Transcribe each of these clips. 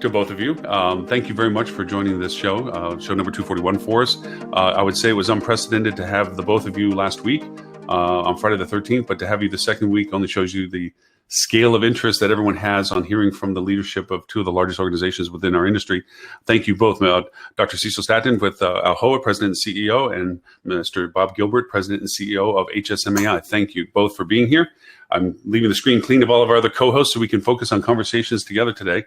To both of you. Thank you very much for joining this show, show number 241 for us. I would say it was unprecedented to have the both of you last week on Friday the 13th, but to have you the second week only shows you the scale of interest that everyone has on hearing from the leadership of two of the largest organizations within our industry. Thank you both, Dr. Cecil Staton with Alhoa, President and CEO, and Mr. Bob Gilbert, President and CEO of HSMAI. Thank you both for being here. I'm leaving the screen clean of all of our other co-hosts so we can focus on conversations together today.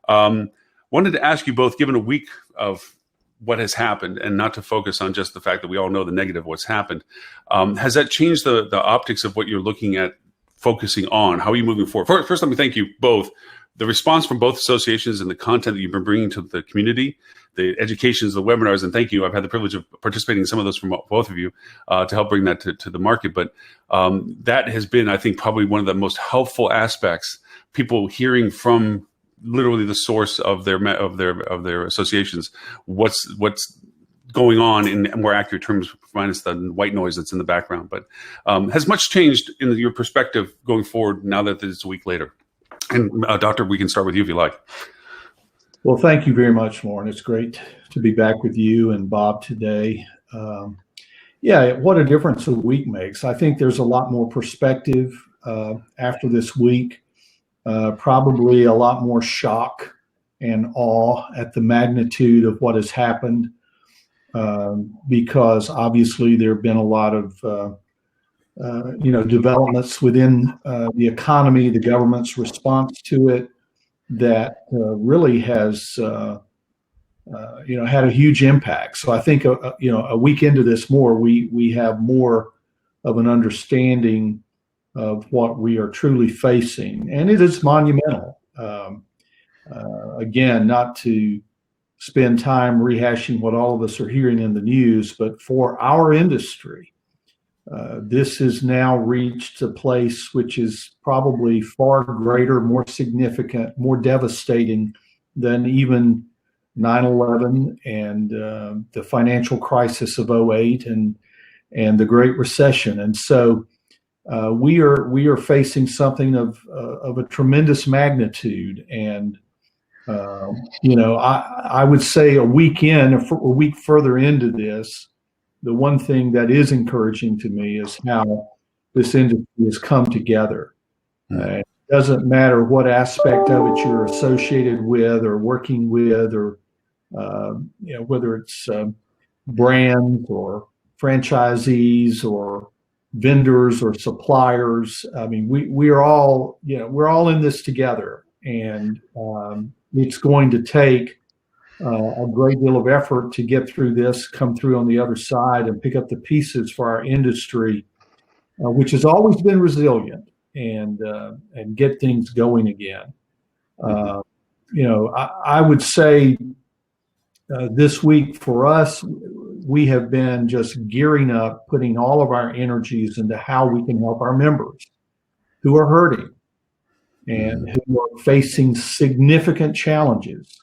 Wanted to ask you both, given a week of what has happened, and not to focus on just the fact that we all know the negative of what's happened, has that changed the optics of what you're looking at focusing on? How are you moving forward? First, let me thank you both. The response from both associations and the content that you've been bringing to the community, the educations, the webinars, and thank you. I've had the privilege of participating in some of those from both of you to help bring that to the market. But that has been, I think, probably one of the most helpful aspects. People hearing from literally the source of their associations, what's going on in more accurate terms, minus the white noise that's in the background. But has much changed in your perspective going forward now that it's a week later? And Doctor, we can start with you if you like. Well, thank you very much, Lauren. It's great to be back with you and Bob today. Yeah, what a difference a week makes. I think there's a lot more perspective after this week. Probably a lot more shock and awe at the magnitude of what has happened, because obviously there have been a lot of developments within the economy, the government's response to it, that really has had a huge impact. So I think a week into this we have more of an understanding of what we are truly facing, and it is monumental. Again, not to spend time rehashing what all of us are hearing in the news, but for our industry, this has now reached a place which is probably far greater, more significant, more devastating than even 9/11 and the financial crisis of 2008 and the Great Recession. And so we are facing something of a tremendous magnitude, and I would say a week further into this, the one thing that is encouraging to me is how this industry has come together. It doesn't matter what aspect of it you're associated with or working with, or whether it's brands or franchisees or vendors or suppliers. I mean, we're all in this together, and it's going to take a great deal of effort to get through this, come through on the other side, and pick up the pieces for our industry, which has always been resilient, and get things going again. I would say this week for us, we have been just gearing up, putting all of our energies into how we can help our members who are hurting and who are facing significant challenges.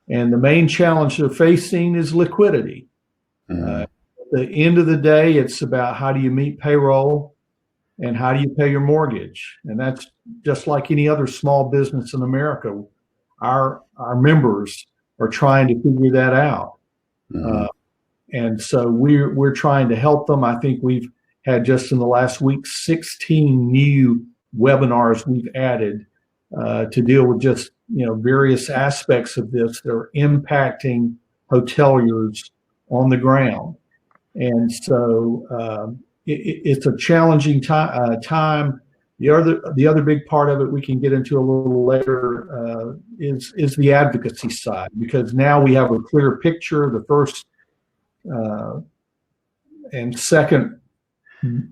And the main challenge they're facing is liquidity. At the end of the day, it's about how do you meet payroll and how do you pay your mortgage. And that's just like any other small business in America. Our members are trying to figure that out. And so we're trying to help them. I think we've had just in the last week 16 new webinars we've added to deal with just various aspects of this that are impacting hoteliers on the ground. And so it's a challenging time. The other big part of it we can get into a little later is the advocacy side, because now we have a clear picture. The first and second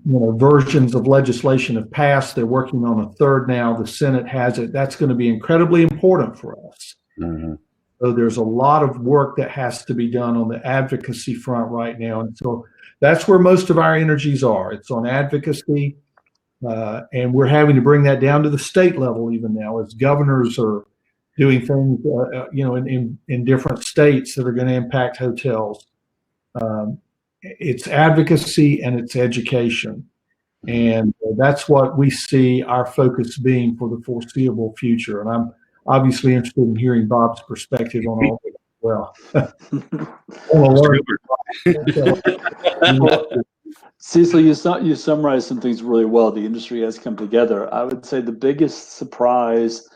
versions of legislation have passed. They're working on a third now. The Senate has it. That's going to be incredibly important for us. So there's a lot of work that has to be done on the advocacy front right now. And so that's where most of our energies are. It's on advocacy. And we're having to bring that down to the state level even now, as governors are doing things, in different states that are going to impact hotels. It's advocacy and it's education. And that's what we see our focus being for the foreseeable future. And obviously interested in hearing Bob's perspective on all of it as well. Mr. Gilbert. Cecil, you summarized some things really well. The industry has come together. I would say the biggest surprise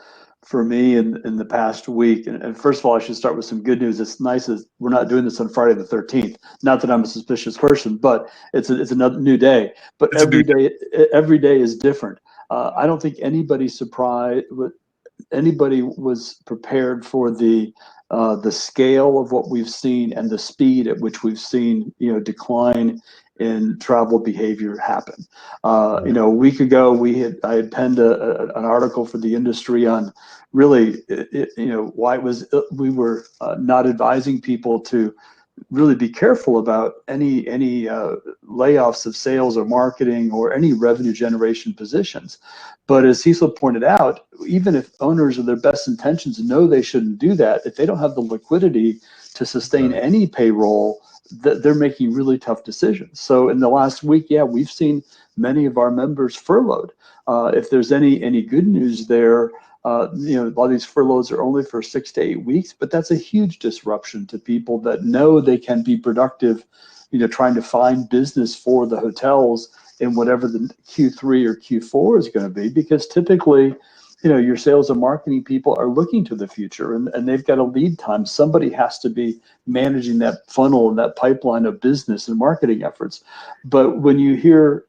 for me in the past week, and first of all, I should start with some good news. It's nice that we're not doing this on Friday the 13th. Not that I'm a suspicious person, but it's another new day. But every day is different. I don't think anybody was prepared for the scale of what we've seen and the speed at which we've seen decline in travel behavior happen. A week ago, I had penned an article for the industry on really, why we were not advising people to really be careful about any layoffs of sales or marketing or any revenue generation positions. But as Cecil pointed out, even if owners of their best intentions know they shouldn't do that, if they don't have the liquidity to sustain any payroll, they're making really tough decisions. So in the last week, we've seen many of our members furloughed. If there's any good news there, a lot of these furloughs are only for 6 to 8 weeks, but that's a huge disruption to people that know they can be productive, trying to find business for the hotels in whatever the Q3 or Q4 is going to be, because typically, your sales and marketing people are looking to the future and they've got a lead time. Somebody has to be managing that funnel and that pipeline of business and marketing efforts. But when you hear,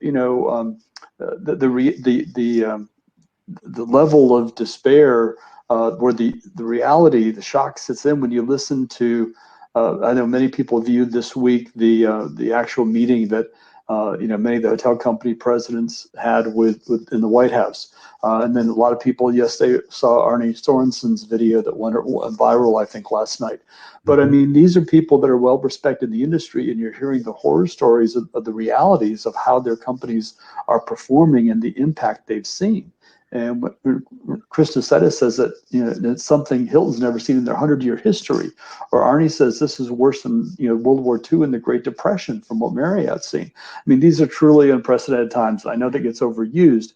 the level of despair, where the reality, the shock sits in when you listen to, I know many people viewed this week the actual meeting that many of the hotel company presidents had in the White House. And then a lot of people, they saw Arne Sorensen's video that went viral, I think, last night. But I mean, these are people that are well respected in the industry, and you're hearing the horror stories of the realities of how their companies are performing and the impact they've seen. And what Krista Setta says that it's something Hilton's never seen in their 100-year history, or Arne says this is worse than World War II and the Great Depression from what Marriott's seen. I mean, these are truly unprecedented times. I know that gets overused,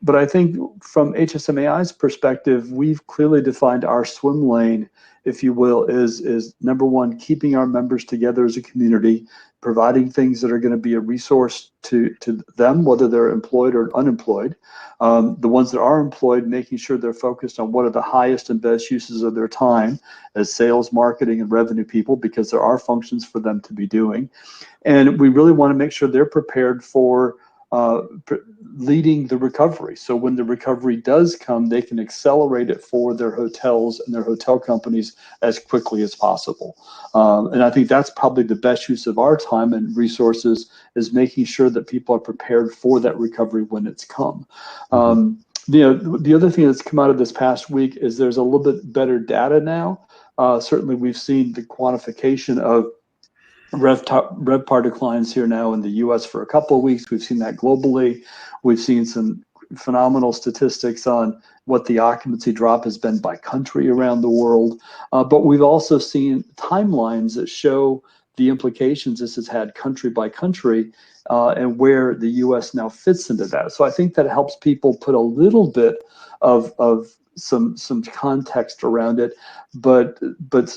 but I think from HSMAI's perspective, we've clearly defined our swim lane, if you will, is number one, keeping our members together as a community, providing things that are going to be a resource to them, whether they're employed or unemployed. The ones that are employed, making sure they're focused on what are the highest and best uses of their time as sales, marketing, and revenue people, because there are functions for them to be doing. And we really want to make sure they're prepared for leading the recovery. So when the recovery does come, they can accelerate it for their hotels and their hotel companies as quickly as possible. And I think that's probably the best use of our time and resources, is making sure that people are prepared for that recovery when it's come. The other thing that's come out of this past week is there's a little bit better data now. Certainly we've seen the quantification of RevPAR declines here now in the U.S. for a couple of weeks. We've seen that globally. We've seen some phenomenal statistics on what the occupancy drop has been by country around the world. But we've also seen timelines that show the implications this has had country by country, and where the U.S. now fits into that. So I think that helps people put a little bit of some context around it, but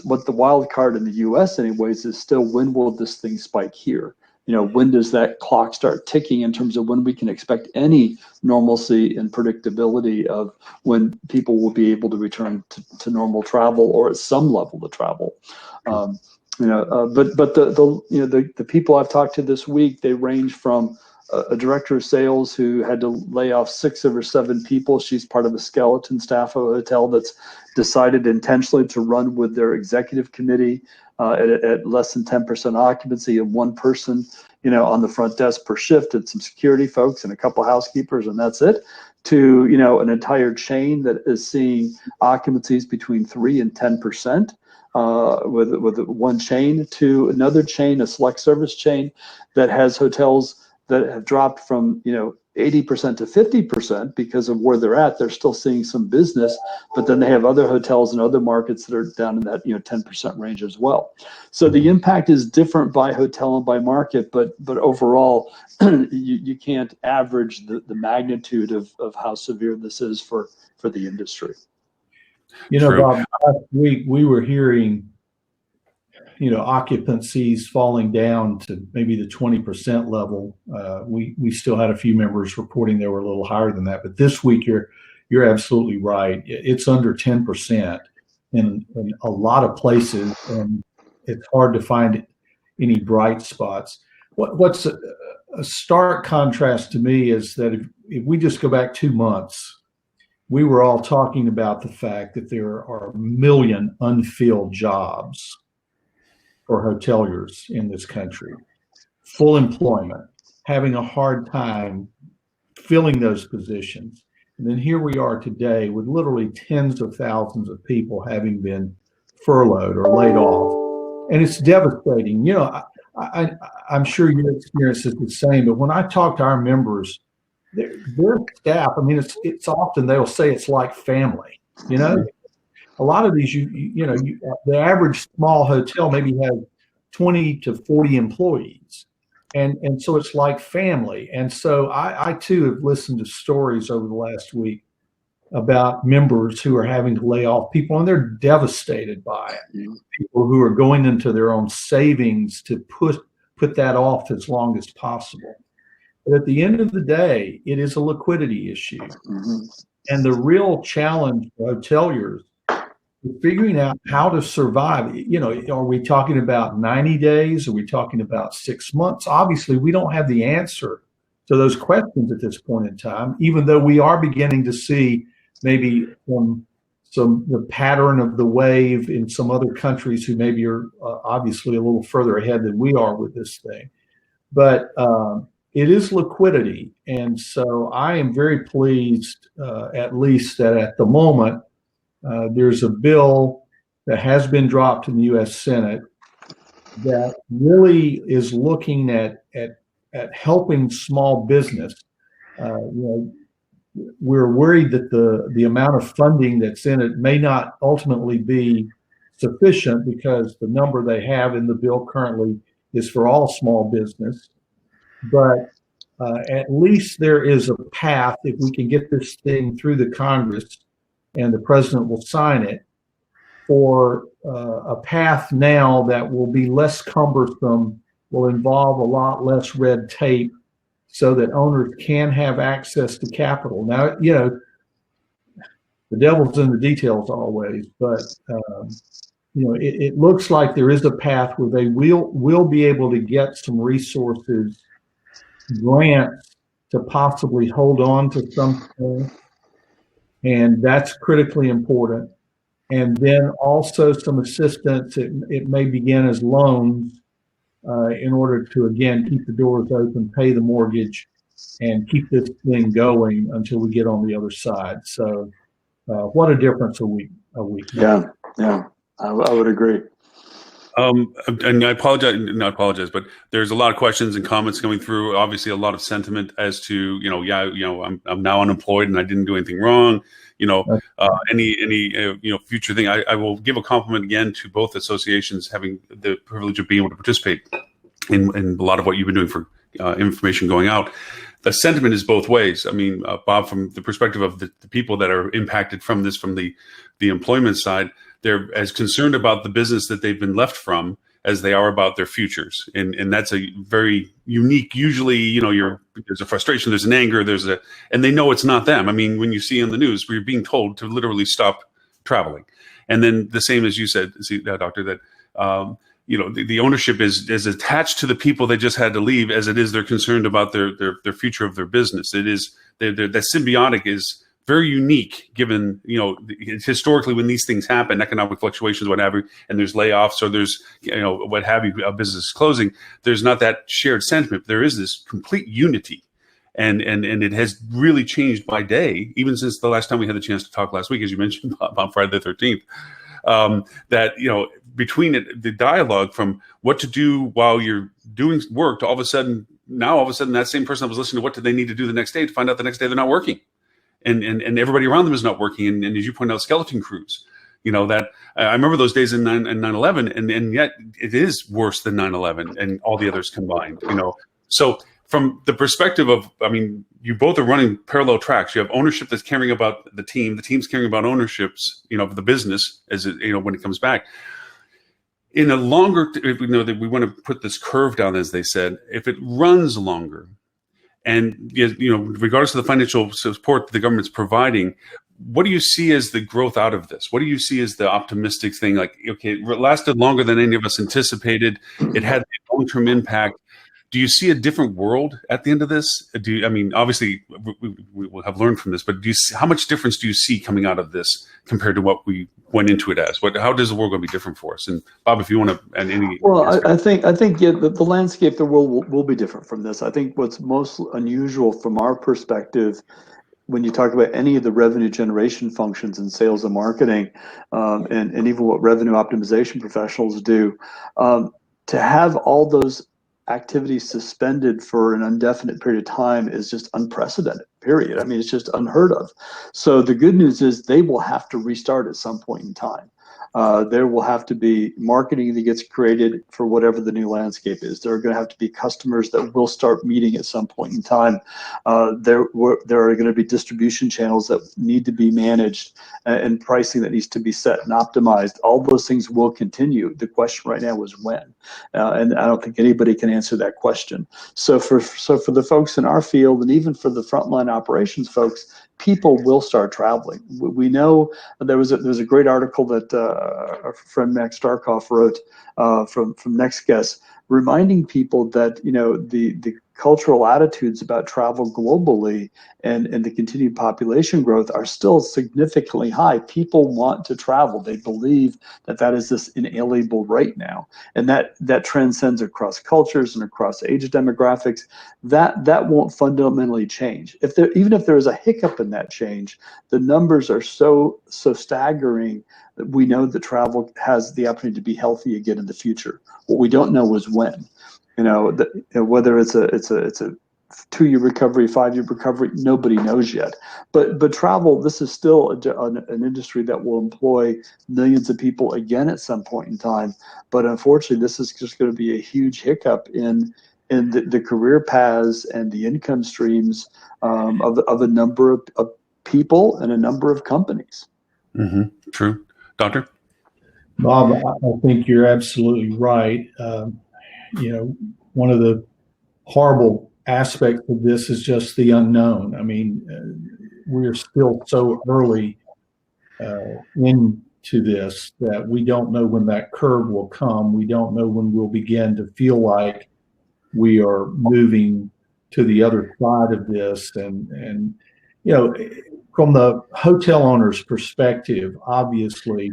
what the wild card in the U.S. anyways is still, when will this thing spike here? When does that clock start ticking in terms of when we can expect any normalcy and predictability of when people will be able to return to normal travel, or at some level of travel. But the people I've talked to this week, they range from a director of sales who had to lay off 6 of her 7 people. She's part of a skeleton staff of a hotel that's decided intentionally to run with their executive committee at less than 10% occupancy, and 1 person, on the front desk per shift, and some security folks and a couple housekeepers, and that's it, to, an entire chain that is seeing occupancies between 3 and 10%. With one chain, to another chain, a select service chain that has hotels that have dropped from 80% to 50% because of where they're at. They're still seeing some business, but then they have other hotels in other markets that are down in that 10% range as well. So the impact is different by hotel and by market, but overall, you can't average the magnitude of how severe this is for the industry. True. Bob, last week we were hearing, occupancies falling down to maybe the 20% level. We still had a few members reporting they were a little higher than that, but this week you're absolutely right. It's under 10% in a lot of places, and it's hard to find any bright spots. What's a stark contrast to me is that if we just go back 2 months, we were all talking about the fact that there are 1 million unfilled jobs for hoteliers in this country, full employment, having a hard time filling those positions. And then here we are today with literally tens of thousands of people having been furloughed or laid off. And it's devastating. I'm sure your experience is the same, but when I talk to our members, their staff, it's often they'll say it's like family. A lot of these, the average small hotel maybe has 20 to 40 employees. And so it's like family. And so I too have listened to stories over the last week about members who are having to lay off people, and they're devastated by it. People who are going into their own savings to put that off as long as possible. But at the end of the day, it is a liquidity issue. Mm-hmm. And the real challenge for hoteliers is figuring out how to survive. Are we talking about 90 days? Are we talking about 6 months? Obviously, we don't have the answer to those questions at this point in time, even though we are beginning to see maybe the pattern of the wave in some other countries who maybe are obviously a little further ahead than we are with this thing. But it is liquidity. And so I am very pleased, at least that at the moment, there's a bill that has been dropped in the U.S. Senate that really is looking at helping small business. We're worried that the amount of funding that's in it may not ultimately be sufficient because the number they have in the bill currently is for all small business. But at least there is a path, if we can get this thing through the Congress and the president will sign it, for a path now that will be less cumbersome, will involve a lot less red tape so that owners can have access to capital. Now, the devil's in the details always, but it looks like there is a path where they will be able to get some resources, grants to possibly hold on to something, and that's critically important. And then also some assistance. It may begin as loans in order to, again, keep the doors open, pay the mortgage, and keep this thing going until we get on the other side. So what a difference a week. Yeah, I would agree. And I apologize, not apologize, but there's a lot of questions and comments coming through. Obviously, a lot of sentiment as to, I'm now unemployed and I didn't do anything wrong. Any future thing. I will give a compliment again to both associations having the privilege of being able to participate in a lot of what you've been doing for information going out. The sentiment is both ways. I mean, Bob, from the perspective of the people that are impacted from this, from the employment side, they're as concerned about the business that they've been left from as they are about their futures. And that's a very unique, usually, there's a frustration, there's an anger, and they know it's not them. I mean, when you see on the news, we're being told to literally stop traveling. And then the same as you said, Doctor, that, the ownership is attached to the people they just had to leave as it is they're concerned about their future of their business. It is, that symbiotic is very unique given, historically when these things happen, economic fluctuations, what have you, and there's layoffs or there's, what have you, a business closing, there's not that shared sentiment. There is this complete unity. And it has really changed by day, even since the last time we had the chance to talk last week, as you mentioned, on Friday the 13th, that, between the dialogue from what to do while you're doing work to all of a sudden that same person that was listening to what do they need to do the next day to find out the next day they're not working. And everybody around them is not working. And as you point out, skeleton crews, that I remember those days in 9/11, and yet it is worse than 9/11 and all the others combined, So from the perspective of, I mean, you both are running parallel tracks. You have ownership that's caring about the team's caring about ownerships, of the business as it, when it comes back. In a longer, that we want to put this curve down, as they said, if it runs longer, and regardless of the financial support the government's providing, what do you see as the growth out of this? What do you see as the optimistic thing? Like, okay, it lasted longer than any of us anticipated. It had a long-term impact. Do you see a different world at the end of this? Obviously, we will have learned from this, but how much difference do you see coming out of this compared to what we went into it as? How does the world going to be different for us? And Bob, if you want to add any. Well, I think the landscape, the world will be different from this. I think what's most unusual from our perspective, when you talk about any of the revenue generation functions in sales and marketing, and even what revenue optimization professionals do, to have all those activities suspended for an indefinite period of time is just unprecedented, period. I mean, it's just unheard of. So the good news is they will have to restart at some point in time. There will have to be marketing that gets created for whatever the new landscape is. There are going to have to be customers that will start meeting at some point in time. There are going to be distribution channels that need to be managed, and pricing that needs to be set and optimized. All those things will continue. The question right now is when, and I don't think anybody can answer that question. So for the folks in our field, and even for the frontline operations folks, people will start traveling. We know there was a great article that our friend Max Starkoff wrote from Next Guest, reminding people that the cultural attitudes about travel globally and the continued population growth are still significantly high. People want to travel. They believe that is this inalienable right now, and that transcends across cultures and across age demographics. That won't fundamentally change. Even if there is a hiccup in that change, the numbers are so staggering that we know that travel has the opportunity to be healthy again in the future. What we don't know is when. Whether it's a 2-year recovery, 5-year recovery, nobody knows yet. But travel, this is still an industry that will employ millions of people again at some point in time. But unfortunately, this is just going to be a huge hiccup in the career paths and the income streams of a number of people and a number of companies. Mm-hmm. True. Doctor? Bob, I think you're absolutely right. One of the horrible aspects of this is just the unknown. I mean, we're still so early into this that we don't know when that curve will come. We don't know when we'll begin to feel like we are moving to the other side of this. And from the hotel owner's perspective, obviously,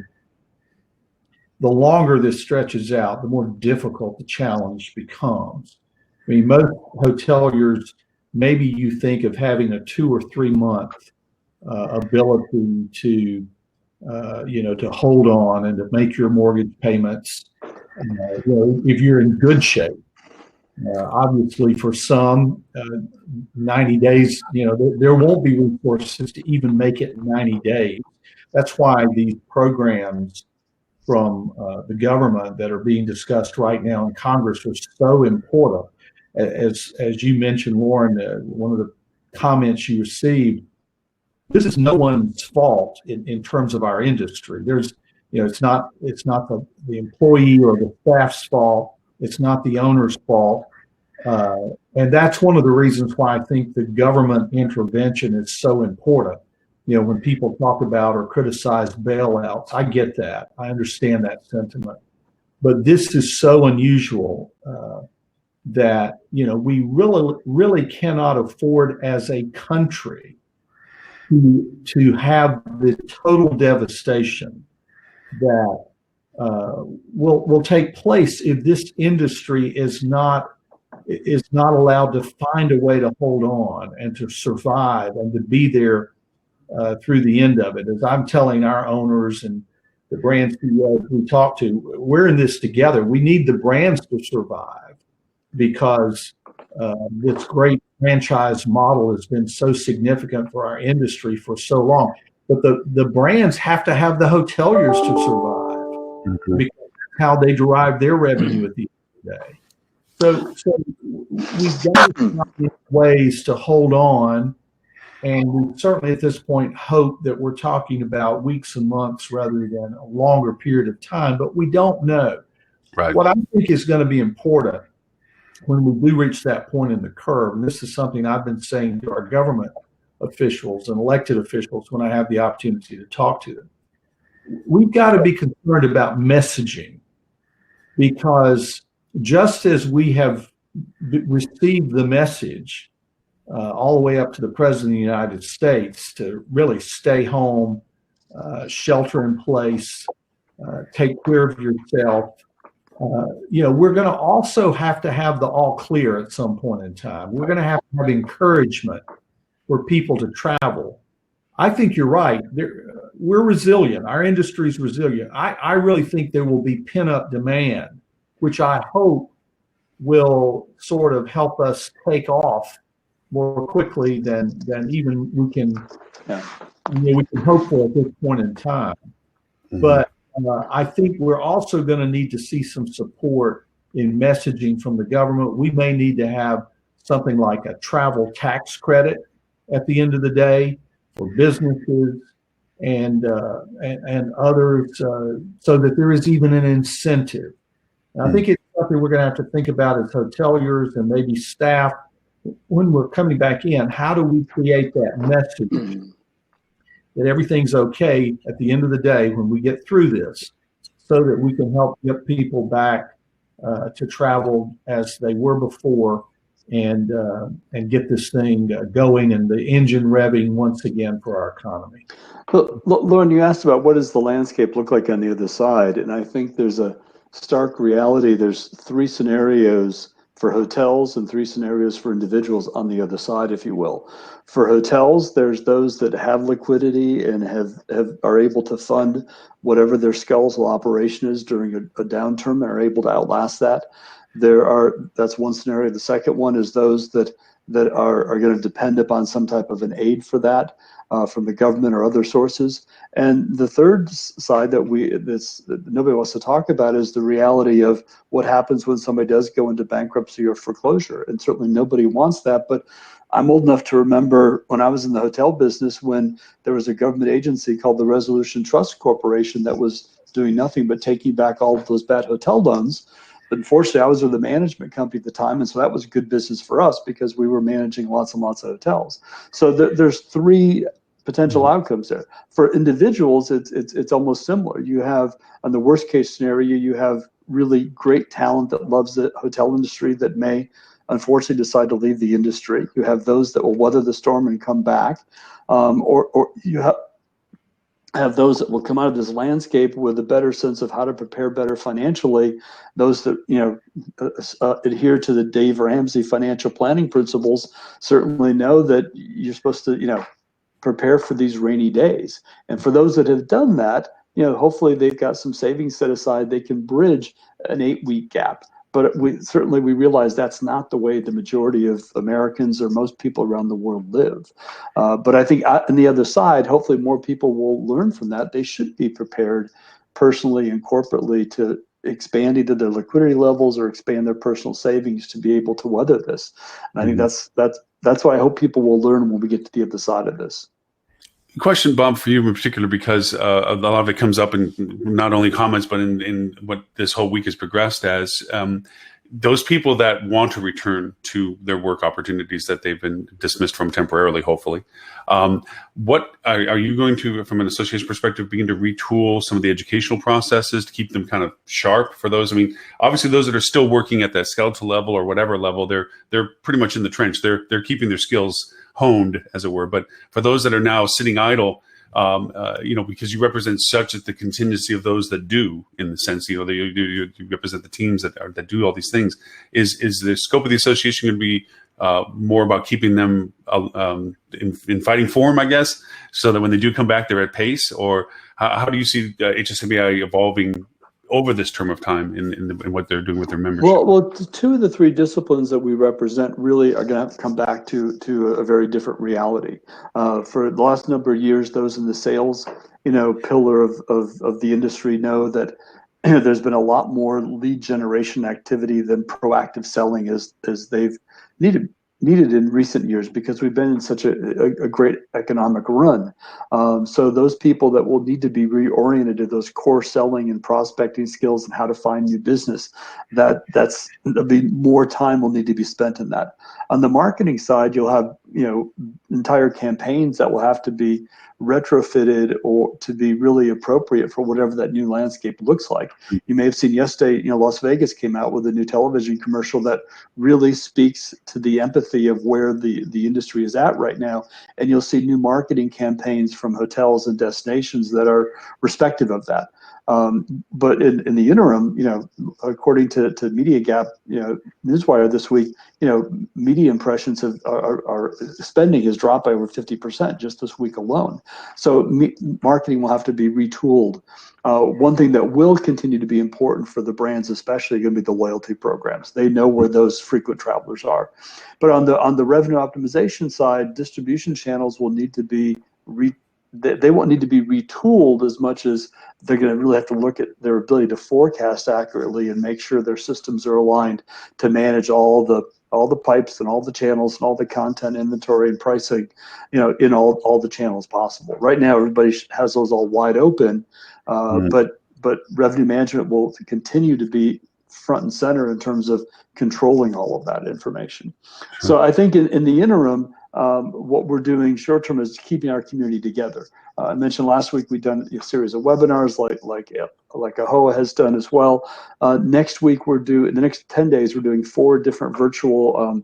the longer this stretches out, the more difficult the challenge becomes. I mean, most hoteliers, maybe you think of having a 2 or 3 month ability to hold on and to make your mortgage payments, if you're in good shape. Obviously, for some, 90 days, there won't be resources to even make it 90 days. That's why these programs from the government that are being discussed right now in Congress are so important. As you mentioned, Lauren, one of the comments you received, this is no one's fault in terms of our industry. There's, it's not the employee or the staff's fault. It's not the owner's fault. And that's one of the reasons why I think the government intervention is so important. When people talk about or criticize bailouts, I get that. I understand that sentiment. But this is so unusual that, we really cannot afford as a country to have the total devastation that will take place if this industry is not allowed to find a way to hold on and to survive and to be there through the end of it. As I'm telling our owners and the brand CEOs we talk to, we're in this together. We need the brands to survive because this great franchise model has been so significant for our industry for so long. But the brands have to have the hoteliers to survive, because that's how they derive their revenue at the end of the day. So we've got to find ways to hold on, and we certainly at this point hope that we're talking about weeks and months rather than a longer period of time, but we don't know. Right. What I think is going to be important when we do reach that point in the curve, and this is something I've been saying to our government officials and elected officials when I have the opportunity to talk to them, we've got to be concerned about messaging, because just as we have received the message all the way up to the President of the United States to really stay home, shelter in place, take care of yourself, we're going to also have to have the all clear at some point in time. We're going to have encouragement for people to travel. I think you're right. We're resilient. Our industry is resilient. I really think there will be pent-up demand, which I hope will sort of help us take off more quickly than even we can hope for at this point in time. Mm-hmm. But I think we're also going to need to see some support in messaging from the government. We may need to have something like a travel tax credit at the end of the day for businesses and others, so that there is even an incentive. And I think it's something we're going to have to think about as hoteliers and maybe staff when we're coming back in. How do we create that message that everything's okay at the end of the day when we get through this, so that we can help get people back to travel as they were before, and get this thing going and the engine revving once again for our economy. Well, Lauren, you asked about what does the landscape look like on the other side, and I think there's a stark reality. There's three scenarios for hotels and three scenarios for individuals on the other side, if you will. For hotels, there's those that have liquidity and are able to fund whatever their skeletal operation is during a downturn and are able to outlast that. That's one scenario. The second one is those that are going to depend upon some type of an aid for that from the government or other sources. And the third side that nobody wants to talk about is the reality of what happens when somebody does go into bankruptcy or foreclosure. And certainly nobody wants that. But I'm old enough to remember when I was in the hotel business, when there was a government agency called the Resolution Trust Corporation that was doing nothing but taking back all of those bad hotel loans. But unfortunately, I was with the management company at the time, and so that was good business for us because we were managing lots and lots of hotels. So there's three potential outcomes there. For individuals, it's almost similar. You have, on the worst case scenario, you have really great talent that loves the hotel industry that may unfortunately decide to leave the industry. You have those that will weather the storm and come back, or you have those that will come out of this landscape with a better sense of how to prepare better financially. Those that adhere to the Dave Ramsey financial planning principles certainly know that you're supposed to prepare for these rainy days. And for those that have done that, hopefully they've got some savings set aside. They can bridge an 8-week gap. But we realize that's not the way the majority of Americans or most people around the world live. But I think on the other side, hopefully more people will learn from that. They should be prepared personally and corporately to expand either their liquidity levels or expand their personal savings to be able to weather this. And I think that's why I hope people will learn when we get to the other side of this. Question, Bob, for you in particular, because a lot of it comes up in not only comments, but in what this whole week has progressed as. Those people that want to return to their work opportunities that they've been dismissed from temporarily, hopefully, what are you going to, from an association perspective, begin to retool some of the educational processes to keep them kind of sharp for those? I mean, obviously, those that are still working at that skeletal level or whatever level, they're pretty much in the trench. They're keeping their skills honed, as it were. But for those that are now sitting idle, because you represent such the contingency of those that do, in the sense, you represent the teams that do all these things. Is the scope of the association going to be more about keeping them in fighting form, I guess, so that when they do come back, they're at pace? Or how do you see HSMBI evolving over this term of time in what they're doing with their membership? Well, two of the three disciplines that we represent really are going to have to come back to a very different reality. For the last number of years, those in the sales, pillar of the industry know that there's been a lot more lead generation activity than proactive selling as they've needed in recent years, because we've been in such a great economic run. So those people that will need to be reoriented to those core selling and prospecting skills and how to find new business, there'll be more time will need to be spent in that. On the marketing side, you'll have entire campaigns that will have to be retrofitted or to be really appropriate for whatever that new landscape looks like. You may have seen yesterday, Las Vegas came out with a new television commercial that really speaks to the empathy of where the industry is at right now. And you'll see new marketing campaigns from hotels and destinations that are respective of that. But in the interim, according to Media Gap, Newswire this week, media impressions our spending has dropped by over 50% just this week alone. So marketing will have to be retooled. One thing that will continue to be important for the brands, especially, going to be the loyalty programs. They know where those frequent travelers are. But on the revenue optimization side, distribution channels will need to be they won't need to be retooled as much as they're going to really have to look at their ability to forecast accurately and make sure their systems are aligned to manage all the pipes and all the channels and all the content inventory and pricing, in all the channels possible. Right now, everybody has those all wide open, but revenue management will continue to be front and center in terms of controlling all of that information. Sure. So I think in the interim, what we're doing short term is keeping our community together. I mentioned last week we've done a series of webinars like AHOA has done as well. Next week in the next 10 days, we're doing 4 different virtual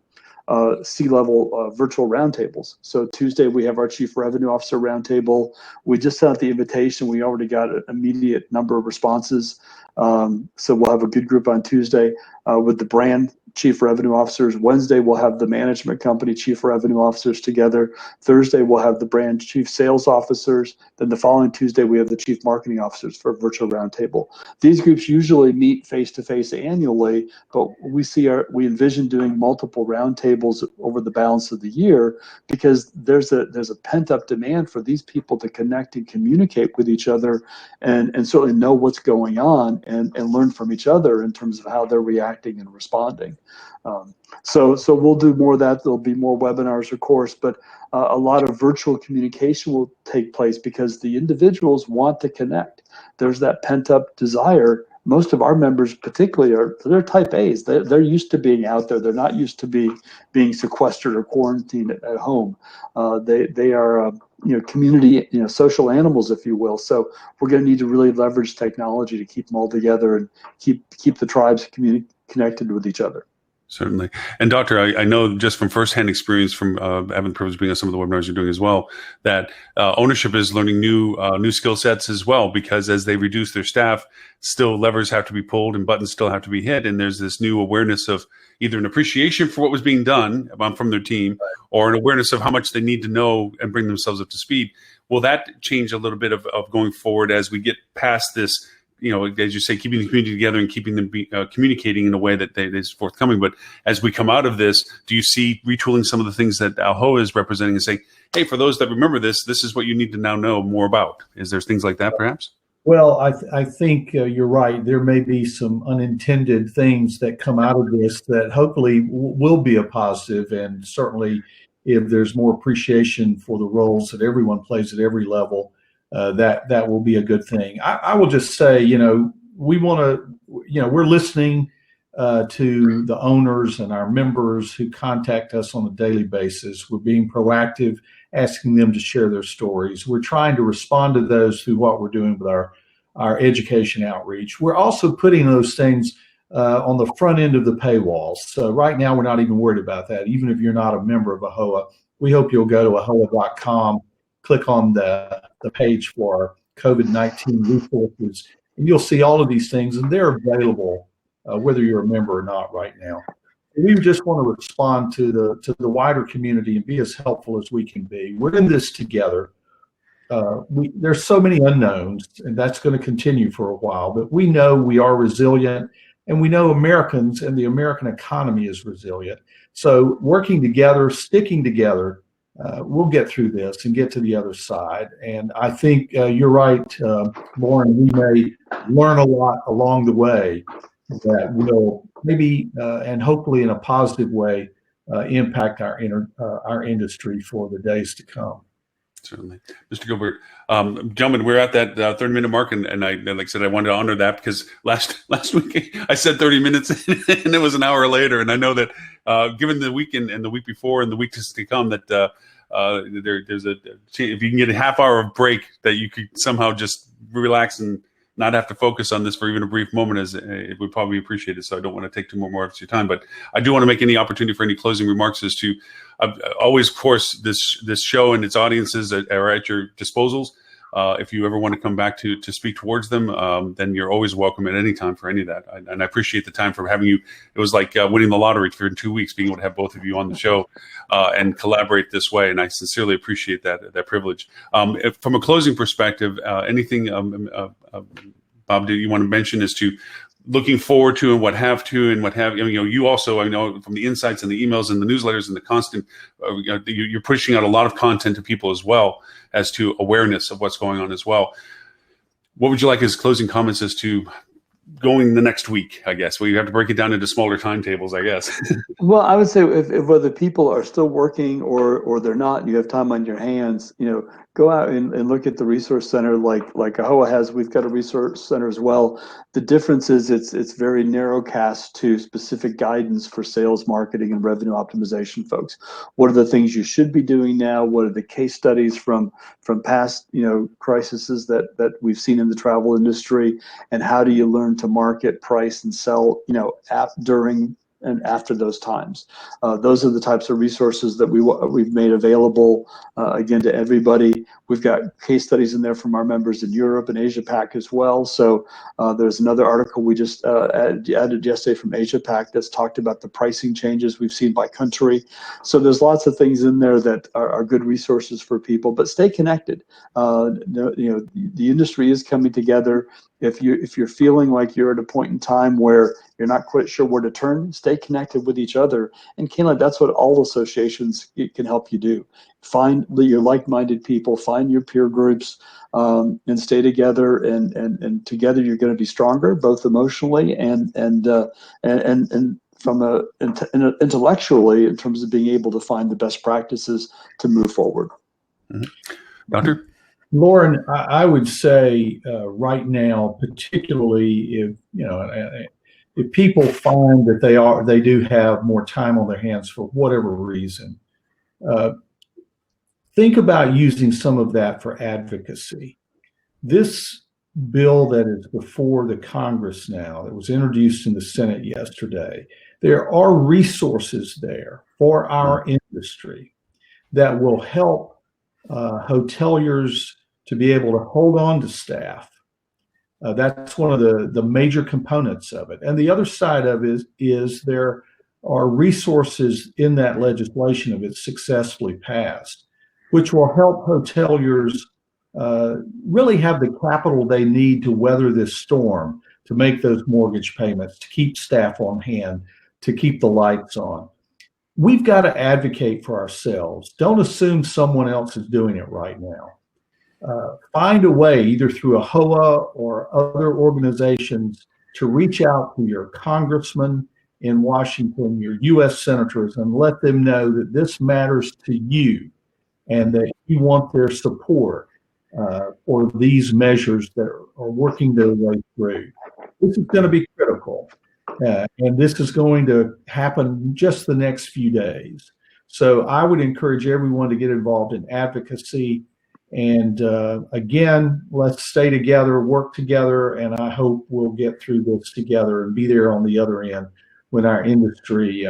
C-level virtual roundtables. So Tuesday we have our Chief Revenue Officer roundtable. We just sent out the invitation. We already got an immediate number of responses. So we'll have a good group on Tuesday with the brand Chief Revenue Officers. Wednesday we'll have the management company Chief Revenue Officers together. Thursday we'll have the brand Chief Sales Officers. Then the following Tuesday we have the Chief Marketing Officers for a virtual roundtable. These groups usually meet face-to-face annually, but we envision doing multiple roundtables over the balance of the year, because there's a pent-up demand for these people to connect and communicate with each other and certainly know what's going on and learn from each other in terms of how they're reacting and responding. So we'll do more of that. There'll be more webinars, of course, but a lot of virtual communication will take place because the individuals want to connect. There's that pent-up desire. Most of our members particularly they're type A's. They're used to being out there. They're not used to being sequestered or quarantined at home. They are community, social animals, if you will. So we're going to need to really leverage technology to keep them all together and keep the tribes connected with each other. Certainly. And Doctor, I know just from firsthand experience from having the privilege of being on some of the webinars you're doing as well, that ownership is learning new skill sets as well, because as they reduce their staff, still levers have to be pulled and buttons still have to be hit. And there's this new awareness of either an appreciation for what was being done from their team, or an awareness of how much they need to know and bring themselves up to speed. Will that change a little bit of going forward as we get past this, as you say, keeping the community together and keeping them communicating in a way that is forthcoming? But as we come out of this, do you see retooling some of the things that AHOA is representing and saying, hey, for those that remember this is what you need to now know more about? Is there things like that perhaps? Well, I think you're right. There may be some unintended things that come out of this that hopefully will be a positive, and certainly if there's more appreciation for the roles that everyone plays at every level, that will be a good thing. I will just say, we want to, we're listening to the owners and our members who contact us on a daily basis. We're being proactive, asking them to share their stories. We're trying to respond to those through what we're doing with our education outreach. We're also putting those things on the front end of the paywalls. So right now, we're not even worried about that. Even if you're not a member of AHOA, we hope you'll go to ahoa.com, click on the page for COVID-19 resources, and you'll see all of these things, and they're available whether you're a member or not right now. We just want to respond to the wider community and be as helpful as we can be. We're in this together. There's so many unknowns, and that's going to continue for a while, but we know we are resilient, and we know Americans and the American economy is resilient. So working together, sticking together, we'll get through this and get to the other side. And I think you're right, Lauren. We may learn a lot along the way that will maybe and hopefully in a positive way impact our industry for the days to come. Certainly. Mr. Gilbert, gentlemen, we're at that 30-minute mark, and I, like I said, I wanted to honor that because last week I said 30 minutes and it was an hour later, and I know that given the weekend and the week before and the weeks to come, that there's a if you can get a half hour of break, that you could somehow just relax and not have to focus on this for even a brief moment, as it would probably appreciate it. So I don't want to take too more of your time, but I do want to make any opportunity for any closing remarks as to always, of course, this show and its audiences are at your disposals. If you ever want to come back to speak towards them, then you're always welcome at any time for any of that. And I appreciate the time for having you. It was like winning the lottery for 2 weeks, being able to have both of you on the show and collaborate this way. And I sincerely appreciate that privilege. From a closing perspective, anything, Bob, do you want to mention as to looking forward to and what have you also, I know from the insights and the emails and the newsletters and the constant, you're pushing out a lot of content to people as well as to awareness of what's going on as well. What would you like as closing comments as to going the next week, I guess? Well, you have to break it down into smaller timetables, I guess. Well, I would say if whether people are still working or they're not, you have time on your hands, go out and look at the resource center like AHOA has. We've got a resource center as well. The difference is it's very narrow cast to specific guidance for sales, marketing, and revenue optimization folks. What are the things you should be doing now? What are the case studies from past crises that we've seen in the travel industry? And how do you learn to market, price, and sell during and after those times? Those are the types of resources that we've made available again to everybody. We've got case studies in there from our members in Europe and Asia Pac as well. So there's another article we just added yesterday from Asia Pac that's talked about the pricing changes we've seen by country. So there's lots of things in there that are good resources for people. But stay connected. The industry is coming together. If you're feeling like you're at a point in time where you're not quite sure where to turn, stay connected with each other. And Kayla, that's what all associations can help you do. Find your like-minded people, find your peer groups, and stay together. And together you're going to be stronger, both emotionally and from intellectually, in terms of being able to find the best practices to move forward. Mm-hmm. Doctor? Lauren, I would say right now, particularly if people find that they do have more time on their hands for whatever reason, think about using some of that for advocacy. This bill that is before the Congress now, that was introduced in the Senate yesterday, there are resources there for our industry that will help hoteliers to be able to hold on to staff. That's one of the major components of it. And the other side of it is there are resources in that legislation, if it's successfully passed, which will help hoteliers really have the capital they need to weather this storm, to make those mortgage payments, to keep staff on hand, to keep the lights on. We've got to advocate for ourselves. Don't assume someone else is doing it right now. Find a way, either through AHOA or other organizations, to reach out to your congressman in Washington, your U.S. senators, and let them know that this matters to you and that you want their support for these measures that are working their way through. This is going to be critical, and this is going to happen just the next few days. So I would encourage everyone to get involved in advocacy. And again, let's stay together, work together, and I hope we'll get through this together and be there on the other end when our industry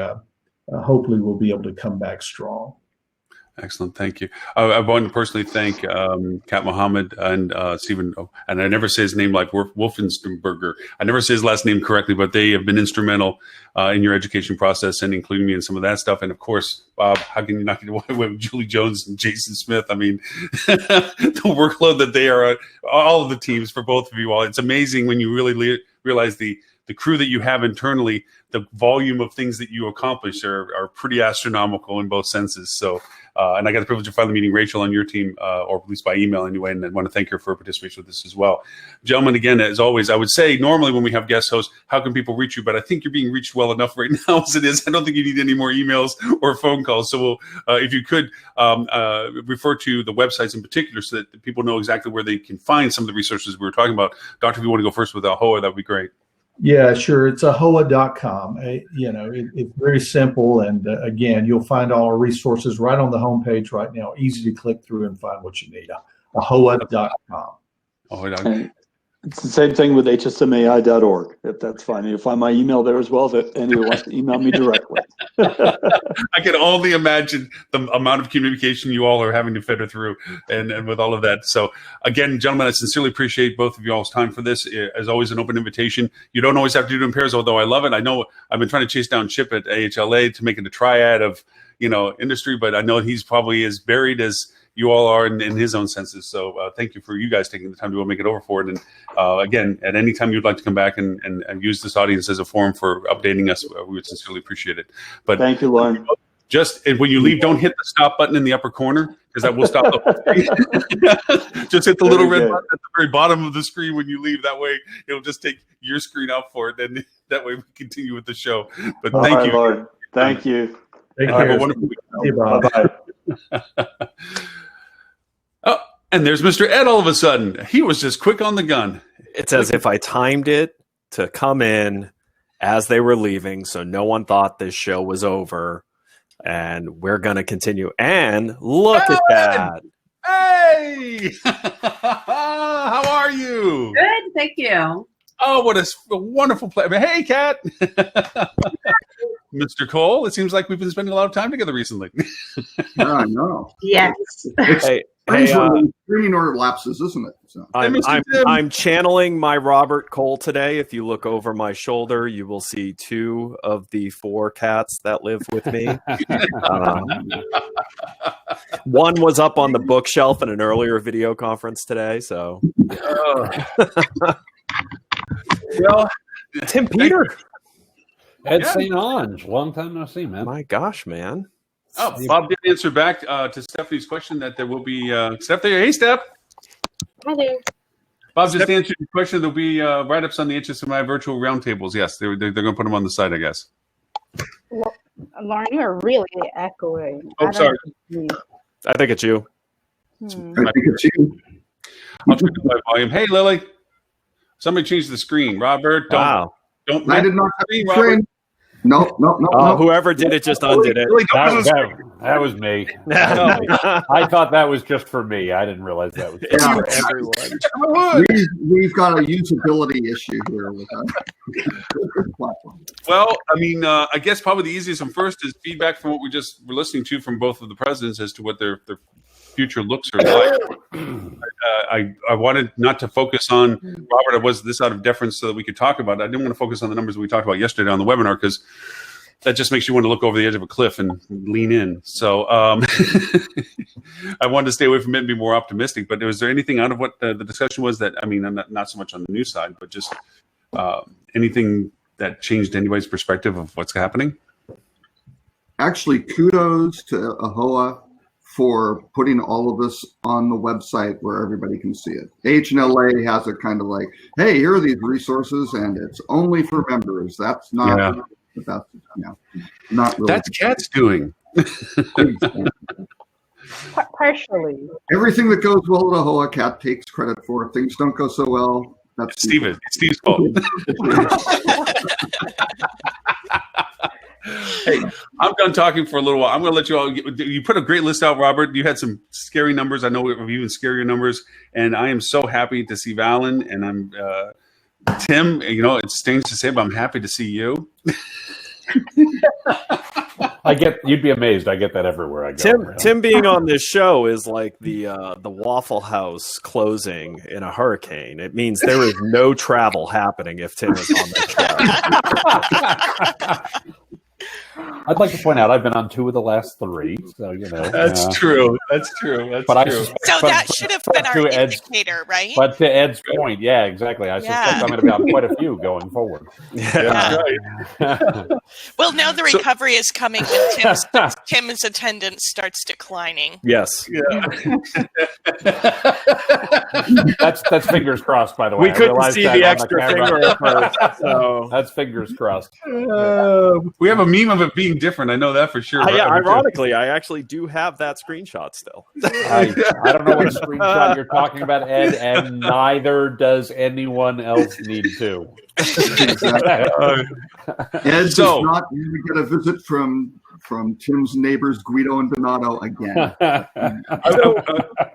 hopefully will be able to come back strong. Excellent. Thank you. I want to personally thank Kat Mohammed and Stephen, and I never say his name like Wolfenberger. I never say his last name correctly, but they have been instrumental in your education process and including me in some of that stuff. And of course, Bob, how can you not get away with Julie Jones and Jason Smith? I mean, the workload that they are, all of the teams for both of you all. It's amazing when you really realize the the crew that you have internally, the volume of things that you accomplish are pretty astronomical in both senses. So, and I got the privilege of finally meeting Rachel on your team, or at least by email anyway, and I want to thank her for her participation with this as well. Gentlemen, again, as always, I would say normally when we have guest hosts, how can people reach you? But I think you're being reached well enough right now as it is. I don't think you need any more emails or phone calls. So we'll, if you could refer to the websites in particular so that people know exactly where they can find some of the resources we were talking about. Doctor, if you want to go first with AHOA, that would be great. Yeah, sure. It's ahoa.com. It's very simple. And again, you'll find all our resources right on the homepage right now. Easy to click through and find what you need. ahoa.com. AHOA.com. It's the same thing with hsmai.org, if that's fine. You'll find my email there as well if anyone wants to email me directly. I can only imagine the amount of communication you all are having to filter through and with all of that. So again, gentlemen, I sincerely appreciate both of y'all's time for this. As always, an open invitation. You don't always have to do it in pairs, although I love it. I know I've been trying to chase down Chip at AHLA to make it a triad of, industry, but I know he's probably as buried as you all are in his own senses. So thank you for you guys taking the time to make it over for it. And again, at any time you'd like to come back and use this audience as a forum for updating us, we would sincerely appreciate it. But thank you, Lauren. And when you leave, don't hit the stop button in the upper corner, because that will stop the whole screen. Just hit the little red button at the very bottom of the screen when you leave. That way, it'll just take your screen out for it. And that way we continue with the show. But thank you. Lauren. Thank you. Take Have care. a wonderful week. Bye-bye. Oh, and there's Mr. Ed all of a sudden. He was just quick on the gun. It's as if I timed it to come in as they were leaving, so no one thought this show was over. And we're going to continue. And look at that. Hey! How are you? Good, thank you. Oh, what a wonderful play. Hey, Kat. Mr. Cole, it seems like we've been spending a lot of time together recently. Yeah, I know. Yes. Hey, Screening order lapses, isn't it? So. I'm channeling my Robert Cole today. If you look over my shoulder, you will see 2 of the 4 cats that live with me. One was up on the bookshelf in an earlier video conference today. So, Well, Tim Peter. Ed StOnge, long time no see, man. My gosh, man. Oh, Bob did answer back to Stephanie's question that there will be Steph there. Hey, Steph. Hi there. Bob just answered your question. There'll be write-ups on the HSMI virtual roundtables. Yes, they're going to put them on the site, I guess. Well, Lauren, you're really echoing. Oh, sorry. I think it's you. I think it's you. I'll turn my volume. Hey, Lily. Somebody changed the screen. Robert, don't. I did not have the screen. No. Whoever did it just undid it. That was me. I thought that was just for me. I didn't realize that was for everyone. We've got a usability issue here with our platform. Well, I mean, I guess probably the easiest one first is feedback from what we just were listening to from both of the presidents as to what their future looks are like. I wanted not to focus on Robert. I was this out of deference so that we could talk about it. I didn't want to focus on the numbers we talked about yesterday on the webinar because that just makes you want to look over the edge of a cliff and lean in. So I wanted to stay away from it and be more optimistic. But was there anything out of what the discussion was that, I mean, not so much on the news side, but just anything that changed anybody's perspective of what's happening? Actually, kudos to AHOA for putting all of this on the website where everybody can see it. HNLA has it kind of like, hey, here are these resources, and it's only for members. That's not, not really. That's Kat's doing. Partially. Everything that goes well at AHOA, Kat takes credit for. Things don't go so well. That's Steven. It's Steve's fault. Hey, I'm done talking for a little while. I'm going to let you all. You put a great list out, Robert. You had some scary numbers. I know we have even scarier numbers, and I am so happy to see Valyn. And I'm Tim. You know, it's strange to say, but I'm happy to see you. You'd be amazed. I get that everywhere I go. Tim being on this show is like the Waffle House closing in a hurricane. It means there is no travel happening if Tim is on the show. I'd like to point out I've been on 2 of the last 3, so That's true. That's true. That's But I true. suspect, So that should have been our to Ed's- indicator, right? but to Ed's point, yeah, exactly. I suspect I'm going to be on quite a few going forward. That's right. We'll know the So- recovery is coming when Tim's attendance starts declining. Yes. That's fingers crossed, by the way. We I couldn't realized see that the on extra camera. finger at first. So. That's fingers crossed. We have a meme of it being different. I know that for sure. Yeah, right? ironically, I actually do have that screenshot still. I don't know what screenshot you're talking about, Ed, and neither does anyone else need to. Ed So- does not even get a visit from Tim's neighbors Guido and Donato again.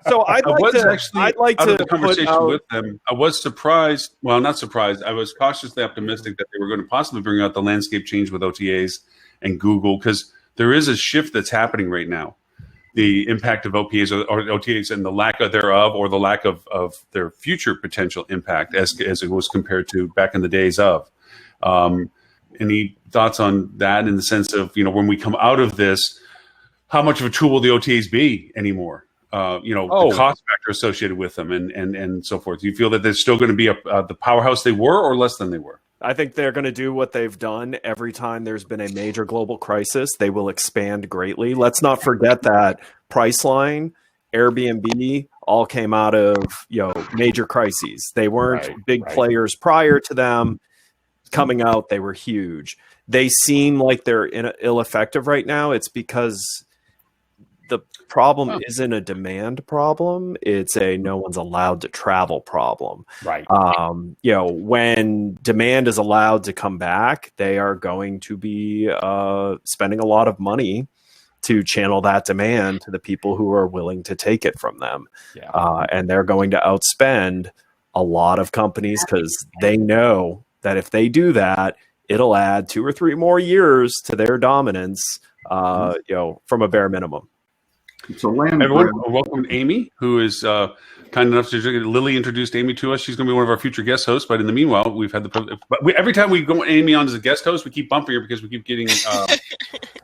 So I'd I like was to. actually I'd like out to of the put conversation out. with them. I was surprised. Well, not surprised. I was cautiously optimistic that they were going to possibly bring out the landscape change with OTAs and Google, because there is a shift that's happening right now. The impact of OTAs or OTAs and the lack of thereof, or the lack of their future potential impact as it was compared to back in the days of. Any thoughts on that, in the sense of, when we come out of this, how much of a tool will the OTAs be anymore? The cost factor associated with them and so forth. Do you feel that they're still going to be the powerhouse they were, or less than they were? I think they're going to do what they've done every time there's been a major global crisis. They will expand greatly. Let's not forget that Priceline, Airbnb all came out of major crises. They weren't big players prior to them. Coming out, they were huge. They seem like they're ill-effective right now. It's because the problem isn't a demand problem. It's a no one's allowed to travel problem. Right. When demand is allowed to come back, they are going to be spending a lot of money to channel that demand to the people who are willing to take it from them. Yeah. And they're going to outspend a lot of companies because they know that if they do that, it'll add 2 or 3 more years to their dominance, from a bare minimum. It's a land Everyone, grab. welcome Amy, who is kind enough to. Lily introduced Amy to us. She's going to be one of our future guest hosts. But in the meanwhile, we've had every time we go Amy on as a guest host, we keep bumping her because we keep getting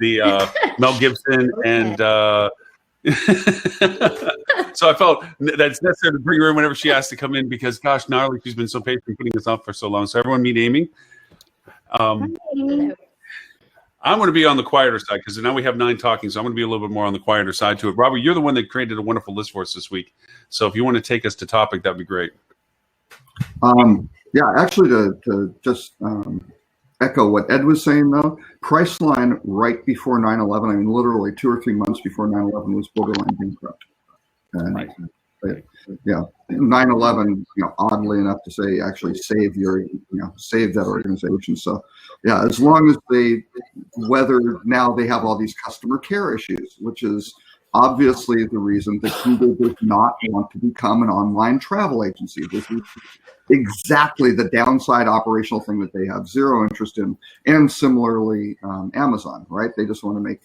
the Mel Gibson and. So I felt that's necessary to bring her in whenever she has to come in, because, gosh, gnarly, she's been so patient putting us off for so long. So everyone meet Amy. I'm going to be on the quieter side because now we have 9 talking, so I'm going to be a little bit more on the quieter side to it. Robert, you're the one that created a wonderful list for us this week. So if you want to take us to topic, that'd be great. Actually, to just echo what Ed was saying, though, Priceline right before 9/11, I mean, literally 2 or 3 months before 9/11, was borderline bankrupt. And, Right. 9/11, oddly enough to say, actually saved that organization. So, as long as whether now they have all these customer care issues, which is obviously the reason that Google does not want to become an online travel agency. This is exactly the downside operational thing that they have zero interest in. And similarly, Amazon, right? They just want to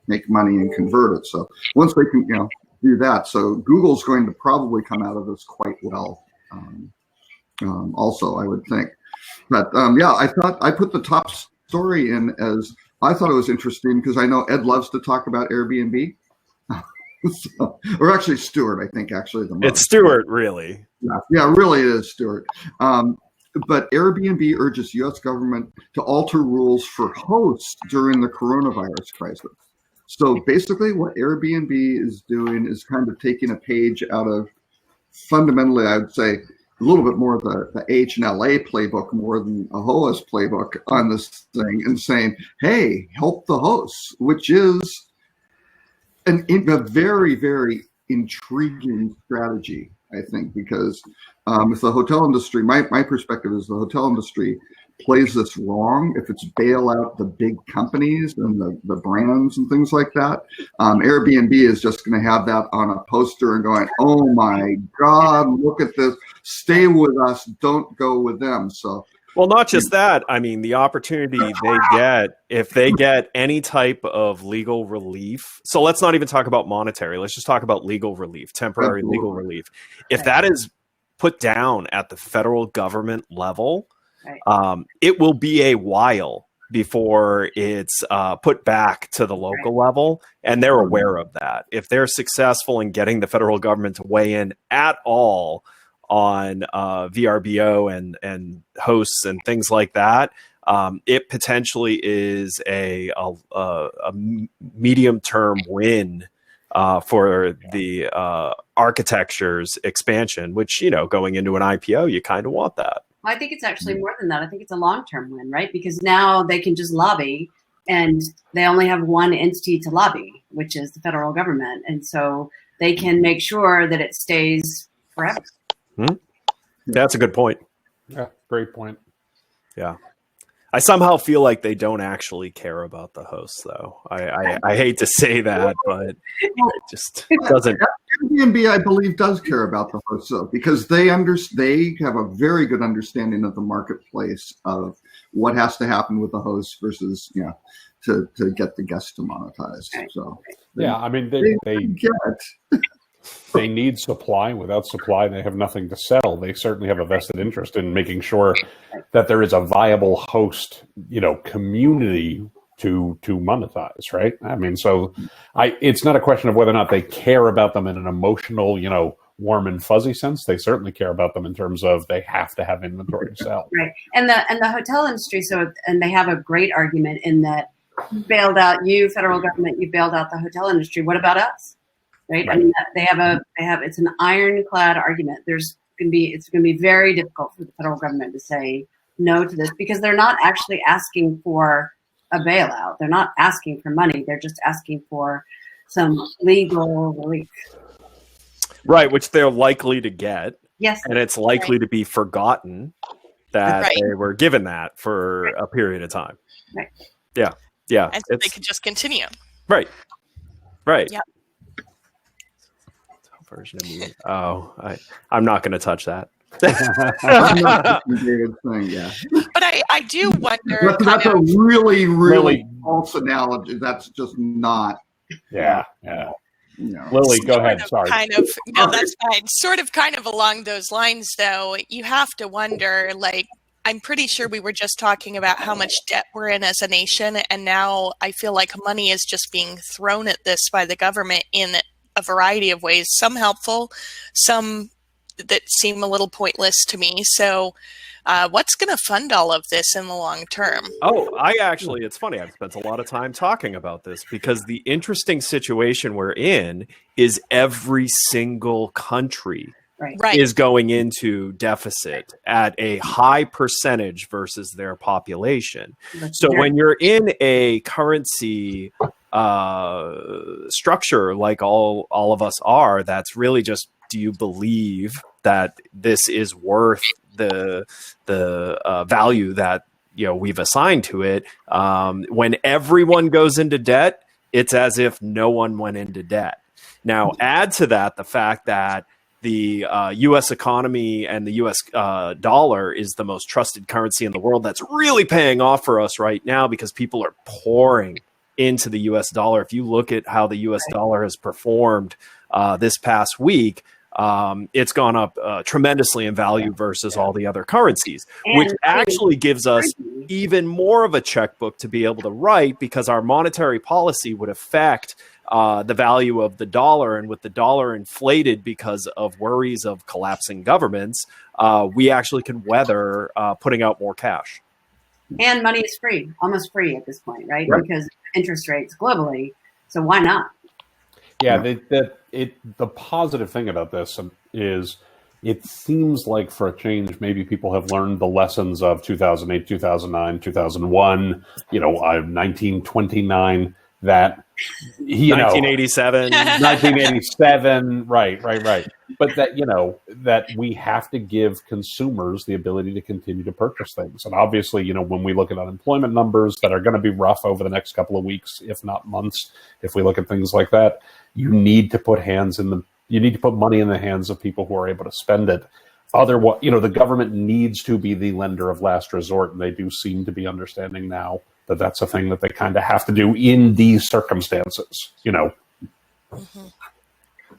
make money and convert it. So once they can, do that. So Google's going to probably come out of this quite well. Also, I would think. But I thought I put the top story in as I thought it was interesting because I know Ed loves to talk about Airbnb. Or actually Stuart, I think actually the most. It's Stuart, really. Yeah, really it is Stuart. But Airbnb urges U.S. government to alter rules for hosts during the coronavirus crisis. So basically what Airbnb is doing is kind of taking a page out of, fundamentally, I would say, a little bit more of the H&LA playbook more than a HOA's playbook on this thing, and saying, hey, help the hosts, which is a very, very intriguing strategy, I think, because if the hotel industry, my perspective is the hotel industry plays this wrong, if it's bail out the big companies and the brands and things like that, Airbnb is just going to have that on a poster and going, oh my God, look at this, stay with us, don't go with them. So, well, not just that. I mean, the opportunity they get if they get any type of legal relief. So let's not even talk about monetary. Let's just talk about legal relief, temporary legal relief. If that is put down at the federal government level, it will be a while before it's put back to the local level, and they're aware of that. If they're successful in getting the federal government to weigh in at all on VRBO and hosts and things like that, it potentially is a medium-term win for the architecture's expansion, which, going into an IPO, you kind of want that. Well, I think it's actually more than that. I think it's a long-term win, right? Because now they can just lobby, and they only have one entity to lobby, which is the federal government. And so they can make sure that it stays forever. That's a good point. Yeah, great point. Yeah. I somehow feel like they don't actually care about the hosts, though. I hate to say that, but it just doesn't. Airbnb, I believe, does care about the hosts, though, because they have a very good understanding of the marketplace of what has to happen with the hosts versus, to get the guests to monetize. So they need supply. Without supply, they have nothing to sell. They certainly have a vested interest in making sure that there is a viable host, community to monetize, right? I mean, so it's not a question of whether or not they care about them in an emotional, warm and fuzzy sense. They certainly care about them in terms of they have to have inventory to sell. Right. And the hotel industry, and they have a great argument in that you bailed out, federal government, you bailed out the hotel industry. What about us? Right? I mean, it's an ironclad argument. It's going to be very difficult for the federal government to say no to this, because they're not actually asking for a bailout. They're not asking for money. They're just asking for some legal relief. Right, which they're likely to get. Yes. And it's likely to be forgotten that they were given that for a period of time. Right. Yeah. Yeah. And so they could just continue. Right. Right. Yeah. Version of me. Oh, I'm not going to touch that. But I do wonder. That's a really, really false analogy. That's just not. Yeah. Lily, go ahead. Sorry. No, that's fine. Sort of kind of along those lines, though, you have to wonder, I'm pretty sure we were just talking about how much debt we're in as a nation, and now I feel like money is just being thrown at this by the government in a variety of ways, some helpful, some that seem a little pointless to me. So what's going to fund all of this in the long term? Oh, it's funny. I've spent a lot of time talking about this because the interesting situation we're in is every single country is going into deficit at a high percentage versus their population. So when you're in a currency structure like all of us are, that's really just, do you believe that this is worth the value that we've assigned to it? When everyone goes into debt, it's as if no one went into debt. Now add to that the fact that the U.S. economy and the U.S. dollar is the most trusted currency in the world. That's really paying off for us right now because people are pouring into the U.S. dollar. If you look at how the U.S. dollar has performed this past week, it's gone up tremendously in value versus all the other currencies, which actually gives us even more of a checkbook to be able to write, because our monetary policy would affect the value of the dollar. And with the dollar inflated because of worries of collapsing governments, we actually can weather putting out more cash. And money is free, almost free at this point, right? Because interest rates globally. So why not? Yeah, the positive thing about this is it seems like for a change, maybe people have learned the lessons of 2008, 2009, 2001, 1929, that, 1987. 1987, right. But that, that we have to give consumers the ability to continue to purchase things. And obviously, when we look at unemployment numbers that are going to be rough over the next couple of weeks, if not months, if we look at things like that, you need to put money in the hands of people who are able to spend it. Otherwise, the government needs to be the lender of last resort, and they do seem to be understanding now that that's a thing that they kind of have to do in these circumstances, Mm-hmm.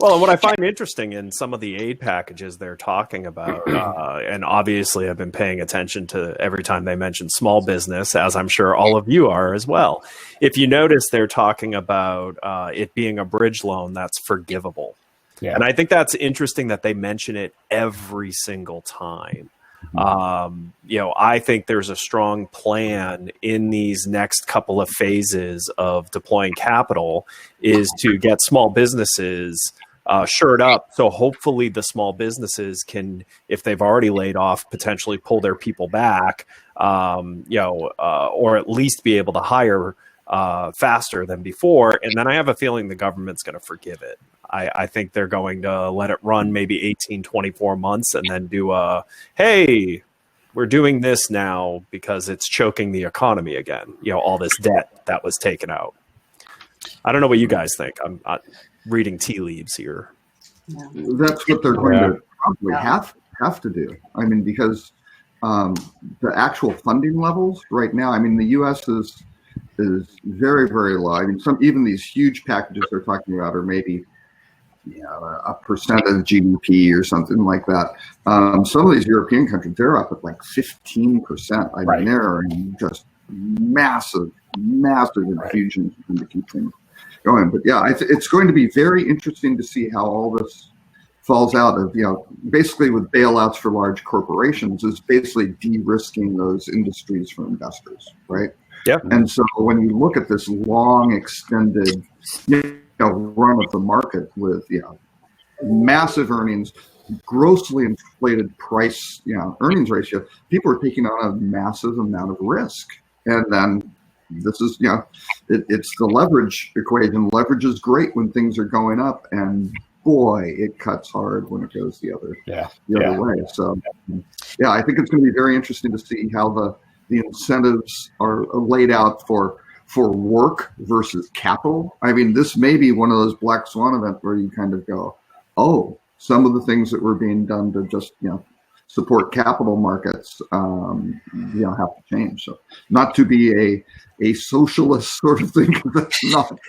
Well, and what I find interesting in some of the aid packages they're talking about, and obviously I've been paying attention to every time they mention small business, as I'm sure all of you are as well. If you notice, they're talking about it being a bridge loan that's forgivable. Yeah. And I think that's interesting that they mention it every single time. I think there's a strong plan in these next couple of phases of deploying capital is to get small businesses shored up. So hopefully the small businesses can, if they've already laid off, potentially pull their people back, or at least be able to hire faster than before. And then I have a feeling the government's going to forgive it. I think they're going to let it run maybe 18, 24 months and then do hey, we're doing this now because it's choking the economy again. All this debt that was taken out. I don't know what you guys think. I'm reading tea leaves here. That's what they're going to probably have to do. I mean, because the actual funding levels right now, I mean, the U.S. is very, very low. I mean, even these huge packages they're talking about are maybe a percent of GDP or something like that. Some of these European countries, they're up at like 15%. I mean, they're in just massive infusions to keep things going. But yeah, it's going to be very interesting to see how all this falls out of, basically with bailouts for large corporations is basically de-risking those industries for investors, right? Yeah. And so when you look at this long extended run of the market with massive earnings, grossly inflated price earnings ratio, people are taking on a massive amount of risk. And then this is it's the leverage equation. Leverage is great when things are going up, and boy, it cuts hard when it goes the other way. So I think it's going to be very interesting to see how the incentives are laid out for work versus capital. I mean, this may be one of those black swan events where you kind of go, oh, some of the things that were being done to just, support capital markets, have to change. So not to be a socialist sort of thing. That's not.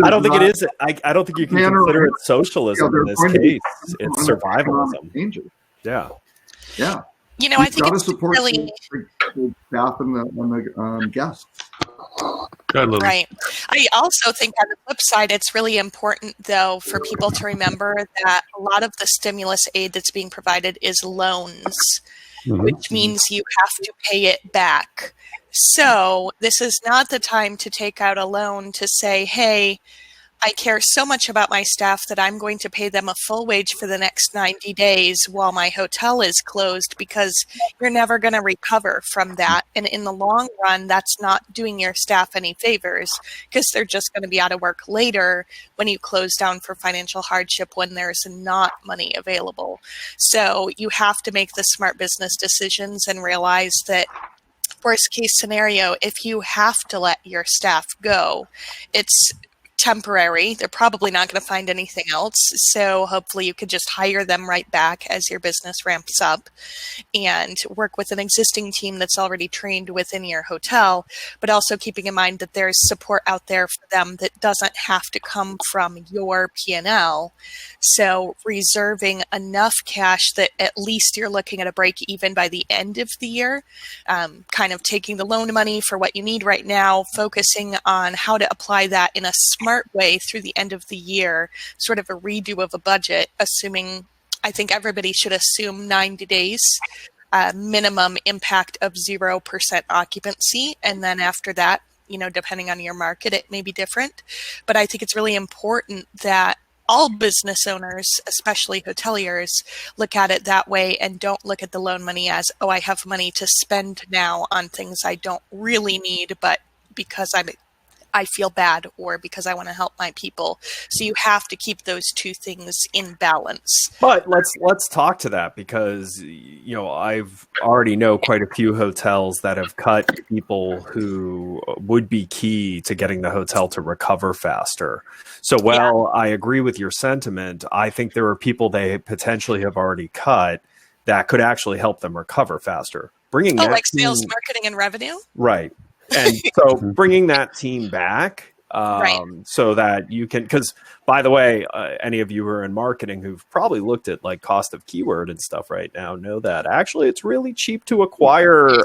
I don't think it is. I don't think you can consider it socialism in this case. It's survivalism. Yeah. Yeah. I think it's support really the staff and the guests. Right. I also think on the flip side, it's really important, though, for people to remember that a lot of the stimulus aid that's being provided is loans, which means you have to pay it back. So this is not the time to take out a loan to say, hey, I care so much about my staff that I'm going to pay them a full wage for the next 90 days while my hotel is closed, because you're never going to recover from that. And in the long run, that's not doing your staff any favors, because they're just going to be out of work later when you close down for financial hardship when there's not money available. So you have to make the smart business decisions and realize that worst case scenario, if you have to let your staff go, it's temporary. They're probably not going to find anything else. So hopefully you could just hire them right back as your business ramps up and work with an existing team that's already trained within your hotel, but also keeping in mind that there's support out there for them that doesn't have to come from your P&L. So reserving enough cash that at least you're looking at a break even by the end of the year, kind of taking the loan money for what you need right now, focusing on how to apply that in a smart way through the end of the year, sort of a redo of a budget, I think everybody should assume 90 days, minimum impact of 0% occupancy. And then after that, depending on your market, it may be different. But I think it's really important that all business owners, especially hoteliers, look at it that way and don't look at the loan money as, oh, I have money to spend now on things I don't really need, but because I feel bad or because I want to help my people. So you have to keep those two things in balance. But let's talk to that, because I've already know quite a few hotels that have cut people who would be key to getting the hotel to recover faster. So I agree with your sentiment. I think there are people they potentially have already cut that could actually help them recover faster. Bringing like sales, marketing, and revenue? Right. And so bringing that team back Right. So that you can, because by the way, any of you who are in marketing who've probably looked at like cost of keyword and stuff right now know that actually it's really cheap to acquire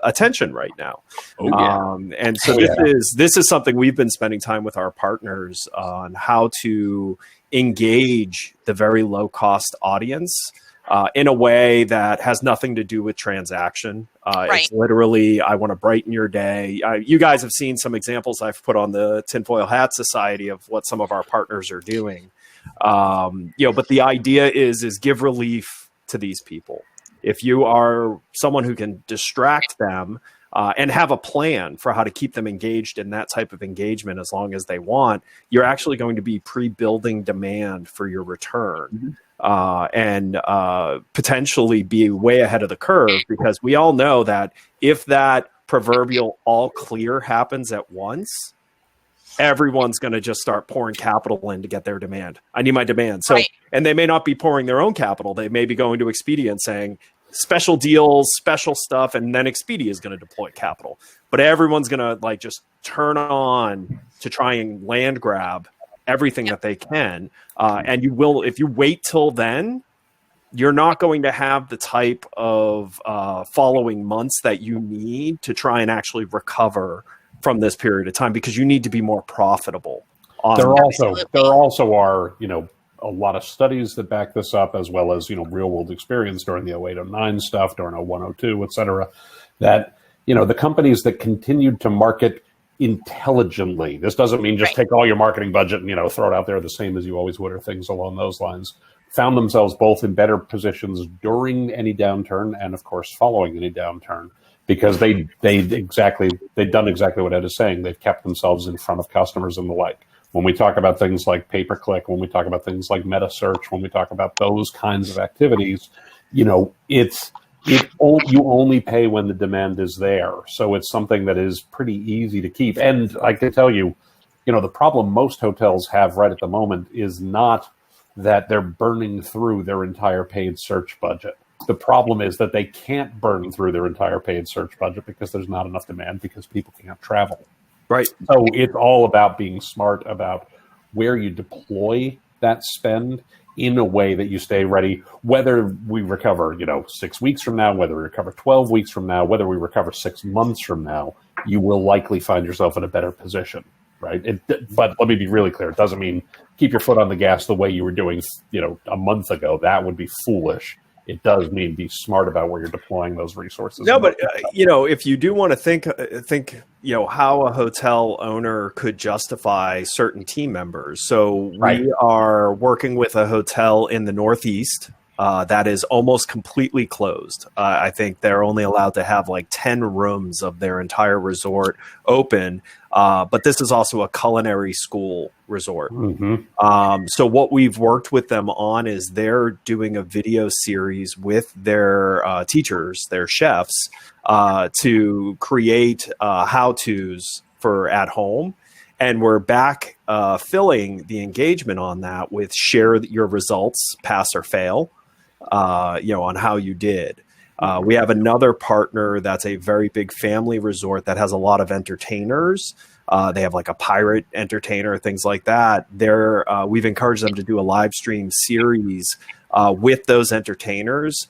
attention right now. Oh, yeah. And so this is something we've been spending time with our partners on how to engage the very low cost audience in a way that has nothing to do with transaction. It's literally, I want to brighten your day. You guys have seen some examples I've put on the Tinfoil Hat Society of what some of our partners are doing. But the idea is give relief to these people. If you are someone who can distract them and have a plan for how to keep them engaged in that type of engagement as long as they want, you're actually going to be pre-building demand for your return. And potentially be way ahead of the curve, because we all know that if that proverbial all clear happens at once, everyone's going to just start pouring capital in to get their demand. I need my demand. So, and they may not be pouring their own capital. They may be going to Expedia and saying special deals, special stuff, and then Expedia is going to deploy capital. But everyone's going to like just turn on to try and land grab everything that they can. And you will, if you wait till then, you're not going to have the type of following months that you need to try and actually recover from this period of time, because you need to be more profitable. There also are, a lot of studies that back this up, as well as, real world experience during the 08-09 stuff, during 01-02, et cetera, that, the companies that continued to market intelligently. This doesn't mean just take all your marketing budget and throw it out there the same as you always would, or things along those lines. Found themselves both in better positions during any downturn and, of course, following any downturn, because they'd done exactly what Ed is saying. They've kept themselves in front of customers and the like. When we talk about things like pay-per-click, when we talk about things like meta search, when we talk about those kinds of activities, you only pay when the demand is there. So it's something that is pretty easy to keep. And I can tell you, the problem most hotels have right at the moment is not that they're burning through their entire paid search budget. The problem is that they can't burn through their entire paid search budget because there's not enough demand, because people can't travel. Right. So it's all about being smart about where you deploy that spend in a way that you stay ready, whether we recover, 6 weeks from now, whether we recover 12 weeks from now, whether we recover 6 months from now, you will likely find yourself in a better position, right? But let me be really clear. It doesn't mean keep your foot on the gas the way you were doing, a month ago. That would be foolish. It does mean be smart about where you're deploying those resources. No, but if you do want to think, how a hotel owner could justify certain team members. So we are working with a hotel in the Northeast that is almost completely closed. I think they're only allowed to have like 10 rooms of their entire resort open. But this is also a culinary school resort. Mm-hmm. So what we've worked with them on is they're doing a video series with their teachers, their chefs, to create how-tos for at home. And we're back filling the engagement on that with share your results, pass or fail, on how you did. We have another partner that's a very big family resort that has a lot of entertainers. They have like a pirate entertainer, things like that. We've encouraged them to do a live stream series with those entertainers,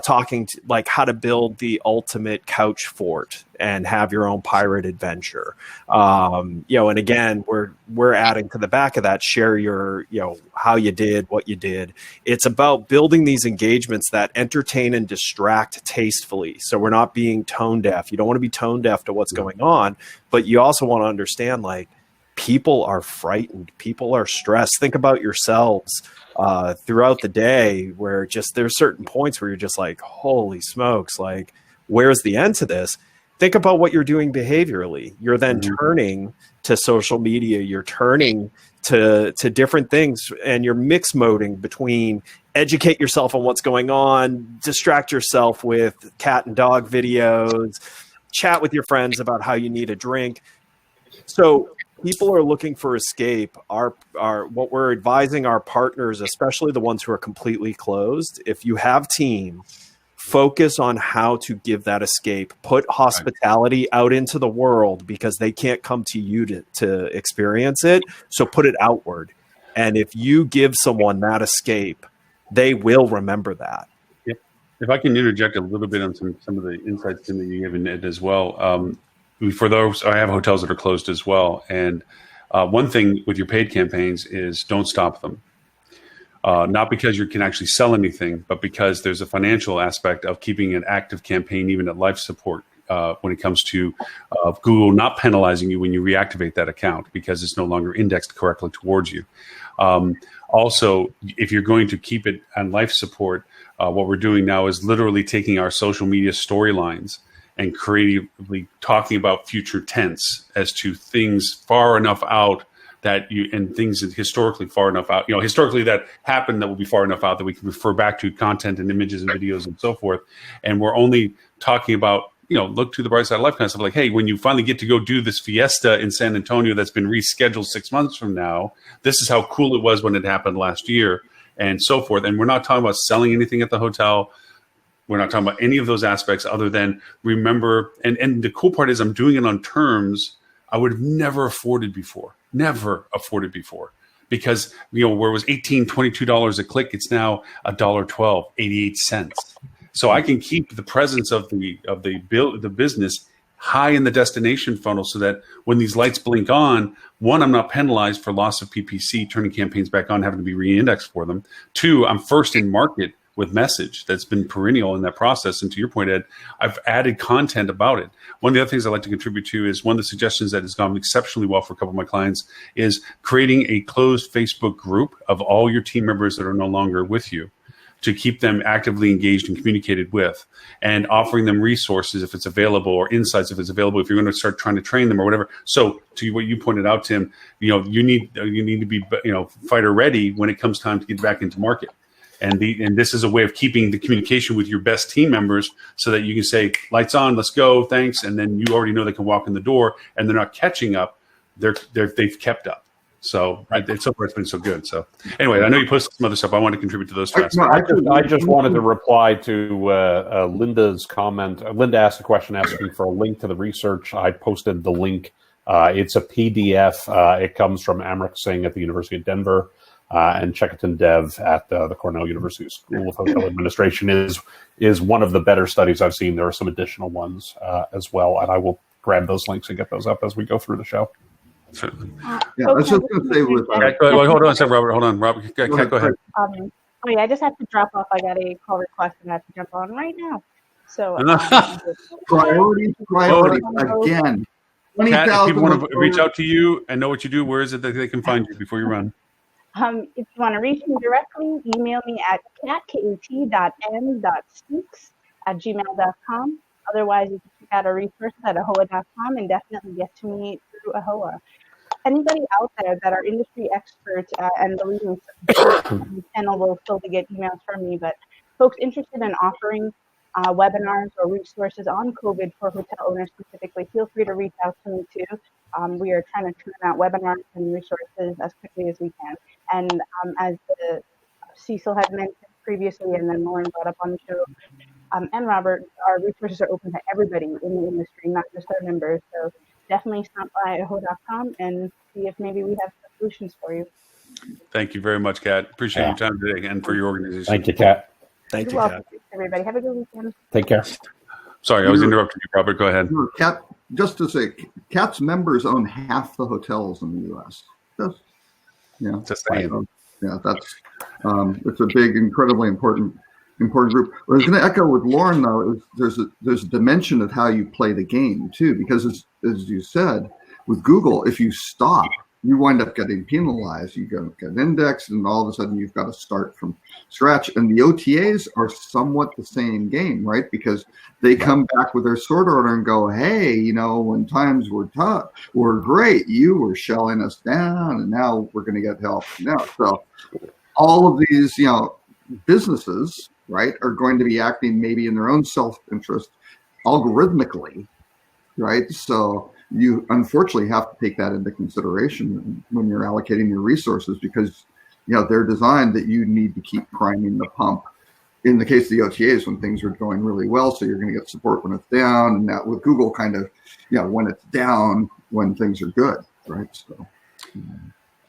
talking to, like, how to build the ultimate couch fort and have your own pirate adventure. And again, we're adding to the back of that, share your, how you did, what you did. It's about building these engagements that entertain and distract tastefully. So we're not being tone deaf. You don't want to be tone deaf to what's going on, but you also want to understand, like, people are frightened. People are stressed. Think about yourselves throughout the day, where just there's certain points where you're just like, holy smokes, like, where's the end to this? Think about what you're doing behaviorally. You're then turning to social media. You're turning to different things, and you're mix moding between educate yourself on what's going on, distract yourself with cat and dog videos, chat with your friends about how you need a drink. So people are looking for escape. What we're advising our partners, especially the ones who are completely closed, if you have team, focus on how to give that escape. Put hospitality out into the world because they can't come to you to experience it. So put it outward. And if you give someone that escape, they will remember that. If I can interject a little bit on some of the insights Tim, that you gave in it as well. For those, I have hotels that are closed as well. And one thing with your paid campaigns is don't stop them. Not because you can actually sell anything, but because there's a financial aspect of keeping an active campaign, even at life support, when it comes to Google not penalizing you when you reactivate that account because it's no longer indexed correctly towards you. Also, if you're going to keep it on life support, what we're doing now is literally taking our social media storylines and creatively talking about future tense as to things far enough out that you, and things that historically far enough out, historically that happened that will be far enough out that we can refer back to content and images and videos and so forth. And we're only talking about, look to the bright side of life kind of stuff, like, hey, when you finally get to go do this fiesta in San Antonio that's been rescheduled 6 months from now, this is how cool it was when it happened last year and so forth. And we're not talking about selling anything at the hotel. We're not talking about any of those aspects other than remember. And the cool part is I'm doing it on terms I would have never afforded before. Because, where it was $18, $22 a click, it's now $1.12, 88 cents. So I can keep the presence of the business high in the destination funnel so that when these lights blink on, one, I'm not penalized for loss of PPC, turning campaigns back on, having to be re-indexed for them. Two, I'm first in market with message that's been perennial in that process. And to your point, Ed, I've added content about it. One of the other things I'd like to contribute to is one of the suggestions that has gone exceptionally well for a couple of my clients is creating a closed Facebook group of all your team members that are no longer with you to keep them actively engaged and communicated with, and offering them resources if it's available, or insights if it's available, if you're going to start trying to train them or whatever. So to what you pointed out, Tim, you need to be fighter ready when it comes time to get back into market. And this is a way of keeping the communication with your best team members so that you can say, lights on, let's go, thanks. And then you already know they can walk in the door and they're not catching up. They've kept up. So so far it's been so good. So anyway, I know you posted some other stuff. I want to contribute to those two aspects. I just wanted to reply to Linda's comment. Linda asked a question asking for a link to the research. I posted the link. It's a PDF. It comes from Amrit Singh at the University of Denver. And Chekatin Dev at the Cornell University School of Hotel Administration is one of the better studies I've seen. There are some additional ones as well, and I will grab those links and get those up as we go through the show. Certainly. Yeah, I was just going to say with hold on a second, Robert. Hold on, Robert. Go ahead. I just have to drop off. I got a call request and I have to jump on right now. So priority again. Kat, if people want to reach out to you and know what you do, where is it that they can find you before you run? If you want to reach me directly, email me at kat.m.speaks@gmail.com. Otherwise, you can check out our resources at ahoa.com and definitely get to me through AHOA. Anybody out there that are industry experts and believe in the channel will still get emails from me, but folks interested in offering webinars or resources on COVID for hotel owners specifically, feel free to reach out to me too. We are trying to turn out webinars and resources as quickly as we can. And as Cecil had mentioned previously, and then Lauren brought up on the show, and Robert, our resources are open to everybody in the industry, not just our members. So definitely stop by aho.com and see if maybe we have solutions for you. Thank you very much, Kat. Appreciate your time today and for your organization. Thank you, Kat. Thank you, Welcome, Kat. everybody. Have a good weekend. Take care. Sorry, I was interrupting you, Robert. Go ahead. Kat, just to say, Kat's members own half the hotels in the U.S. That's that's it's a big, incredibly important group. What I was going to echo with Lauren though is there's a dimension of how you play the game too, because as you said with Google, if you stop, you wind up getting penalized. You get indexed, and all of a sudden you've got to start from scratch. And the OTAs are somewhat the same game, right? Because they come back with their sort order and go, hey, when times were tough, were great, you were shelling us down, and now we're going to get help now. So all of these, businesses, right, are going to be acting maybe in their own self-interest algorithmically, right? So you unfortunately have to take that into consideration when you're allocating your resources, because they're designed that you need to keep priming the pump in the case of the OTAs, when things are going really well, so you're going to get support when it's down, and that with Google kind of, when it's down, when things are good, right? So.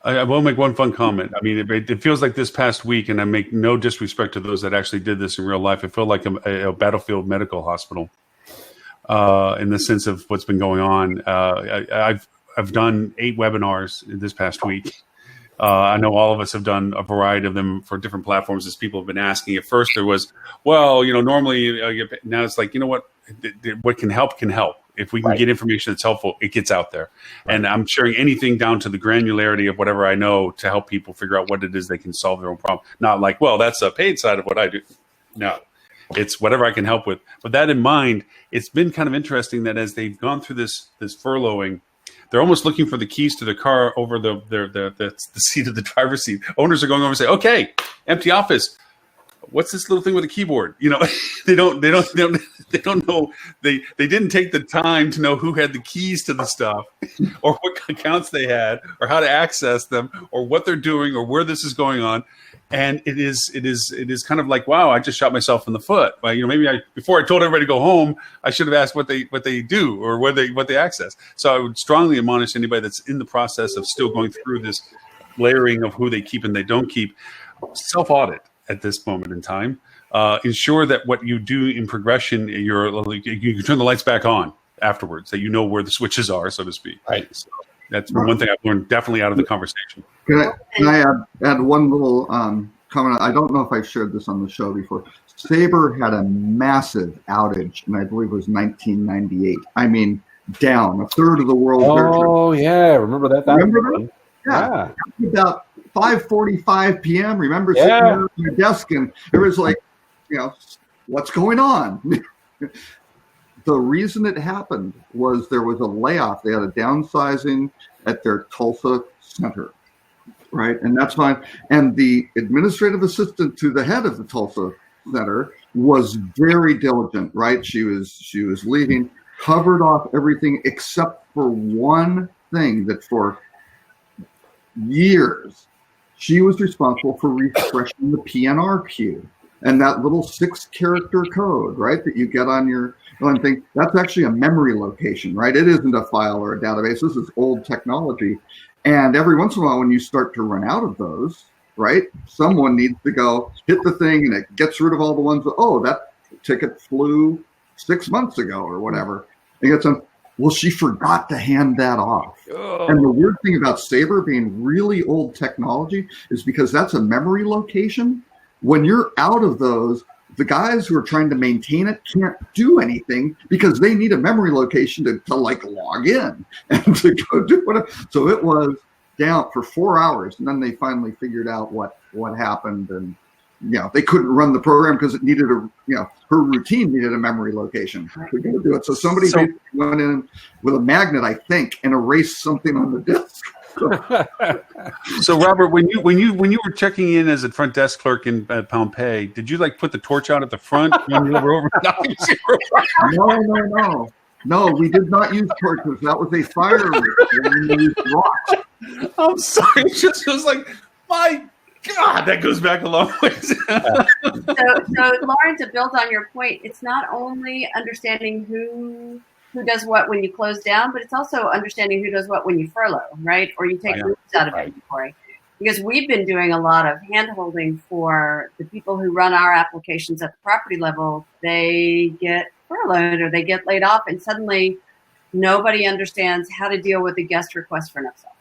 I will make one fun comment. I mean, it feels like this past week, and I make no disrespect to those that actually did this in real life. It felt like a battlefield medical hospital in the sense of what's been going on. I've done 8 webinars this past week. I know all of us have done a variety of them for different platforms as people have been asking. At first there was, normally, now it's like, what can help can help. If we can get information that's helpful, it gets out there. Right. And I'm sharing anything down to the granularity of whatever I know to help people figure out what it is they can solve their own problem. Not like, well, that's a paid side of what I do. No, it's whatever I can help with. But that in mind, it's been kind of interesting that as they've gone through this furloughing, they're almost looking for the keys to the car over the seat of the driver's seat. Owners are going over and say, okay, empty office. What's this little thing with a keyboard? They don't know. They didn't take the time to know who had the keys to the stuff, or what accounts they had, or how to access them, or what they're doing, or where this is going on. And it is kind of like, wow, I just shot myself in the foot. Well, maybe before I told everybody to go home, I should have asked what they do or what they access. So I would strongly admonish anybody that's in the process of still going through this layering of who they keep and they don't keep, self-audit at this moment in time. Ensure that what you do in progression, you turn the lights back on afterwards, that you know where the switches are, so to speak. Right. So that's one thing I've learned definitely out of the conversation. Can I add one little comment? I don't know if I've shared this on the show before. Sabre had a massive outage, and I believe it was 1998. I mean, down a third of the world. Oh, yeah. Remember that? Remember that? Yeah. About 5:45 p.m. Remember sitting there at your desk, and it was like, what's going on? The reason it happened was there was a layoff. They had a downsizing at their Tulsa center, right? And that's fine. And the administrative assistant to the head of the Tulsa center was very diligent, right? She was leaving, covered off everything except for one thing that for years she was responsible for refreshing the PNR queue. And that little 6-character code, right, that you get on your thing, that's actually a memory location, right? It isn't a file or a database. This is old technology. And every once in a while, when you start to run out of those, right, someone needs to go hit the thing, and it gets rid of all the ones that, that ticket flew 6 months ago or whatever. And gets on. Well, she forgot to hand that off. Oh. And the weird thing about Sabre being really old technology is because that's a memory location. When you're out of those, the guys who are trying to maintain it can't do anything because they need a memory location to log in and to go do whatever. So it was down for 4 hours, and then they finally figured out what happened, and they couldn't run the program because it needed her routine needed a memory location to go do it. So somebody went in with a magnet, I think, and erased something on the disk. So Robert, when you were checking in as a front desk clerk in Pompeii, did you put the torch out at the front when you were over? No, we did not use torches. That was a fire. We used rocks. I'm sorry, it just was like, my God, that goes back a long ways. So Lauren, to build on your point, it's not only understanding who does what when you close down, but it's also understanding who does what when you furlough, right? Or you take rooms out of inventory. Because we've been doing a lot of hand-holding for the people who run our applications at the property level. They get furloughed or they get laid off, and suddenly nobody understands how to deal with a guest request for no-self.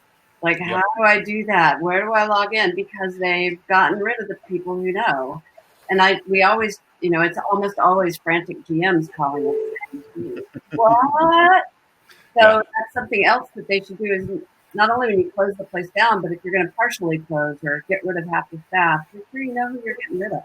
How do I do that? Where do I log in? Because they've gotten rid of the people who know. And we always, it's almost always frantic GMs calling us. What? So that's something else that they should do is not only when you close the place down, but if you're going to partially close or get rid of half the staff, make sure you know who you're getting rid of.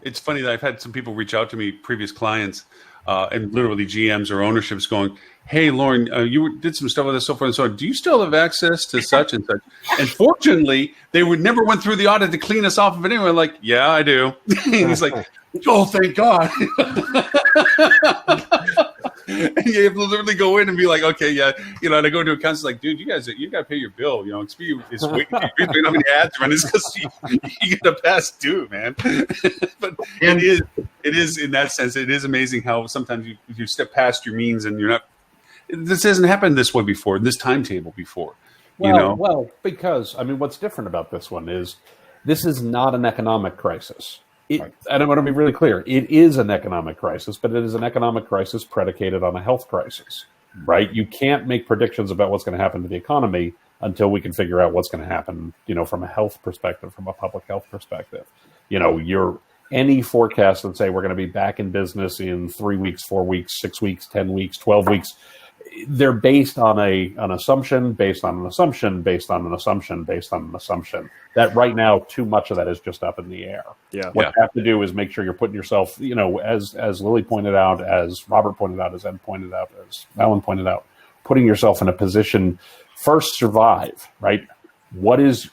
It's funny that I've had some people reach out to me, previous clients, and literally GMs or ownerships going, hey, Lauren, you did some stuff with this, so forth and so on. Do you still have access to such and such? And fortunately, they never went through the audit to clean us off of it anyway. Like, yeah, I do. And he's like, oh, thank God. And you have to literally go in and be like, okay, yeah, and I go to accounts like, dude, you got to pay your bill. Expedia is waiting. You're doing how many ads run? It's because you get a past due, man. But it is in that sense. It is amazing how sometimes you step past your means and you're not. This hasn't happened this way before. This timetable before. Well, because what's different about this one is this is not an economic crisis. And I want to be really clear. It is an economic crisis, but it is an economic crisis predicated on a health crisis, right? You can't make predictions about what's going to happen to the economy until we can figure out what's going to happen, from a health perspective, from a public health perspective. Any forecast that say we're going to be back in business in 3 weeks, 4 weeks, 6 weeks, 10 weeks, 12 weeks, they're based on an assumption, based on an assumption, based on an assumption, based on an assumption. That right now, too much of that is just up in the air. Yeah. What you have to do is make sure you're putting yourself, as Lily pointed out, as Robert pointed out, as Ed pointed out, as Valyn pointed out, putting yourself in a position, first survive, right? What is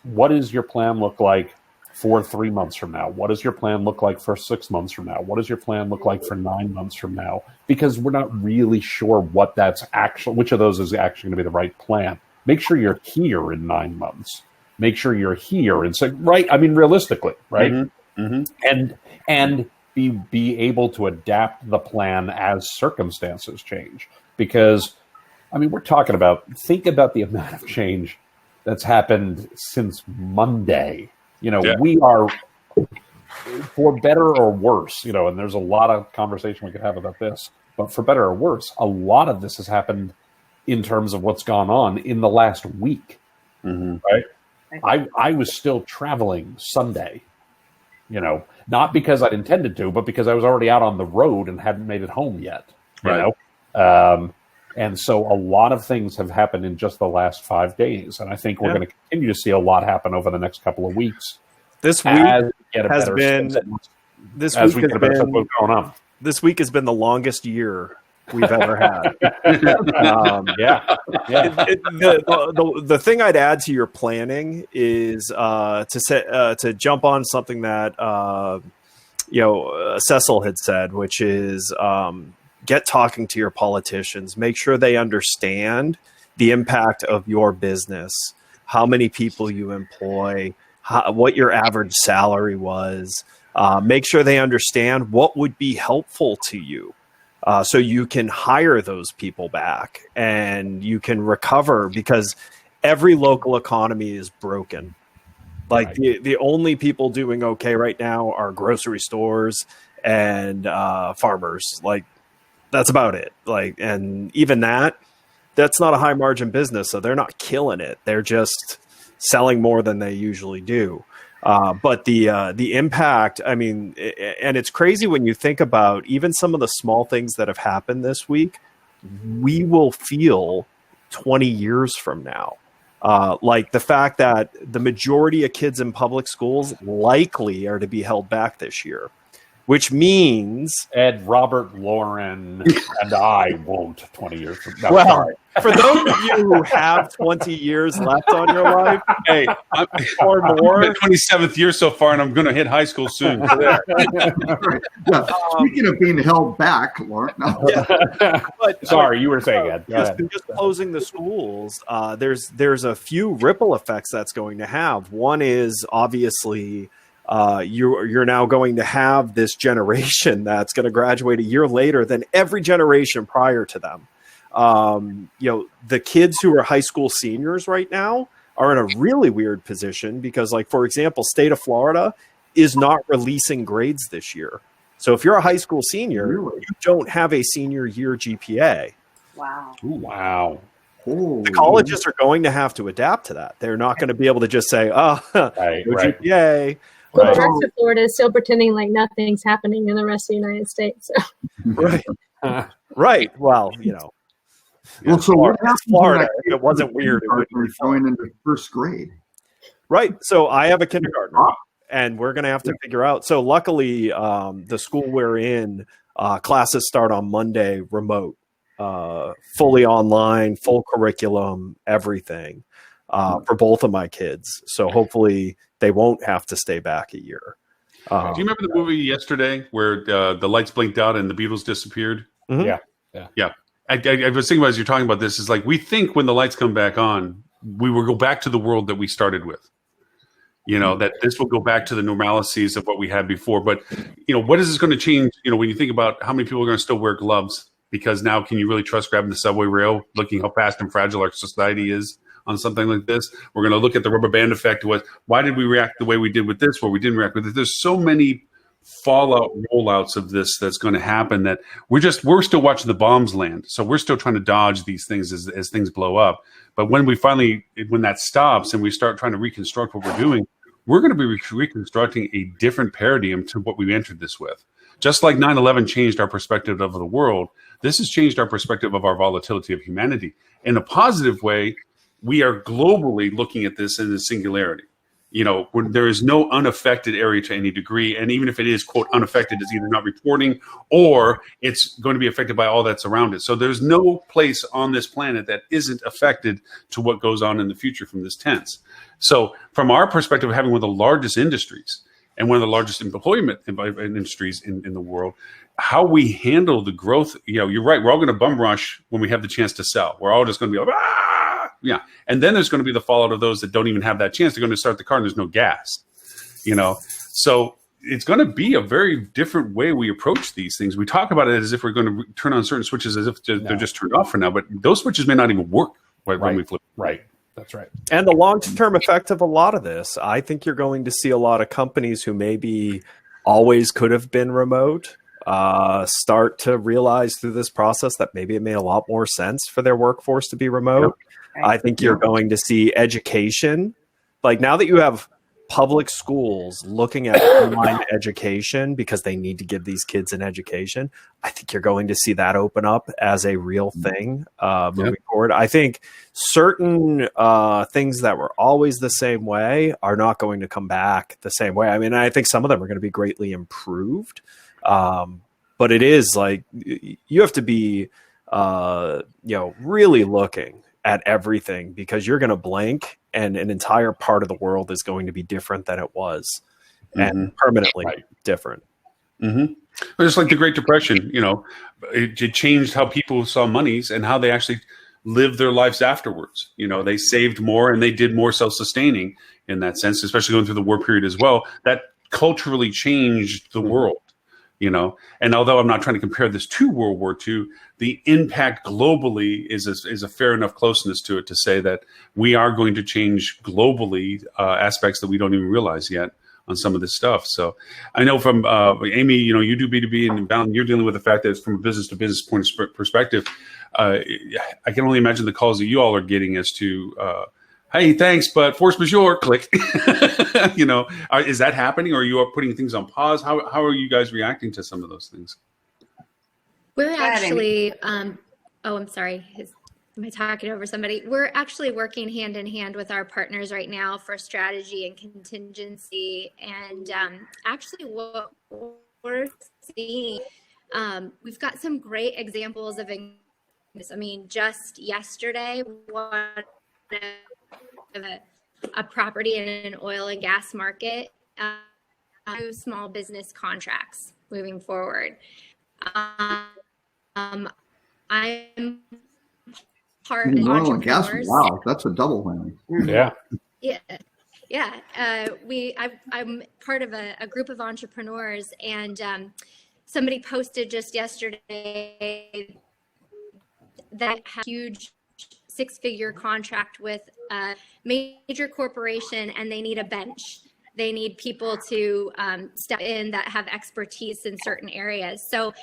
your plan look like for 3 months from now? What does your plan look like for 6 months from now? What does your plan look like for 9 months from now? Because we're not really sure which of those is actually going to be the right plan. Make sure you're here in 9 months. Make sure you're here and say, right? Realistically, right? Mm-hmm. Mm-hmm. And be able to adapt the plan as circumstances change. Because, we're talking about, think about the amount of change that's happened since Monday. We are, for better or worse, and there's a lot of conversation we could have about this, but for better or worse, a lot of this has happened in terms of what's gone on in the last week, right? I was still traveling Sunday, not because I'd intended to, but because I was already out on the road and hadn't made it home yet, and so a lot of things have happened in just the last 5 days. And I think we're going to continue to see a lot happen over the next couple of weeks. This week has been the longest year we've ever had. The thing I'd add to your planning is to jump on something that Cecil had said, which is get talking to your politicians. Make sure they understand the impact of your business, how many people you employ, what your average salary was. Make sure they understand what would be helpful to you, so you can hire those people back and you can recover, because every local economy is broken. Like the only people doing okay right now are grocery stores and farmers. Like, that's about it. Like, and even that's not a high margin business, so they're not killing it. They're just selling more than they usually do. But the impact, and it's crazy when you think about even some of the small things that have happened this week, we will feel 20 years from now. Like the fact that the majority of kids in public schools likely are to be held back this year, which means Ed, Robert, Lauren, and I won't 20 years from now. Well, for those of you who have 20 years left on your life, hey, or more, I'm 27th year so far, and I'm going to hit high school soon. Speaking of being held back, Lauren. No. But, sorry, you were saying, Ed. Just closing the schools, there's a few ripple effects that's going to have. One is obviously you're now going to have this generation that's going to graduate a year later than every generation prior to them. The kids who are high school seniors right now are in a really weird position because, like, for example, state of Florida is not releasing grades this year. So if you're a high school senior, you don't have a senior year GPA. Wow. Ooh, wow. The colleges are going to have to adapt to that. They're not going to be able to just say, no GPA. Well, the rest of Florida is still pretending like nothing's happening in the rest of the United States. So. Right. Well, Well, so what happens Florida? If it wasn't weird, it would be going into first grade. Right. So I have a kindergartner, and we're going to have to figure out. So luckily, the school we're in, classes start on Monday, remote, fully online, full curriculum, everything for both of my kids. So hopefully they won't have to stay back a year. Do you remember the movie Yesterday where the lights blinked out and the Beatles disappeared? Mm-hmm. Yeah. I was thinking about as you're talking about this is like we think when the lights come back on, we will go back to the world that we started with. That this will go back to the normalities of what we had before. But what is this going to change? When you think about how many people are going to still wear gloves, because now can you really trust grabbing the subway rail, looking how fast and fragile our society is on something like this? We're going to look at the rubber band effect. Why did we react the way we did with this, where we didn't react with it? There's so many fallout rollouts of this that's going to happen that we're still watching the bombs land. So we're still trying to dodge these things as things blow up. But when that stops and we start trying to reconstruct what we're doing, we're going to be reconstructing a different paradigm to what we entered this with. Just like 9/11 changed our perspective of the world, this has changed our perspective of our volatility of humanity. In a positive way, we are globally looking at this in a singularity. When there is no unaffected area to any degree. And even if it is, quote, unaffected, it's either not reporting or it's going to be affected by all that's around it. So there's no place on this planet that isn't affected to what goes on in the future from this tense. So from our perspective, having one of the largest industries and one of the largest employment industries in the world, how we handle the growth, you're right. We're all going to bum rush when we have the chance to sell. We're all just going to be like, yeah. And then there's going to be the fallout of those that don't even have that chance. They're going to start the car and there's no gas, So it's going to be a very different way we approach these things. We talk about it as if we're going to turn on certain switches as if they're just turned off for now, but those switches may not even work when we flip. Right. That's right. And the long-term effect of a lot of this, I think you're going to see a lot of companies who maybe always could have been remote start to realize through this process that maybe it made a lot more sense for their workforce to be remote. Yep. I think you're going to see education. Like now that you have public schools looking at online education because they need to give these kids an education, I think you're going to see that open up as a real thing moving forward. I think certain things that were always the same way are not going to come back the same way. I mean, I think some of them are going to be greatly improved. But it is like you have to be, really looking at everything because you're going to blink and an entire part of the world is going to be different than it was and permanently different. Mm-hmm. Just like the Great Depression, it changed how people saw monies and how they actually lived their lives afterwards. They saved more and they did more self-sustaining in that sense, especially going through the war period as well. That culturally changed the world. And although I'm not trying to compare this to World War II, the impact globally is a fair enough closeness to it to say that we are going to change globally aspects that we don't even realize yet on some of this stuff. So I know from Amy, you do B2B and Valyn, you're dealing with the fact that it's from a business to business point of perspective. I can only imagine the calls that you all are getting as to, hey, thanks, but force majeure, click. Is that happening, or are you putting things on pause? How are you guys reacting to some of those things? We're actually, I'm sorry. Am I talking over somebody? We're actually working hand in hand with our partners right now for strategy and contingency. And actually what we're seeing, we've got some great examples of, just yesterday, a property in an oil and gas market, small business contracts moving forward. I'm part of oil and gas. Wow, that's a double whammy. Yeah. I'm part of a group of entrepreneurs, and somebody posted just yesterday that had a huge 6-figure contract with a major corporation, and they need a bench. They need people to step in that have expertise in certain areas. So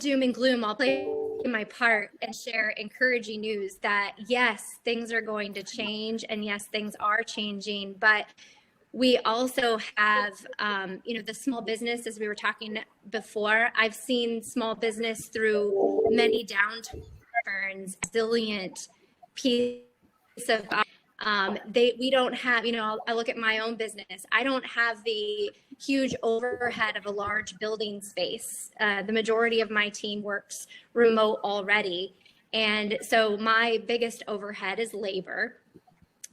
doom and gloom, I'll play my part and share encouraging news that yes, things are going to change, and yes, things are changing, but we also have, the small business, as we were talking before. I've seen small business through many downturns, resilient piece of, we don't have, I look at my own business. I don't have the huge overhead of a large building space. The majority of my team works remote already. And so my biggest overhead is labor.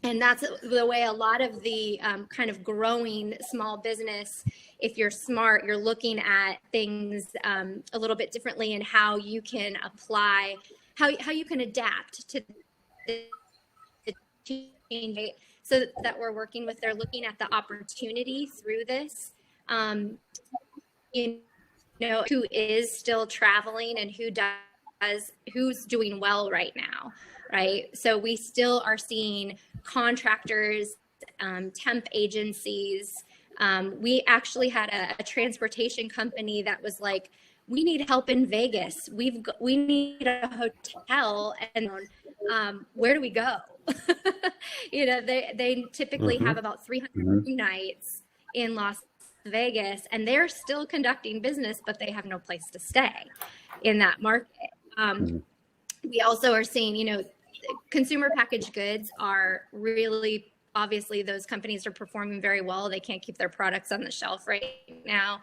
And that's the way a lot of the kind of growing small business, if you're smart, you're looking at things a little bit differently and how you can apply, how you can adapt to the change. So that we're working with, they're looking at the opportunity through this. You know, who is still traveling and who's doing well right now, right? So we still are seeing contractors, temp agencies. We actually had a transportation company that was like, we need help in Vegas. We need a hotel, and where do we go? You know, they typically have about 300 nights in Las Vegas, and they're still conducting business, but they have no place to stay in that market. We also are seeing, you know, consumer packaged goods are really, obviously those companies are performing very well. They can't keep their products on the shelf right now.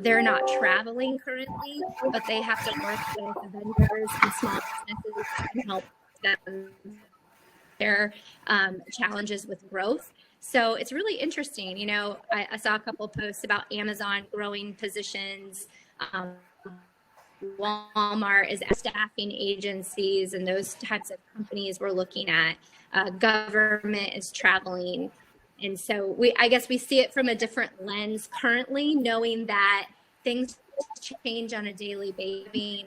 They're not traveling currently, but they have to work with vendors and small businesses that can help them their challenges with growth. So it's really interesting. You know, I saw a couple posts about Amazon growing positions. Walmart is staffing agencies, and those types of companies we're looking at. Government is traveling. And so I guess we see it from a different lens currently, knowing that things change on a daily basis.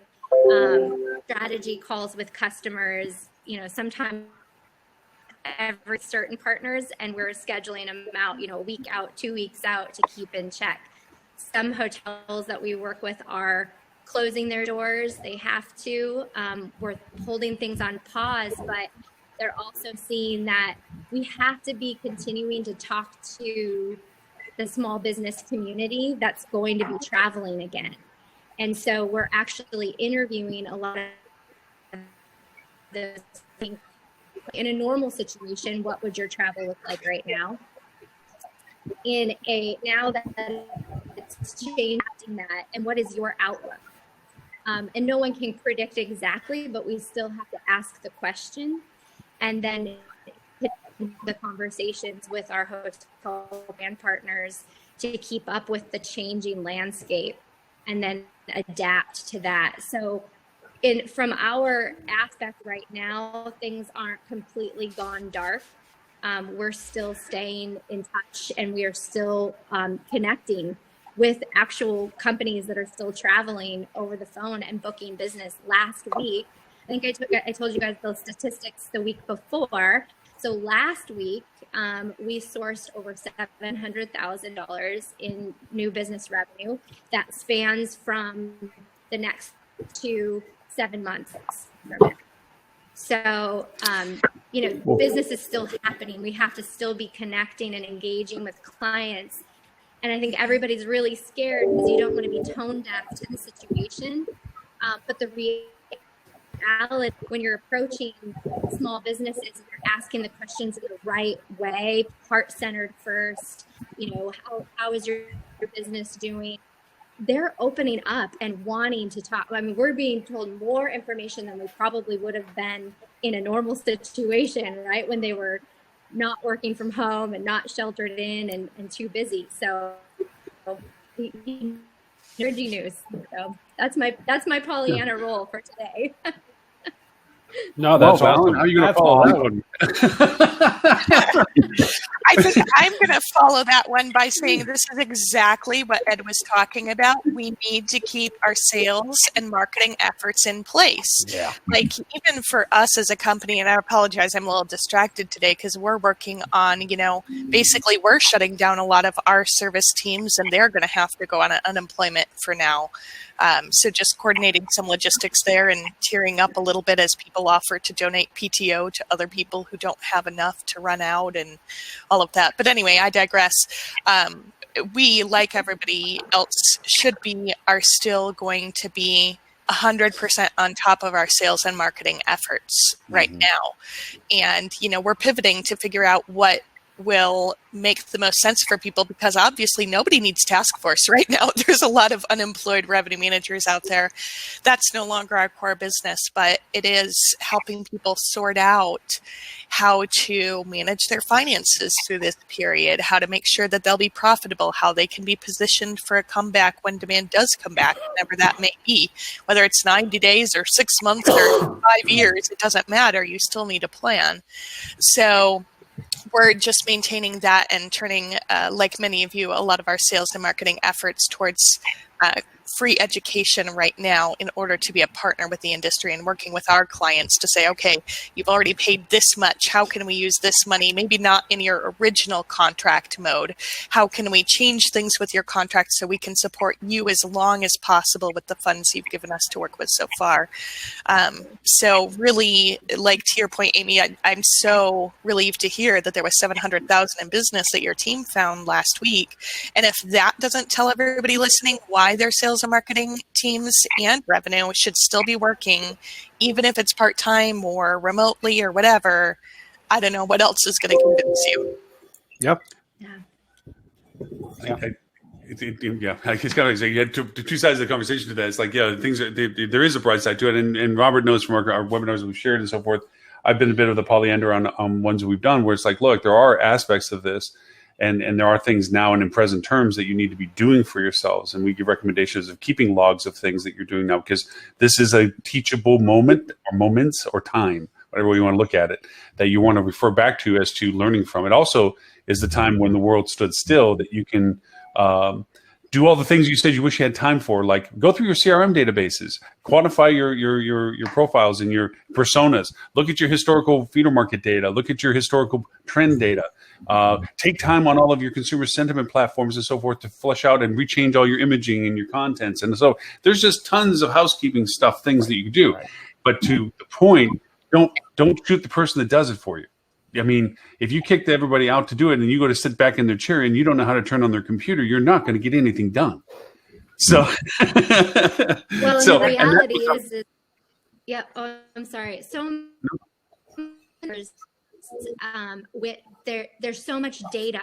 Strategy calls with customers, you know, sometimes every certain partners, and we're scheduling them out, you know, a week out, 2 weeks out to keep in check. Some hotels that we work with are closing their doors. They have to. We're holding things on pause, but they're also seeing that we have to be continuing to talk to the small business community that's going to be traveling again. And so we're actually interviewing a lot of those things. In a normal situation, what would your travel look like right now? Now that it's changing that, and what is your outlook? And no one can predict exactly, but we still have to ask the question and then hit the conversations with our hotel brand partners to keep up with the changing landscape and then adapt to that. So from our aspect right now, things aren't completely gone dark. We're still staying in touch, and we are still connecting with actual companies that are still traveling over the phone and booking business. Last week, I think I told you guys the statistics the week before. So last week, we sourced over $700,000 in new business revenue that spans from the next 7 months. So, you know, business is still happening. We have to still be connecting and engaging with clients. And I think everybody's really scared because you don't want to be tone deaf to the situation. But the reality, when you're approaching small businesses, you're asking the questions in the right way, heart-centered first. You know, how is your business doing? They're opening up and wanting to talk. I mean, we're being told more information than we probably would have been in a normal situation, right? When they were not working from home and not sheltered in and too busy. So energy news. So that's my Pollyanna role for today. No, that's awesome. How are you going to follow that one? I think I'm going to follow that one by saying this is exactly what Ed was talking about. We need to keep our sales and marketing efforts in place. Yeah. Like even for us as a company, and I apologize, I'm a little distracted today because we're working on, you know, basically we're shutting down a lot of our service teams and they're going to have to go on unemployment for now. So just coordinating some logistics there and tearing up a little bit as people offer to donate PTO to other people who don't have enough to run out and all of that. But anyway, I digress. We, like everybody else are still going to be 100% on top of our sales and marketing efforts right now. And, you know, we're pivoting to figure out what will make the most sense for people, because obviously nobody needs task force right now. There's a lot of unemployed revenue managers out there. That's no longer our core business, but it is helping people sort out how to manage their finances through this period, how to make sure that they'll be profitable, how they can be positioned for a comeback when demand does come back, whatever that may be. Whether it's 90 days or 6 months or 5 years, it doesn't matter. You still need a plan. So we're just maintaining that and turning, like many of you, a lot of our sales and marketing efforts towards free education right now in order to be a partner with the industry and working with our clients to say, okay, you've already paid this much. How can we use this money? Maybe not in your original contract mode. How can we change things with your contract so we can support you as long as possible with the funds you've given us to work with so far? So really, like to your point, Amy, I'm so relieved to hear that there was 700,000 in business that your team found last week. And if that doesn't tell everybody listening why their sales and marketing teams and revenue should still be working, even if it's part-time or remotely or whatever, I don't know what else is going to convince you. Yep. I just gotta say, you had two sides of the conversation to that. It's like, yeah, there is a bright side to it, and Robert knows from our webinars that we've shared and so forth. I've been a bit of the polyander on ones that we've done, where it's like, look, there are aspects of this, and there are things now and in present terms that you need to be doing for yourselves, and we give recommendations of keeping logs of things that you're doing now, because this is a teachable moment or moments or time, whatever you want to look at it, that you want to refer back to as to learning from. It also is the time when the world stood still that you can do all the things you said you wish you had time for, like go through your CRM databases, quantify your profiles and your personas, look at your historical feeder market data, look at your historical trend data, take time on all of your consumer sentiment platforms and so forth to flesh out and rechange all your imaging and your contents. And so there's just tons of housekeeping stuff, things that you can do. But to the point, don't shoot the person that does it for you. I mean, if you kicked everybody out to do it and you go to sit back in their chair and you don't know how to turn on their computer, you're not going to get anything done. So, well, the reality is, yeah. Oh, I'm sorry. So, there's so much data,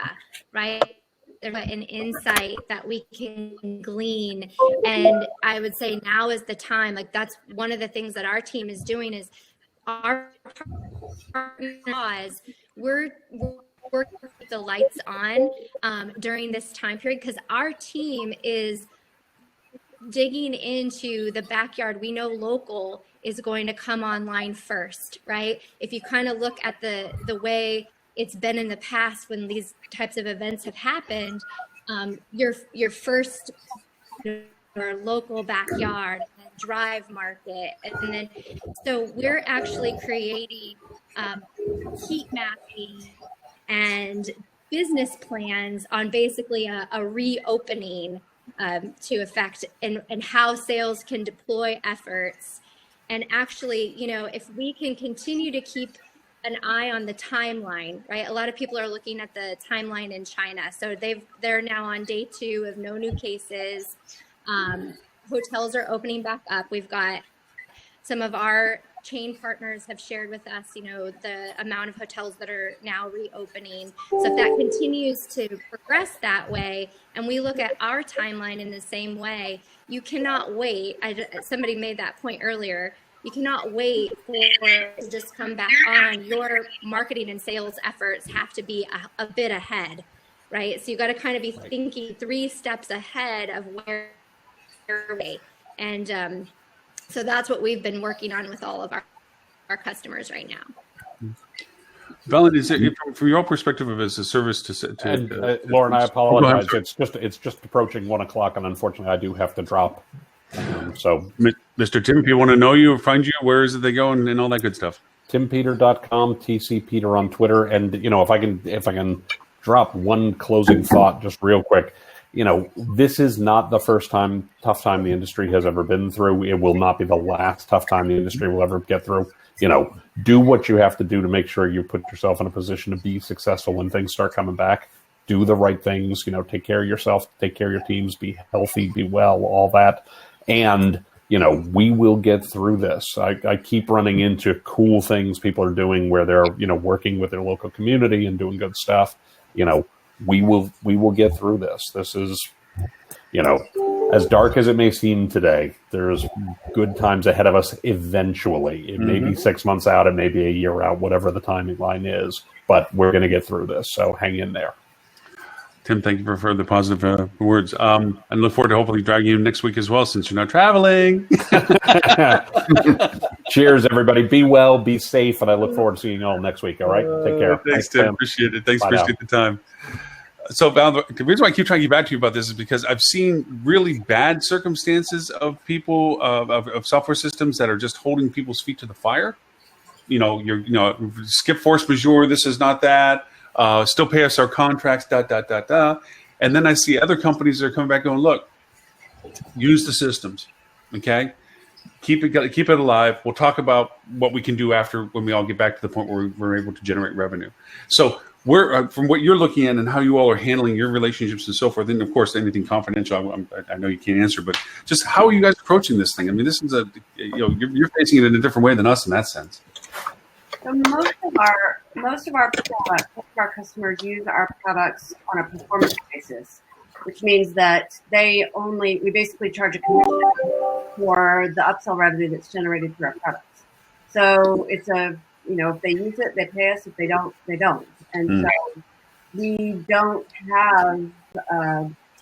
right? There's an insight that we can glean, and I would say now is the time. Like that's one of the things that our team is doing is our partners, we're working with the lights on during this time period, because our team is digging into the backyard. We know local is going to come online first, right? If you kind of look at the way it's been in the past when these types of events have happened, your first or local backyard, drive market, and then so we're actually creating heat mapping and business plans on basically a reopening to affect and how sales can deploy efforts. And actually, you know, if we can continue to keep an eye on the timeline, right? A lot of people are looking at the timeline in China. So they're now on day 2 of no new cases. Hotels are opening back up. We've got some of our chain partners have shared with us, you know, the amount of hotels that are now reopening. So if that continues to progress that way, and we look at our timeline in the same way, you cannot wait. Somebody made that point earlier. You cannot wait for it to just come back on. Your marketing and sales efforts have to be a bit ahead, right? So you got to kind of be thinking 3 steps ahead of where you're way. And so that's what we've been working on with all of our customers right now. Valyn, is it from your perspective of as a service to Lauren, I apologize. It's just approaching 1 o'clock, and unfortunately, I do have to drop. So, Mr. Tim, if you want to know you or find you, where is it they go and all that good stuff? TimPeter.com, TC Peter on Twitter, and you know, if I can drop one closing thought just real quick. You know, this is not the first tough time the industry has ever been through. It will not be the last tough time the industry will ever get through. You know, do what you have to do to make sure you put yourself in a position to be successful when things start coming back. Do the right things, you know, take care of yourself, take care of your teams, be healthy, be well, all that. And we will get through this. I keep running into cool things people are doing where they're, working with their local community and doing good stuff. We will get through this. This is, as dark as it may seem today, there's good times ahead of us eventually. It may be 6 months out, it may be a year out, whatever the timing line is, but we're going to get through this. So hang in there. Tim, thank you for the positive words. And look forward to hopefully dragging you next week as well, since you're not traveling. Cheers, everybody. Be well, be safe, and I look forward to seeing you all next week. All right? Take care. Thanks, Tim. Appreciate it. Thanks. Appreciate the time. So, Val, the reason why I keep trying to get back to you about this is because I've seen really bad circumstances of people, of software systems that are just holding people's feet to the fire. Skip force majeure, this is not that. Still pay us our contracts, ... And then I see other companies that are coming back going, look, use the systems, okay? Keep it alive. We'll talk about what we can do after when we all get back to the point where we're able to generate revenue. So we're from what you're looking at and how you all are handling your relationships and so forth, and of course anything confidential, I know you can't answer, but just how are you guys approaching this thing? I mean, this is you're facing it in a different way than us in that sense. So most of our customers use our products on a performance basis, which means that we basically charge a commission for the upsell revenue that's generated through our products. So it's if they use it, they pay us. If they don't, they don't. And so we don't have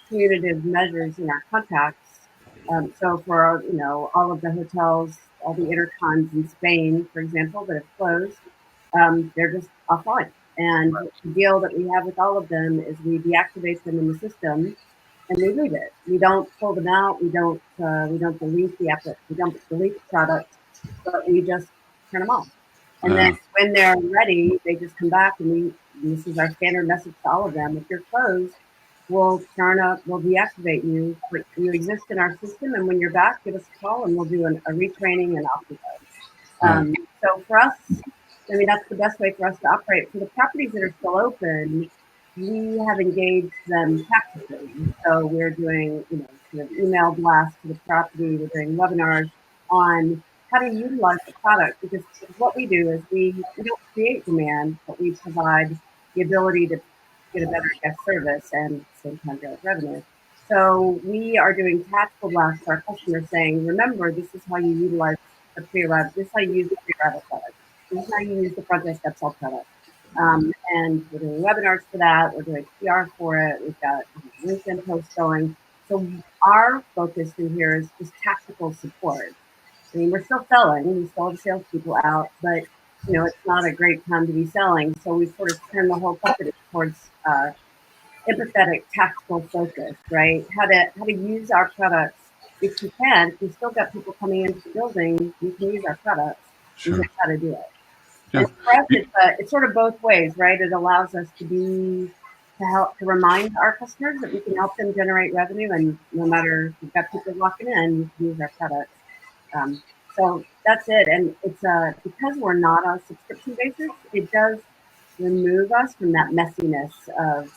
punitive measures in our contracts. So for all of the hotels, all the intercons in Spain, for example, that have closed, they're just offline. And the deal that we have with all of them is we deactivate them in the system and we leave it. We don't pull them out. We don't delete the app. We don't delete the product, but we just turn them off. And then when they're ready, they just come back, and this is our standard message to all of them. If you're closed, we'll deactivate you, but you exist in our system, and when you're back, give us a call, and we'll do a retraining and off we go. So for us, that's the best way for us to operate. For the properties that are still open, we have engaged them tactically. So we're doing, email blasts to the property. We're doing webinars on how to utilize the product, because what we do is we don't create demand, but we provide the ability to get a better guest service and at the same time get revenue. So we are doing tactical blasts to our customers saying, remember, this is how you utilize the pre-arrival. This is how you use the pre-arrival product. This is how you use the front desk upsell product. And we're doing webinars for that. We're doing PR for it. We've got LinkedIn posts going. So our focus in here is just tactical support. I mean, we're still selling. We still have salespeople out, but it's not a great time to be selling. So we sort of turn the whole company towards empathetic, tactical focus, right? How to use our products. If you can, if you've still got people coming into the building, you can use our products. Sure. Here's how to do it. Yeah. And for us, it's sort of both ways, right? It allows us to remind our customers that we can help them generate revenue, and no matter if you've got people walking in, you can use our products. So that's it. And it's because we're not on a subscription basis, it does remove us from that messiness of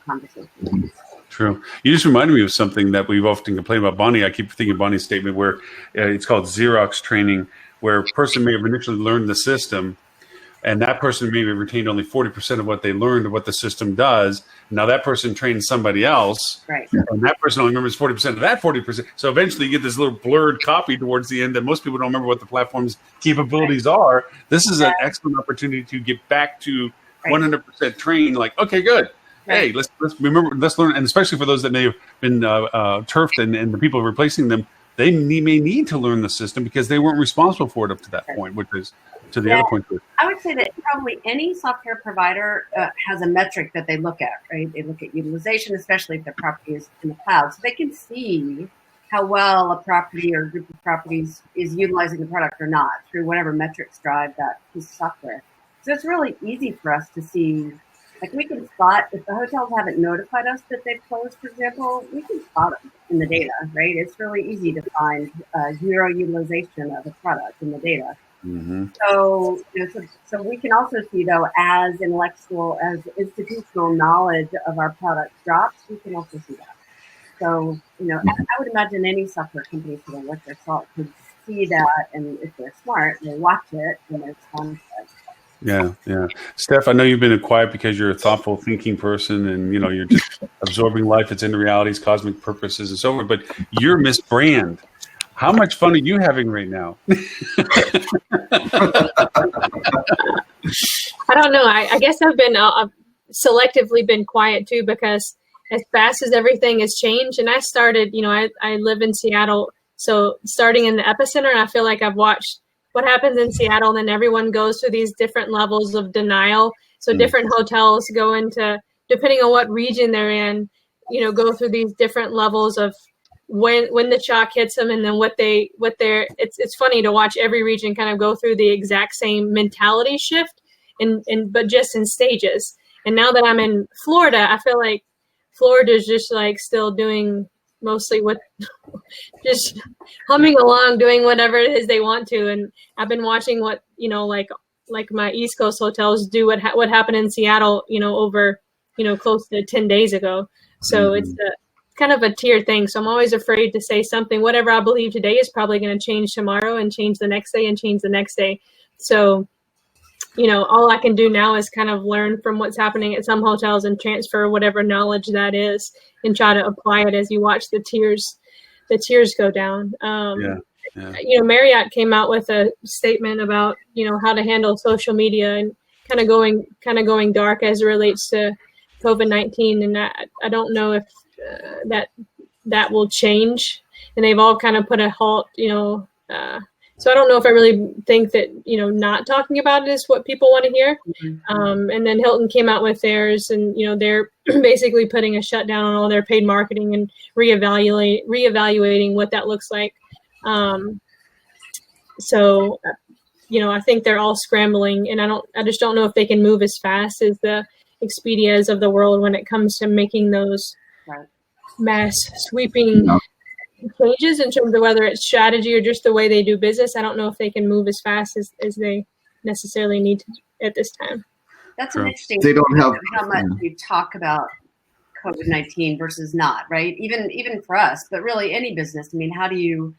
conversation. True. You just reminded me of something that we've often complained about. Bonnie, I keep thinking of Bonnie's statement where it's called Xerox training, where a person may have initially learned the system, and that person may have retained only 40% of what they learned of what the system does. Now that person trains somebody else, right? And that person only remembers 40% of that 40%. So eventually you get this little blurred copy towards the end that most people don't remember what the platform's capabilities are. This is an excellent opportunity to get back to 100% trained. Like, okay, good. Hey, let's remember, let's learn, and especially for those that may have been turfed and the people replacing them, they may need to learn the system because they weren't responsible for it up to that point, which is to the other point. I would say that probably any software provider has a metric that they look at, right? They look at utilization, especially if their property is in the cloud. So they can see how well a property or group of properties is utilizing the product or not through whatever metrics drive that piece of software. So it's really easy for us to see. Like we can spot, if the hotels haven't notified us that they've closed, for example, we can spot them in the data, right? It's really easy to find zero utilization of a product in the data. Mm-hmm. So we can also see, though, as institutional knowledge of our product drops, we can also see that. So, I would imagine any software company for the worth their salt could see that, and if they're smart, they watch it and they respond to it. Yeah. Steph, I know you've been quiet because you're a thoughtful, thinking person, and you're just absorbing life, its inner realities, cosmic purposes, and so forth. But you're Miss Brand. How much fun are you having right now? I don't know. I guess I've been selectively been quiet too, because as fast as everything has changed, and I started, I live in Seattle, so starting in the epicenter, and I feel like I've watched what happens in Seattle, and then everyone goes through these different levels of denial. So different hotels go into, depending on what region they're in, go through these different levels of when the shock hits them, and then it's funny to watch every region kind of go through the exact same mentality shift, but just in stages. And now that I'm in Florida, I feel like Florida's just like still doing mostly just humming along, doing whatever it is they want to. And I've been watching what, like my East Coast hotels do what happened in Seattle, over, close to 10 days ago. So it's kind of a tier thing. So I'm always afraid to say something. Whatever I believe today is probably going to change tomorrow, and change the next day, and change the next day. So, all I can do now is kind of learn from what's happening at some hotels and transfer whatever knowledge that is, and try to apply it as you watch the tiers go down. Marriott came out with a statement about, how to handle social media, and kind of going dark as it relates to COVID-19. And I don't know if that will change, and they've all kind of put a halt, so I don't know if I really think that, not talking about it is what people want to hear. And then Hilton came out with theirs, and, they're basically putting a shutdown on all their paid marketing and reevaluating what that looks like. So, I think they're all scrambling, and I just don't know if they can move as fast as the Expedias of the world when it comes to making those mass sweeping changes in terms of whether it's strategy or just the way they do business. I don't know if they can move as fast as they necessarily need to at this time. That's an interesting. They don't have how much we talk about COVID-19 versus not, right? Even for us, but really any business. I mean, how do you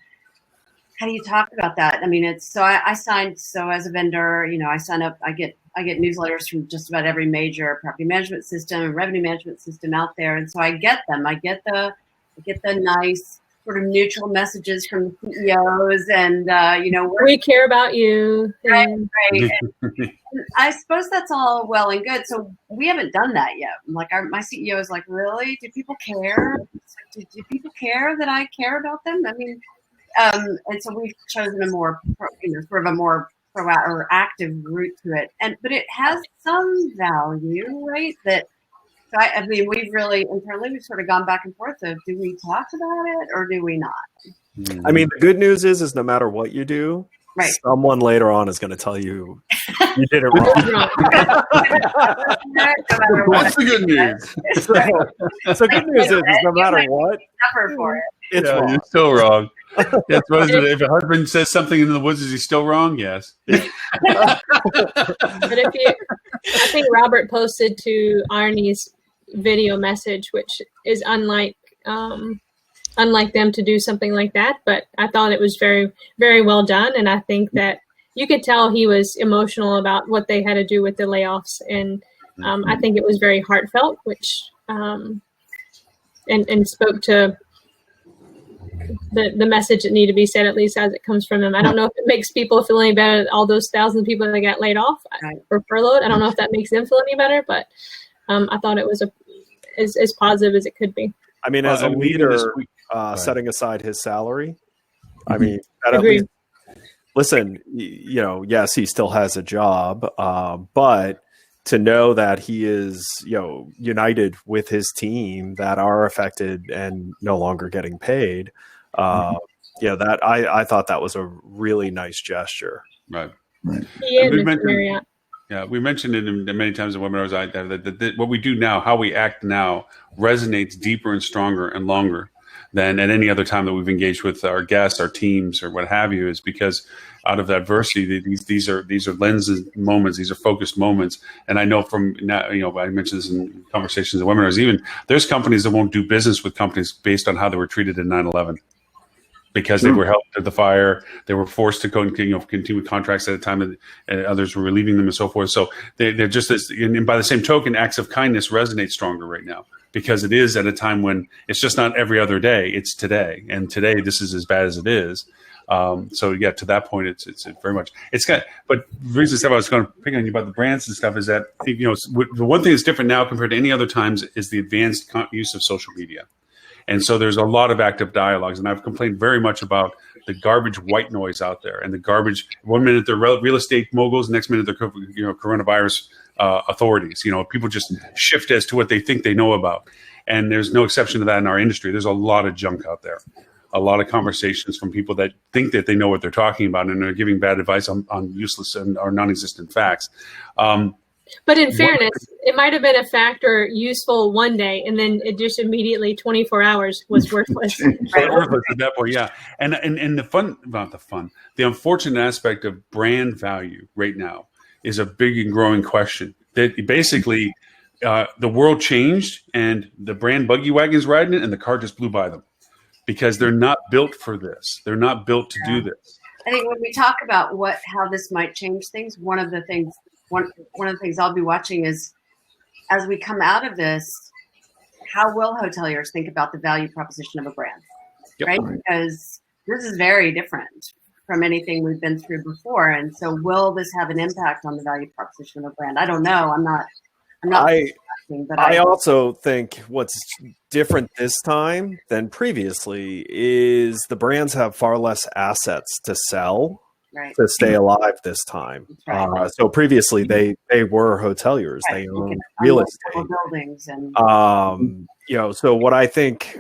talk about that? I mean, it's so I signed, so as a vendor, I sign up, I get newsletters from just about every major property management system and revenue management system out there, and so I get them. I get the nice sort of neutral messages from CEOs, and we care about you. Right. And I suppose that's all well and good. So we haven't done that yet. Like my CEO is like, really? Do people care? Do people care that I care about them? I mean, and so we've chosen a more, sort of a more proactive or active route to it, but it has some value, right? So I mean, we've really internally we've sort of gone back and forth of, do we talk about it or do we not? I mean, the good news is no matter what you do, right, someone later on is going to tell you you did it wrong. What's the good news? So good news is no matter what, suffer for it. It's wrong. You're still wrong. Yes, if a husband says something in the woods, is he still wrong? Yes. But I think Robert posted to Arnie's video message, which is unlike them to do something like that. But I thought it was very, very well done, and I think that you could tell he was emotional about what they had to do with the layoffs, and I think it was very heartfelt, which and spoke to the message that needed to be said, at least as it comes from them. I don't know if it makes people feel any better, all those thousands of people that got laid off or furloughed. I don't know if that makes them feel any better, but I thought it was as positive as it could be. I mean, as a leader, setting aside his salary, I mean, Agreed. Listen, yes, he still has a job, but to know that he is, united with his team that are affected and no longer getting paid, that I thought that was a really nice gesture. Right. Yeah, Mr. Marriott. Yeah, we mentioned it many times in webinars that what we do now, how we act now, resonates deeper and stronger and longer than at any other time that we've engaged with our guests, our teams, or what have you, is because out of adversity, these are lenses moments, these are focused moments. And I know from now, I mentioned this in conversations and webinars, even there's companies that won't do business with companies based on how they were treated in 9/11. Because they were helped at the fire, they were forced to go and continue with contracts at a time, and others were relieving them and so forth. So they're just this, and by the same token, acts of kindness resonate stronger right now because it is at a time when it's just not every other day; it's today, and today this is as bad as it is. So yeah, to that point, it's very much But the reason I was going to pick on you about the brands and stuff is that the one thing that's different now compared to any other times is the advanced use of social media. And so there's a lot of active dialogues, and I've complained very much about the garbage white noise out there, and the garbage. 1 minute they're real estate moguls, next minute they're coronavirus authorities. People just shift as to what they think they know about, and there's no exception to that in our industry. There's a lot of junk out there, a lot of conversations from people that think that they know what they're talking about, and they're giving bad advice on useless or non-existent facts. But in fairness, it might have been a factor useful one day, and then it just immediately 24 hours was worthless. Worthless at that point, yeah. And the unfortunate aspect of brand value right now is a big and growing question. That basically, the world changed, and the brand buggy wagon's riding it, and the car just blew by them because they're not built for this. They're not built to do this. I think when we talk about how this might change things, one of the things I'll be watching is, as we come out of this, how will hoteliers think about the value proposition of a brand, right? Because this is very different from anything we've been through before, and so will this have an impact on the value proposition of a brand? I don't know. I'm not. But I also think what's different this time than previously is the brands have far less assets to sell. Right. To stay alive this time. Right. So previously they were hoteliers. Right. They owned real estate. Buildings and so what I think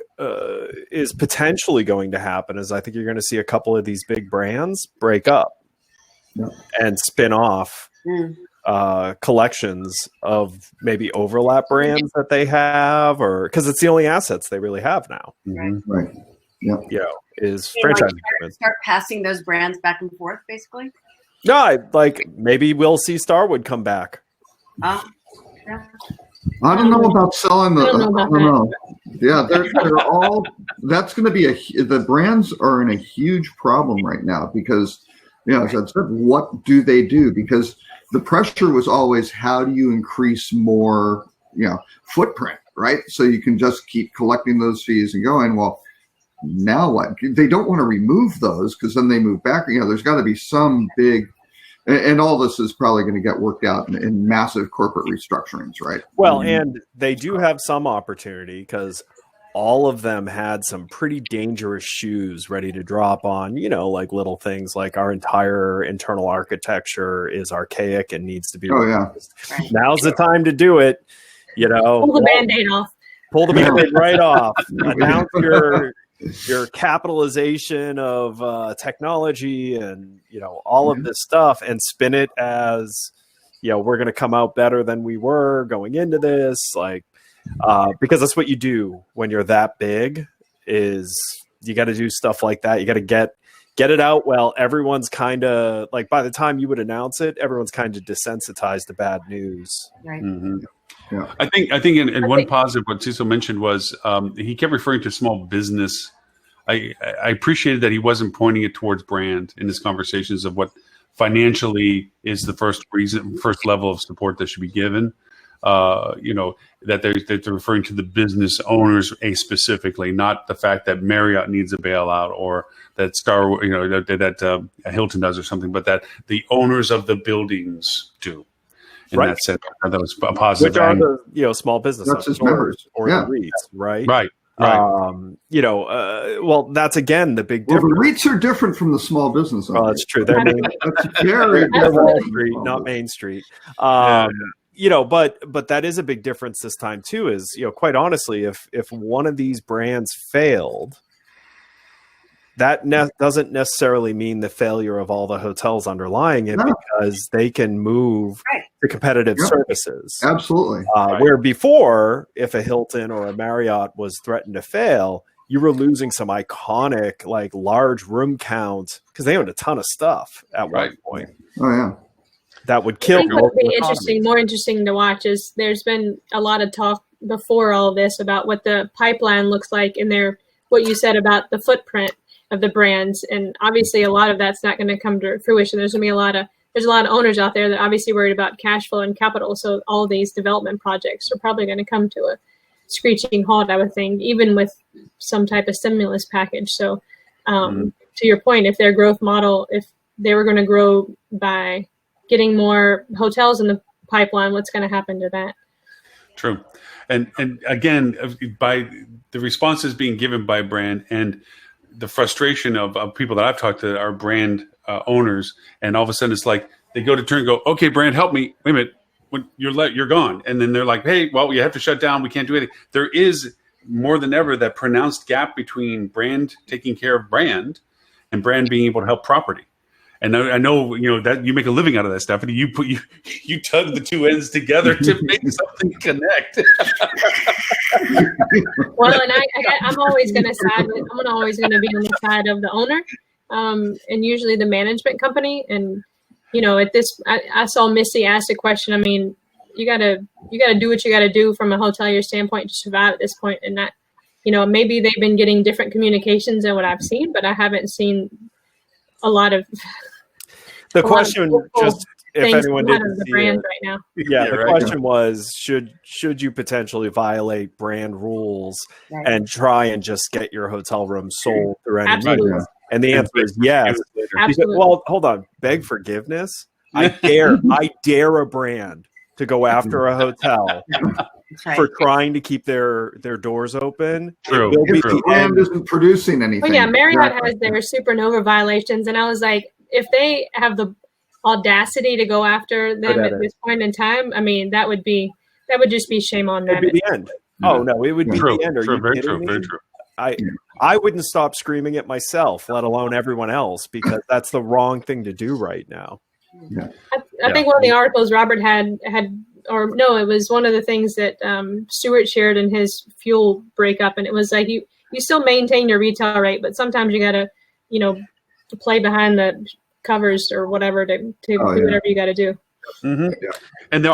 is potentially going to happen is I think you're going to see a couple of these big brands break up and spin off collections of maybe overlap brands that they have, or because it's the only assets they really have now. Right. Yeah. Is franchise start passing those brands back and forth, basically. No, maybe we'll see Starwood come back. I don't know about selling the. I don't know. Yeah, they're all. That's going to be the brands are in a huge problem right now because, as I said, what do they do? Because the pressure was always, how do you increase more, footprint, right? So you can just keep collecting those fees and going. Well, now what? They don't want to remove those because then they move back. There's got to be some big, and all this is probably going to get worked out in massive corporate restructurings, right? Well, and they do have some opportunity because all of them had some pretty dangerous shoes ready to drop on, like little things like our entire internal architecture is archaic and needs to be replaced. Right. Now's the time to do it. Pull the Band-Aid off. Pull the Band-Aid right off. Announce your capitalization of technology and all of this stuff, and spin it as we're going to come out better than we were going into this, because that's what you do when you're that big. Is you got to do stuff like that. You got to get it out. Well, everyone's kind of by the time you would announce it, everyone's kind of desensitized to bad news. Right. Mm-hmm. Yeah. I think in one positive, what Cecil mentioned was he kept referring to small business. I appreciated that he wasn't pointing it towards brand in his conversations of what financially is the first level of support that should be given. That they're referring to the business owners specifically, not the fact that Marriott needs a bailout or that that Hilton does or something, but that the owners of the buildings do. In that sense, that was a positive. Which are the small business members or the REITs, right? Right. Well, that's again the big difference. Well, the REITs are different from the small business owners. Well, that's true. They're Wall Street, not Main Street. But that is a big difference this time too. Is quite honestly, if one of these brands failed, that doesn't necessarily mean the failure of all the hotels underlying it, because they can move to competitive services. Absolutely. Where before, if a Hilton or a Marriott was threatened to fail, you were losing some iconic, like large room counts because they owned a ton of stuff at one point. Oh yeah. That would I kill. think what would be interesting, more interesting to watch is there's been a lot of talk before all this about what the pipeline looks like in their, what you said about the footprint of the brands. And obviously a lot of that's not going to come to fruition. There's going to be there's a lot of owners out there that are obviously worried about cash flow and capital. So all these development projects are probably going to come to a screeching halt, I would think, even with some type of stimulus package. So to your point, if their growth model, if they were going to grow by getting more hotels in the pipeline, what's going to happen to that? True. And again, by the responses being given by brand and the frustration of people that I've talked to are brand owners, and all of a sudden it's like they go to turn and go, okay, brand, help me. Wait a minute, when you're gone, and then they're like, hey, well, you have to shut down. We can't do anything. There is more than ever that pronounced gap between brand taking care of brand and brand being able to help property. And I know that you make a living out of that, Stephanie. You tug the two ends together to make something connect. Well, and I'm always going to side with. I'm always going to be on the side of the owner, and usually the management company. And at this, I saw Missy ask a question. I mean, you gotta do what you gotta do from a hotelier standpoint to survive at this point, and that, maybe they've been getting different communications than what I've seen, but I haven't seen a lot of. The question, just if anyone didn't the see brand it, right now. Yeah, the question was, should you potentially violate brand rules and try and just get your hotel room sold through any means? And the answer is yes. Absolutely. Well, hold on. Beg forgiveness. I dare a brand to go after a hotel for trying to keep their doors open. True. If the brand isn't producing anything. Oh yeah, Marriott has their supernova violations, and I was like, if they have the audacity to go after them at this point in time, I mean, that would just be shame on them. It'd be the end. Oh no, it would be True. the end. Are you Very kidding true. me? Very true. I wouldn't stop screaming it myself, let alone everyone else, because that's the wrong thing to do right now. Yeah. I think one of the articles Robert had, or no, it was one of the things that Stuart shared in his fuel breakup, and it was like you still maintain your retail rate, but sometimes you gotta, to play behind the covers or whatever to do whatever you got to do. Mm-hmm. Yeah. And there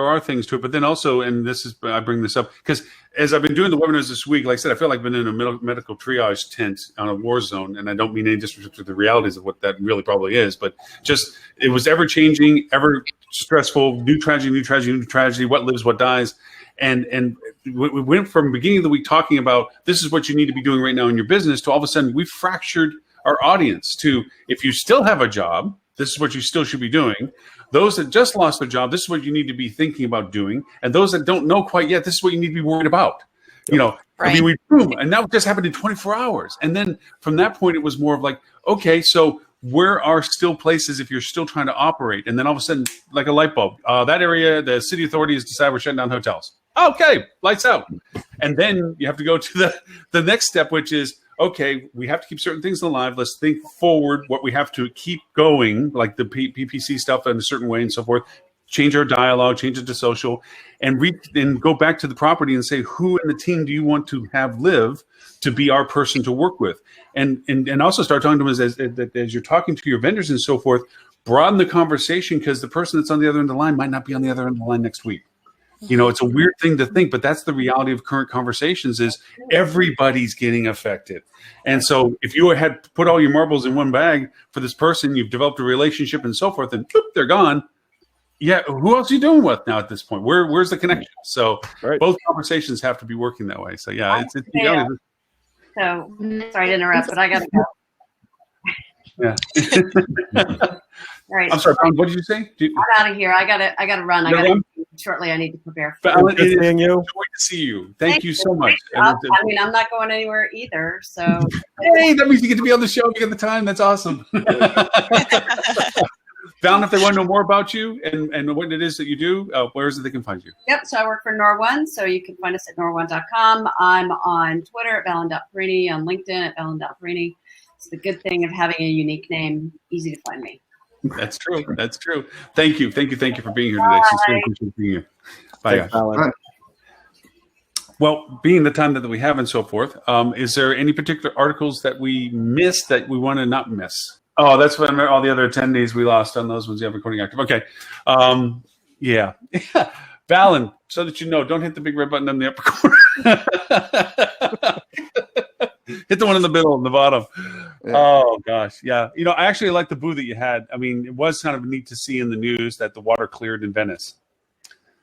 are things to it, but then also, and I bring this up because as I've been doing the webinars this week, like I said, I feel like I've been in a medical triage tent on a war zone, and I don't mean any disrespect to the realities of what that really probably is, but just it was ever changing, ever stressful, new tragedy, what lives, what dies. And we went from beginning of the week talking about this is what you need to be doing right now in your business to all of a sudden we fractured our audience to, if you still have a job, this is what you still should be doing. Those that just lost their job, this is what you need to be thinking about doing. And those that don't know quite yet, this is what you need to be worried about. Right. I mean, and that just happened in 24 hours. And then from that point, it was more of like, okay, so where are still places if you're still trying to operate? And then all of a sudden, like a light bulb, that area, the city authorities decide we're shutting down hotels. Okay, lights out. And then you have to go to the next step, which is, okay, we have to keep certain things alive. Let's think forward what we have to keep going, like the PPC stuff in a certain way and so forth. Change our dialogue, change it to social, and go back to the property and say, who in the team do you want to have live to be our person to work with? And also start talking to them as you're talking to your vendors and so forth, broaden the conversation because the person that's on the other end of the line might not be on the other end of the line next week. It's a weird thing to think, but that's the reality of current conversations is everybody's getting affected. And so if you had put all your marbles in one bag for this person, you've developed a relationship and so forth, and they're gone. Yeah, who else are you doing with now at this point? Where's the connection? So both conversations have to be working that way. So yeah, it's so sorry to interrupt, but I got to go. Yeah. All right. I'm sorry, Valyn, what did you say? I'm out of here. I gotta run. Shortly, I need to prepare. Valyn, it is a joy to see you. Thank you so much. I mean, I'm not going anywhere either. So hey, that means you get to be on the show. You get the time. That's awesome. Valyn, if they want to know more about you and what it is that you do, where is it they can find you? Yep. So I work for Nor1, so you can find us at nor1.com. I'm on Twitter at Valyn.Perini, on LinkedIn at Valyn.Perini. It's the good thing of having a unique name, easy to find me. That's true. That's true. Thank you for being here today. Sincerely appreciate being here. Bye, guys. Well, being the time that we have and so forth, is there any particular articles that we missed that we want to not miss? Oh, that's when all the other attendees we lost on those ones. Yeah, recording active. Okay. Yeah. Valyn, so that you know, don't hit the big red button in the upper corner. Hit the one in the middle and the bottom. Yeah. Oh, gosh. Yeah. You know, I actually like the booth that you had. I mean, it was kind of neat to see in the news that the water cleared in Venice.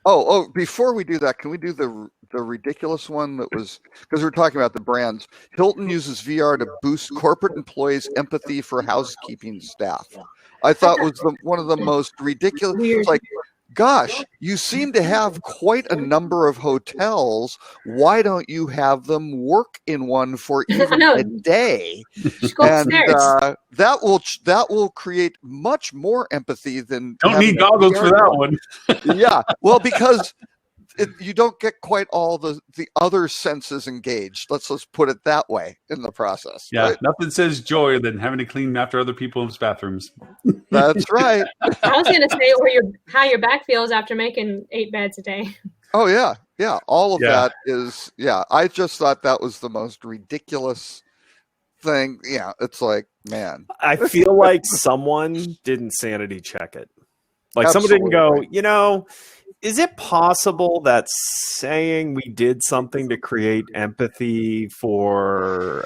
Oh, before we do that, can we do the ridiculous one that was, because we're talking about the brands. Hilton uses VR to boost corporate employees' empathy for housekeeping staff. I thought was one of the most ridiculous. It's like, gosh, you seem to have quite a number of hotels. Why don't you have them work in one for even a day? And that will create much more empathy than. Don't need goggles for that one. Yeah, well, because you don't get quite all the other senses engaged. Let's put it that way in the process. Yeah, right? Nothing says joy than having to clean after other people's bathrooms. That's right. I was going to say how your back feels after making 8 beds a day. Oh yeah, all of that is I just thought that was the most ridiculous thing. Yeah, it's like, man, I feel like someone didn't sanity check it. Like Absolutely. Someone didn't go, you know, is it possible that saying we did something to create empathy for,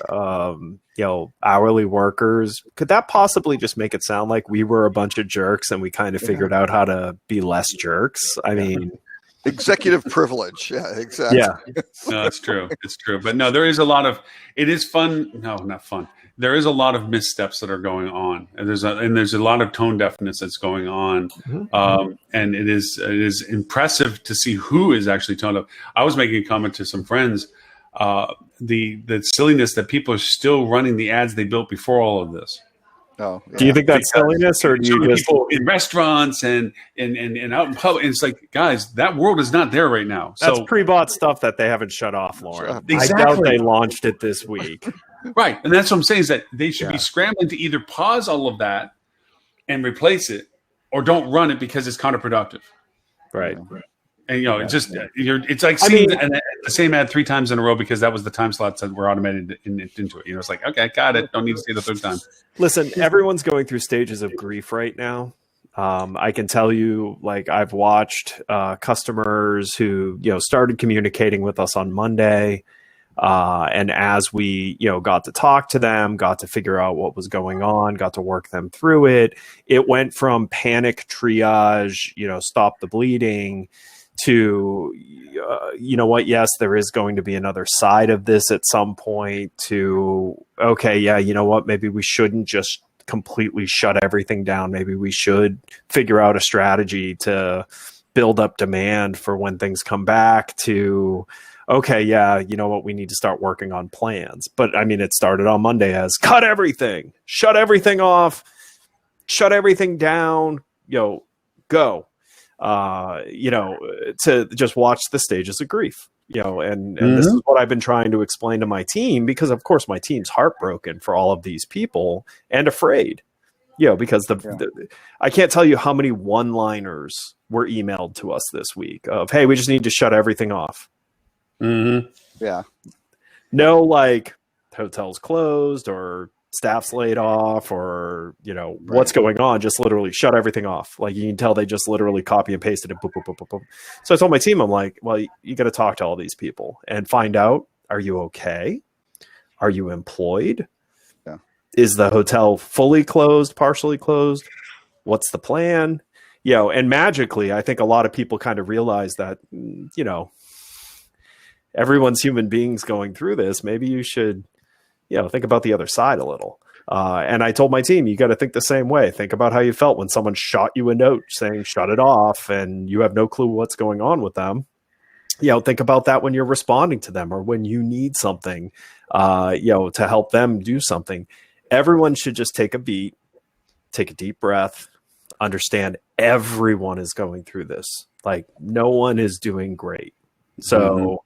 hourly workers, could that possibly just make it sound like we were a bunch of jerks and we kind of figured out how to be less jerks? I mean, executive privilege. Yeah, exactly. Yeah. No, it's true. It's true. But no, there is a lot of, it is fun. No, not fun. There is a lot of missteps that are going on, and there's a lot of tone deafness that's going on, and it is impressive to see who is actually tone deaf. I was making a comment to some friends, the silliness that people are still running the ads they built before all of this. Oh, yeah. Do you think that's silliness, or do you just people in restaurants and out in public? It's like, guys, that world is not there right now. That's so pre-bought stuff that they haven't shut off, Lauren. Exactly. I doubt they launched it this week. Right, and that's what I'm saying is that they should be scrambling to either pause all of that and replace it, or don't run it because it's counterproductive. Right. And it's like seeing the same ad 3 times in a row because that was the time slots that were automated into it. It's like, okay, got it. Don't need to see it the 3rd time. Listen, everyone's going through stages of grief right now. I can tell you, like, I've watched customers who started communicating with us on Monday. And as we, got to talk to them, got to figure out what was going on, got to work them through it, it went from panic triage, stop the bleeding, to, you know what, yes, there is going to be another side of this at some point, to, okay, yeah, you know what, maybe we shouldn't just completely shut everything down. Maybe we should figure out a strategy to build up demand for when things come back, to, okay, yeah, you know what, we need to start working on plans. But I mean, it started on Monday as cut everything, shut everything off, shut everything down, go, to just watch the stages of grief, and this is what I've been trying to explain to my team, because of course my team's heartbroken for all of these people and afraid, because I can't tell you how many one-liners were emailed to us this week of, hey, we just need to shut everything off. Mm-hmm. Yeah. No, like hotels closed or staff's laid off or, what's going on. Just literally shut everything off. Like you can tell they just literally copy and pasted it. Boop, boop, boop, boop, boop. So I told my team, I'm like, well, you got to talk to all these people and find out, are you okay? Are you employed? Yeah. Is the hotel fully closed, partially closed? What's the plan? And magically, I think a lot of people kind of realize that, everyone's human beings going through this. Maybe you should, think about the other side a little. And I told my team, you got to think the same way. Think about how you felt when someone shot you a note saying, shut it off, and you have no clue what's going on with them. Think about that when you're responding to them or when you need something, to help them do something. Everyone should just take a beat, take a deep breath, understand everyone is going through this. Like no one is doing great. So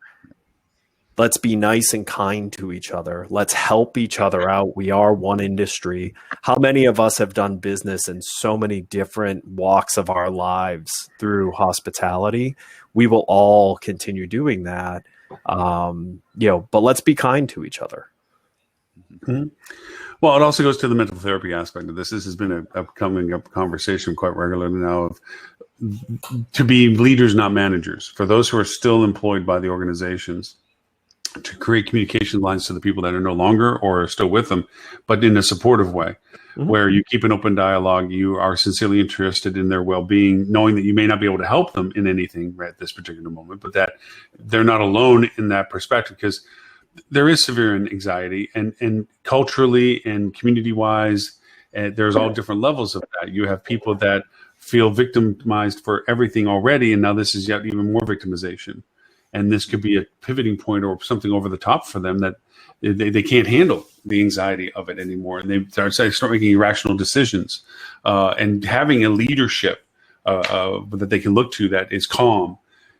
let's be nice and kind to each other. Let's help each other out. We are one industry. How many of us have done business in so many different walks of our lives through hospitality? We will all continue doing that. But let's be kind to each other. Mm-hmm. Well, it also goes to the mental therapy aspect of this. This has been a coming up conversation quite regularly now of to be leaders, not managers. For those who are still employed by the organizations, to create communication lines to the people that are no longer or are still with them, but in a supportive way, where you keep an open dialogue, you are sincerely interested in their well-being, knowing that you may not be able to help them in anything right at this particular moment, but that they're not alone in that perspective, because there is severe anxiety, and culturally and community-wise, there's all different levels of that. You have people that feel victimized for everything already, and now this is yet even more victimization. And this could be a pivoting point or something over the top for them that they can't handle the anxiety of it anymore. And they start making irrational decisions. And having a leadership that they can look to that is calm,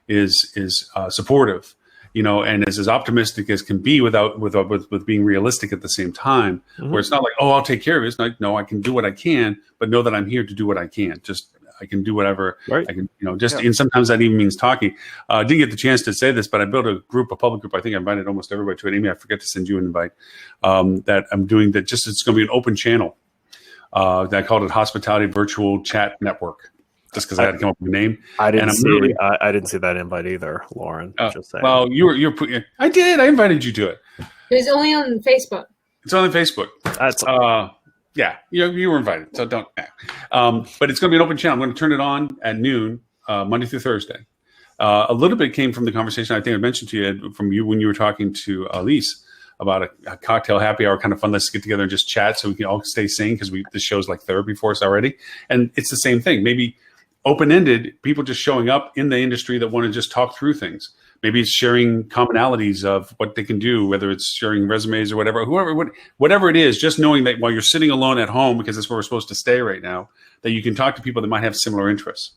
is supportive, and is as optimistic as can be with being realistic at the same time, where it's not like, oh, I'll take care of it. It's like, no, I can do what I can, but know that I'm here to do what I can. I can do whatever I can, and sometimes that even means talking. I didn't get the chance to say this, but I built a public group. I think I invited almost everybody to it. Amy, I forget to send you an invite, that I'm doing that. It's going to be an open channel. That I called it Hospitality Virtual Chat Network, just because I had to come up with a name. I didn't see that invite either, Lauren. Just saying. Well, I did. I invited you to it. It's only on Facebook. It's only Facebook. That's yeah, you were invited, so don't. But it's going to be an open channel. I'm going to turn it on at noon, Monday through Thursday. A little bit came from the conversation I think I mentioned to you from you when you were talking to Elise about a cocktail happy hour kind of fun. Let's get together and just chat so we can all stay sane, because this show's like therapy for us already. And it's the same thing. Maybe open-ended, people just showing up in the industry that want to just talk through things. Maybe it's sharing commonalities of what they can do, whether it's sharing resumes or whatever it is, just knowing that while you're sitting alone at home, because that's where we're supposed to stay right now, that you can talk to people that might have similar interests.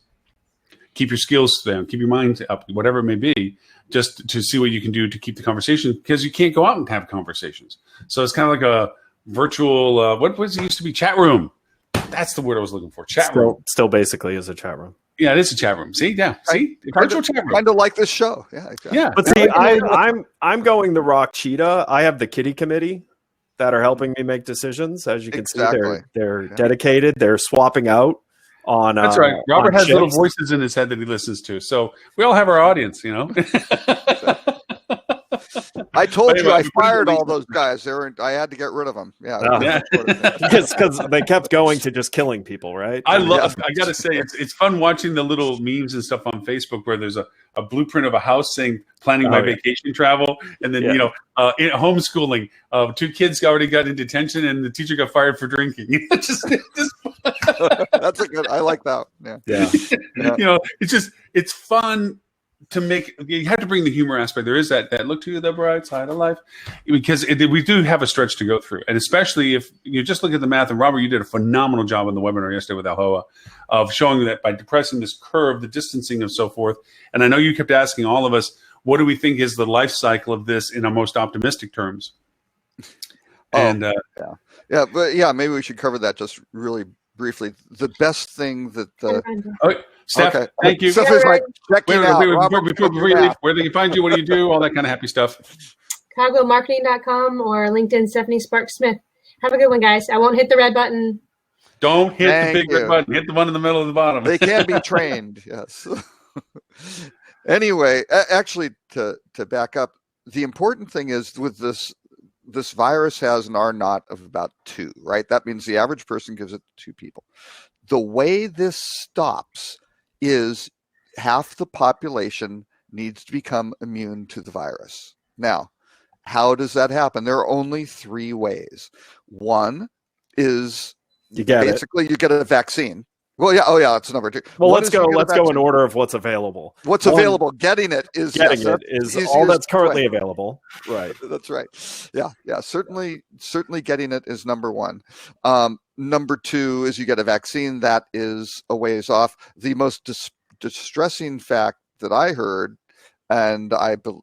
Keep your skills down, keep your mind up, whatever it may be, just to see what you can do to keep the conversation, because you can't go out and have conversations. So it's kind of like a virtual, what was it used to be? Chat room. That's the word I was looking for. Chat room. Still basically is a chat room. Yeah, it is a chat room. See, yeah, virtual chat room. Kind of like this show. Yeah, exactly. Yeah. But see, I'm going the Rock Cheetah. I have the kitty committee that are helping me make decisions. As you can see, they're dedicated. They're swapping out on. That's right. Robert has little voices in his head that he listens to. So we all have our audience, I told you I fired all those guys. I had to get rid of them. Yeah, because they kept going to just killing people, right? I got to say, it's fun watching the little memes and stuff on Facebook where there's a blueprint of a house saying planning my vacation travel, and then homeschooling. 2 kids already got in detention, and the teacher got fired for drinking. just That's a good. I like that. Yeah. It's fun. You have to bring the humor aspect. There is that look to the bright side of life, because we do have a stretch to go through. And especially if you just look at the math, and Robert, you did a phenomenal job on the webinar yesterday with AHOA of showing that by depressing this curve, the distancing and so forth. And I know you kept asking all of us, what do we think is the life cycle of this in our most optimistic terms? And maybe we should cover that just really briefly. The best thing that Steph, thank you. Steph is like checking out. Before you leave, where they can find you, what do you do, all that kind of happy stuff. ChicagoMarketing.com or LinkedIn, Stephanie Sparks Smith. Have a good one, guys. I won't hit the red button. Don't hit the big red button. Hit the one in the middle of the bottom. They can be trained, yes. Anyway, actually, to back up, the important thing is with this virus has an R naught of about 2, right? That means the average person gives it to 2 people. The way this stops is half the population needs to become immune to the virus. Now, how does that happen? There are only 3 ways. One is you get a vaccine. Well, yeah. Oh, yeah. That's number 2. Well, let's go in order of what's available. What's available? Getting it is all that's currently available. Right. That's right. Yeah. Yeah. Certainly getting it is number 1. Number 2 is you get a vaccine. That is a ways off. The most distressing fact that I heard, and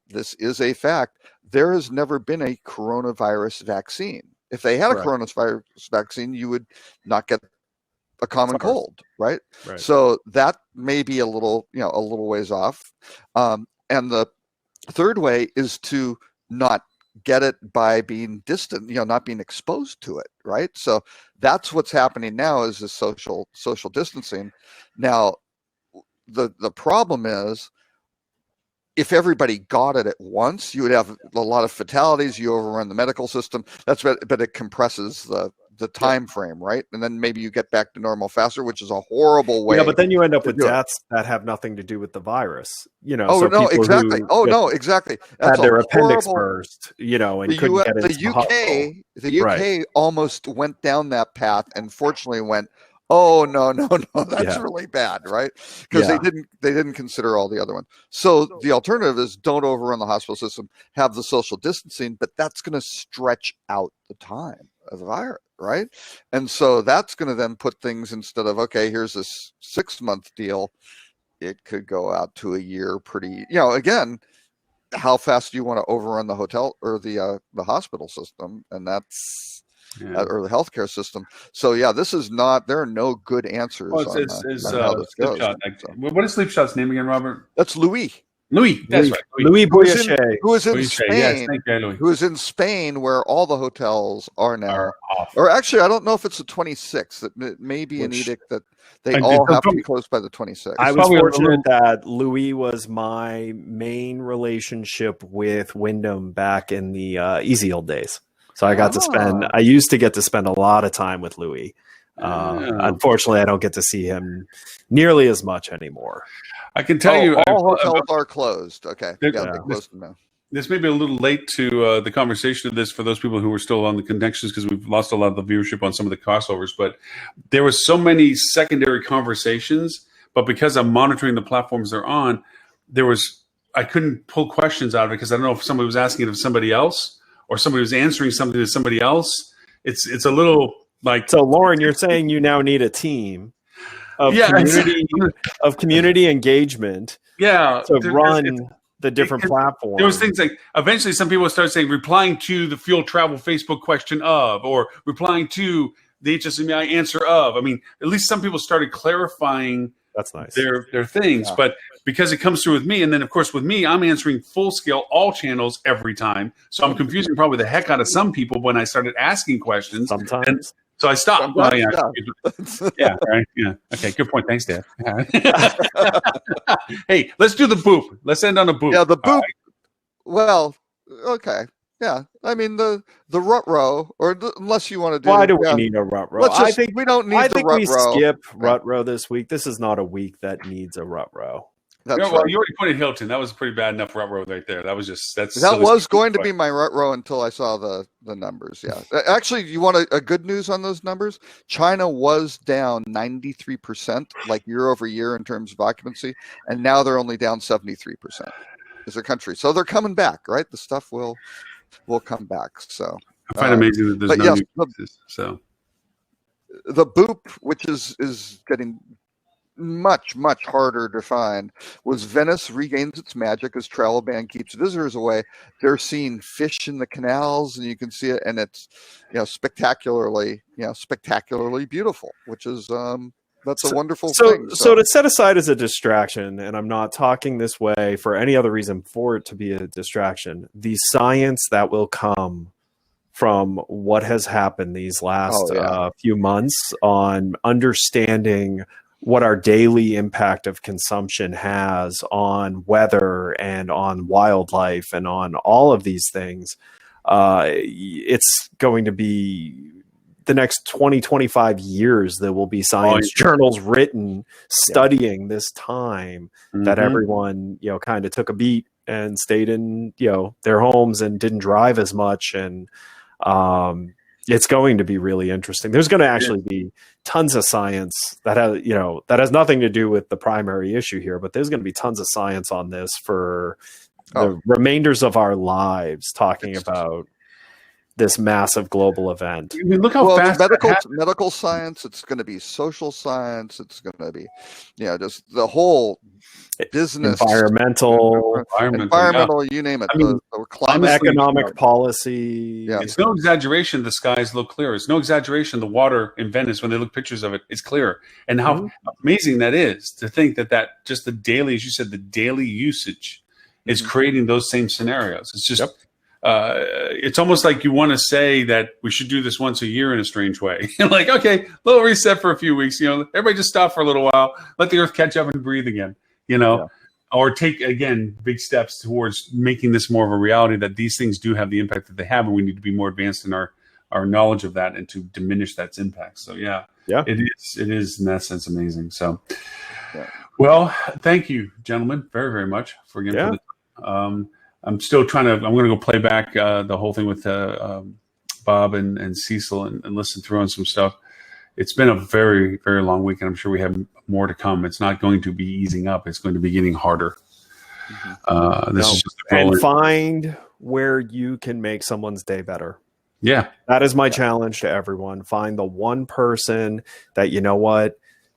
this is a fact, there has never been a coronavirus vaccine. If they had a coronavirus vaccine, you would not get a common cold, right? So that may be a little ways off. And Third way is to not get it by being distant, not being exposed to it, right? So that's what's happening now is the social distancing. Now, the problem is if everybody got it at once, you would have a lot of fatalities. You overrun the medical system. But it compresses the time frame, right? And then maybe you get back to normal faster, which is a horrible way. Yeah, but then you end up with deaths that have nothing to do with the virus. Oh, no, exactly. Exactly. That's had their appendix burst, and couldn't get into the hospital. The UK almost went down that path and fortunately went, oh, no, that's really bad, right? Because they didn't consider all the other ones. So the alternative is don't overrun the hospital system, have the social distancing, but that's going to stretch out the time of the virus, right? And so that's going to then put things, instead of, okay, here's this 6-month deal, it could go out to a year pretty, again, how fast do you want to overrun the hotel or the hospital system? And that's, or the healthcare system. So this is not, there are no good answers on how this goes. What is Sleep Shot's name again, Robert? That's Louis. That's right. Louis Boyachet. Who is in Spain? Yes, who is in Spain, where all the hotels are now off. Or actually, I don't know if it's the 26th. It may be an edict that they all have to be closed by the 26th. I was fortunate that Louis was my main relationship with Wyndham back in the easy old days. So I got to spend. I used to get to spend a lot of time with Louis. Unfortunately, I don't get to see him nearly as much anymore. I can tell you, all hotels are closed. Okay, they closed them now. This may be a little late to the conversation of this for those people who are still on the connections, because we've lost a lot of the viewership on some of the crossovers. But there was so many secondary conversations. But because I'm monitoring the platforms they're on, I couldn't pull questions out of it because I don't know if somebody was asking it of somebody else or somebody was answering something to somebody else. It's a little like. So, Lauren, you're saying you now need a team of community engagement to run the different platforms. There was things like eventually some people started saying replying to the fuel travel Facebook question of, or replying to the HSMI answer of. I mean, at least some people started clarifying that's nice their things. But because it comes through with me, and then of course with me, I'm answering full scale all channels every time. So I'm confusing probably the heck out of some people when I started asking questions. Sometimes. So I stopped. Right. Yeah. Okay. Good point. Thanks, Dad. Hey, let's do the boop. Let's end on a boop. Yeah, the boop. Right. Well, okay. Yeah. I mean the rut-row, unless you want to do. Why do we need a rut-row? I think we don't need the rut-row. I think we skip rut-row this week. This is not a week that needs a rut-row. You already pointed Hilton. That was pretty bad enough rut row right there. That was going to be my rut row until I saw the numbers. Yeah, actually, you want a good news on those numbers? China was down 93% like year over year in terms of occupancy, and now they're only down 73% as a country. So they're coming back, right? The stuff will come back. So I find it amazing that there's no new cases. So the boop, which is getting much harder to find, was Venice regains its magic as travel ban keeps visitors away. They're seeing fish in the canals, and you can see it, and it's spectacularly beautiful, which is that's a wonderful thing. So to set aside as a distraction, and I'm not talking this way for any other reason for it to be a distraction, the science that will come from what has happened these last few months on understanding what our daily impact of consumption has on weather and on wildlife and on all of these things, it's going to be the next 20, 25 years. There will be science journals written studying this time that everyone, kind of took a beat and stayed in, their homes and didn't drive as much. And, it's going to be really interesting. There's going to actually be tons of science that has nothing to do with the primary issue here, but there's going to be tons of science on this for the remainders of our lives, talking about this massive global event. I mean, look how fast medical science. It's going to be social science. It's going to be, just the whole business, environmental, you name it. I mean, climate, economic policy. Yeah. It's no exaggeration. The skies look clear. It's no exaggeration. The water in Venice, when they look pictures of it, it's clear. And how amazing that is to think that just the daily, as you said, the daily usage is creating those same scenarios. It's just, it's almost like you want to say that we should do this once a year in a strange way. Like, okay, little reset for a few weeks, everybody just stop for a little while, let the earth catch up and breathe again, or take, again, big steps towards making this more of a reality that these things do have the impact that they have, and we need to be more advanced in our knowledge of that and to diminish that impact. So it is in that sense amazing. So, well, thank you, gentlemen, very, very much for getting I'm still I'm going to go play back the whole thing with Bob and Cecil and listen through on some stuff. It's been a very, very long week, and I'm sure we have more to come. It's not going to be easing up. It's going to be getting harder. This is just and find where you can make someone's day better. Yeah. That is my challenge to everyone. Find the one person that,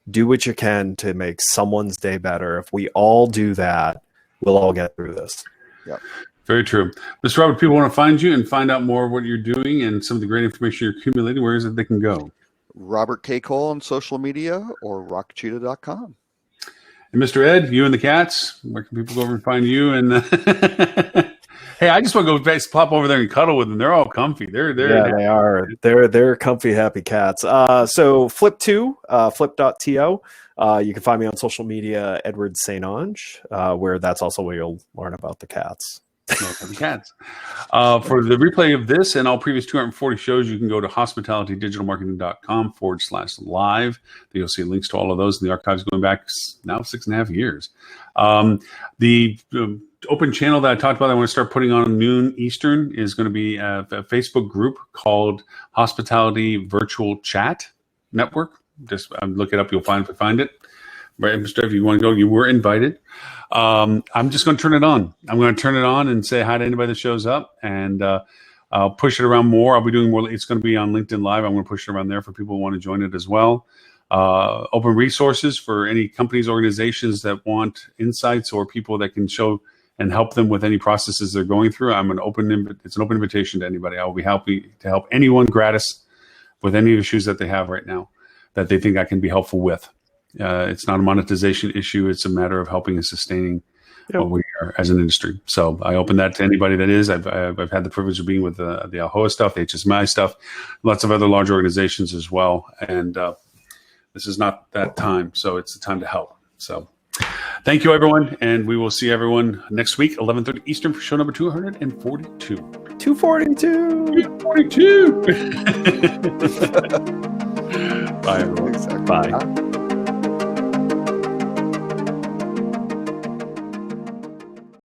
do what you can to make someone's day better. If we all do that, we'll all get through this. Yeah. Very true. Mr. Robert, people want to find you and find out more of what you're doing and some of the great information you're accumulating. Where is it they can go? Robert K. Cole on social media or rockcheetah.com. And Mr. Ed, you and the cats, where can people go over and find you? And hey, I just want to go plop over there and cuddle with them. They're all comfy. They are. They're comfy, happy cats. So Flip2, flip.to. You can find me on social media, Edward StOnge, where that's also where you'll learn about the cats. Cats. For the replay of this and all previous 240 shows, you can go to hospitalitydigitalmarketing.com/live. You'll see links to all of those in the archives going back now 6.5 years. The open channel that I talked about, I want to start putting on noon Eastern, is going to be a Facebook group called Hospitality Virtual Chat Network. Just look it up. You'll find it. Right, Mr. If you want to go, you were invited. I'm just going to turn it on. I'm going to turn it on and say hi to anybody that shows up, and I'll push it around more. I'll be doing more. It's going to be on LinkedIn Live. I'm going to push it around there for people who want to join it as well. Open resources for any companies, organizations that want insights or people that can show and help them with any processes they're going through. It's an open invitation to anybody. I will be happy to help anyone gratis with any issues that they have right now that they think I can be helpful with. It's not a monetization issue. It's a matter of helping and sustaining what we are as an industry. So I open that to anybody that is. I've had the privilege of being with the AHOA stuff, the HSMI stuff, lots of other large organizations as well. And this is not that time. So it's the time to help. So thank you, everyone. And we will see everyone next week, 11:30 Eastern, for show number 242. 242. Bye, everyone. Exactly. Bye.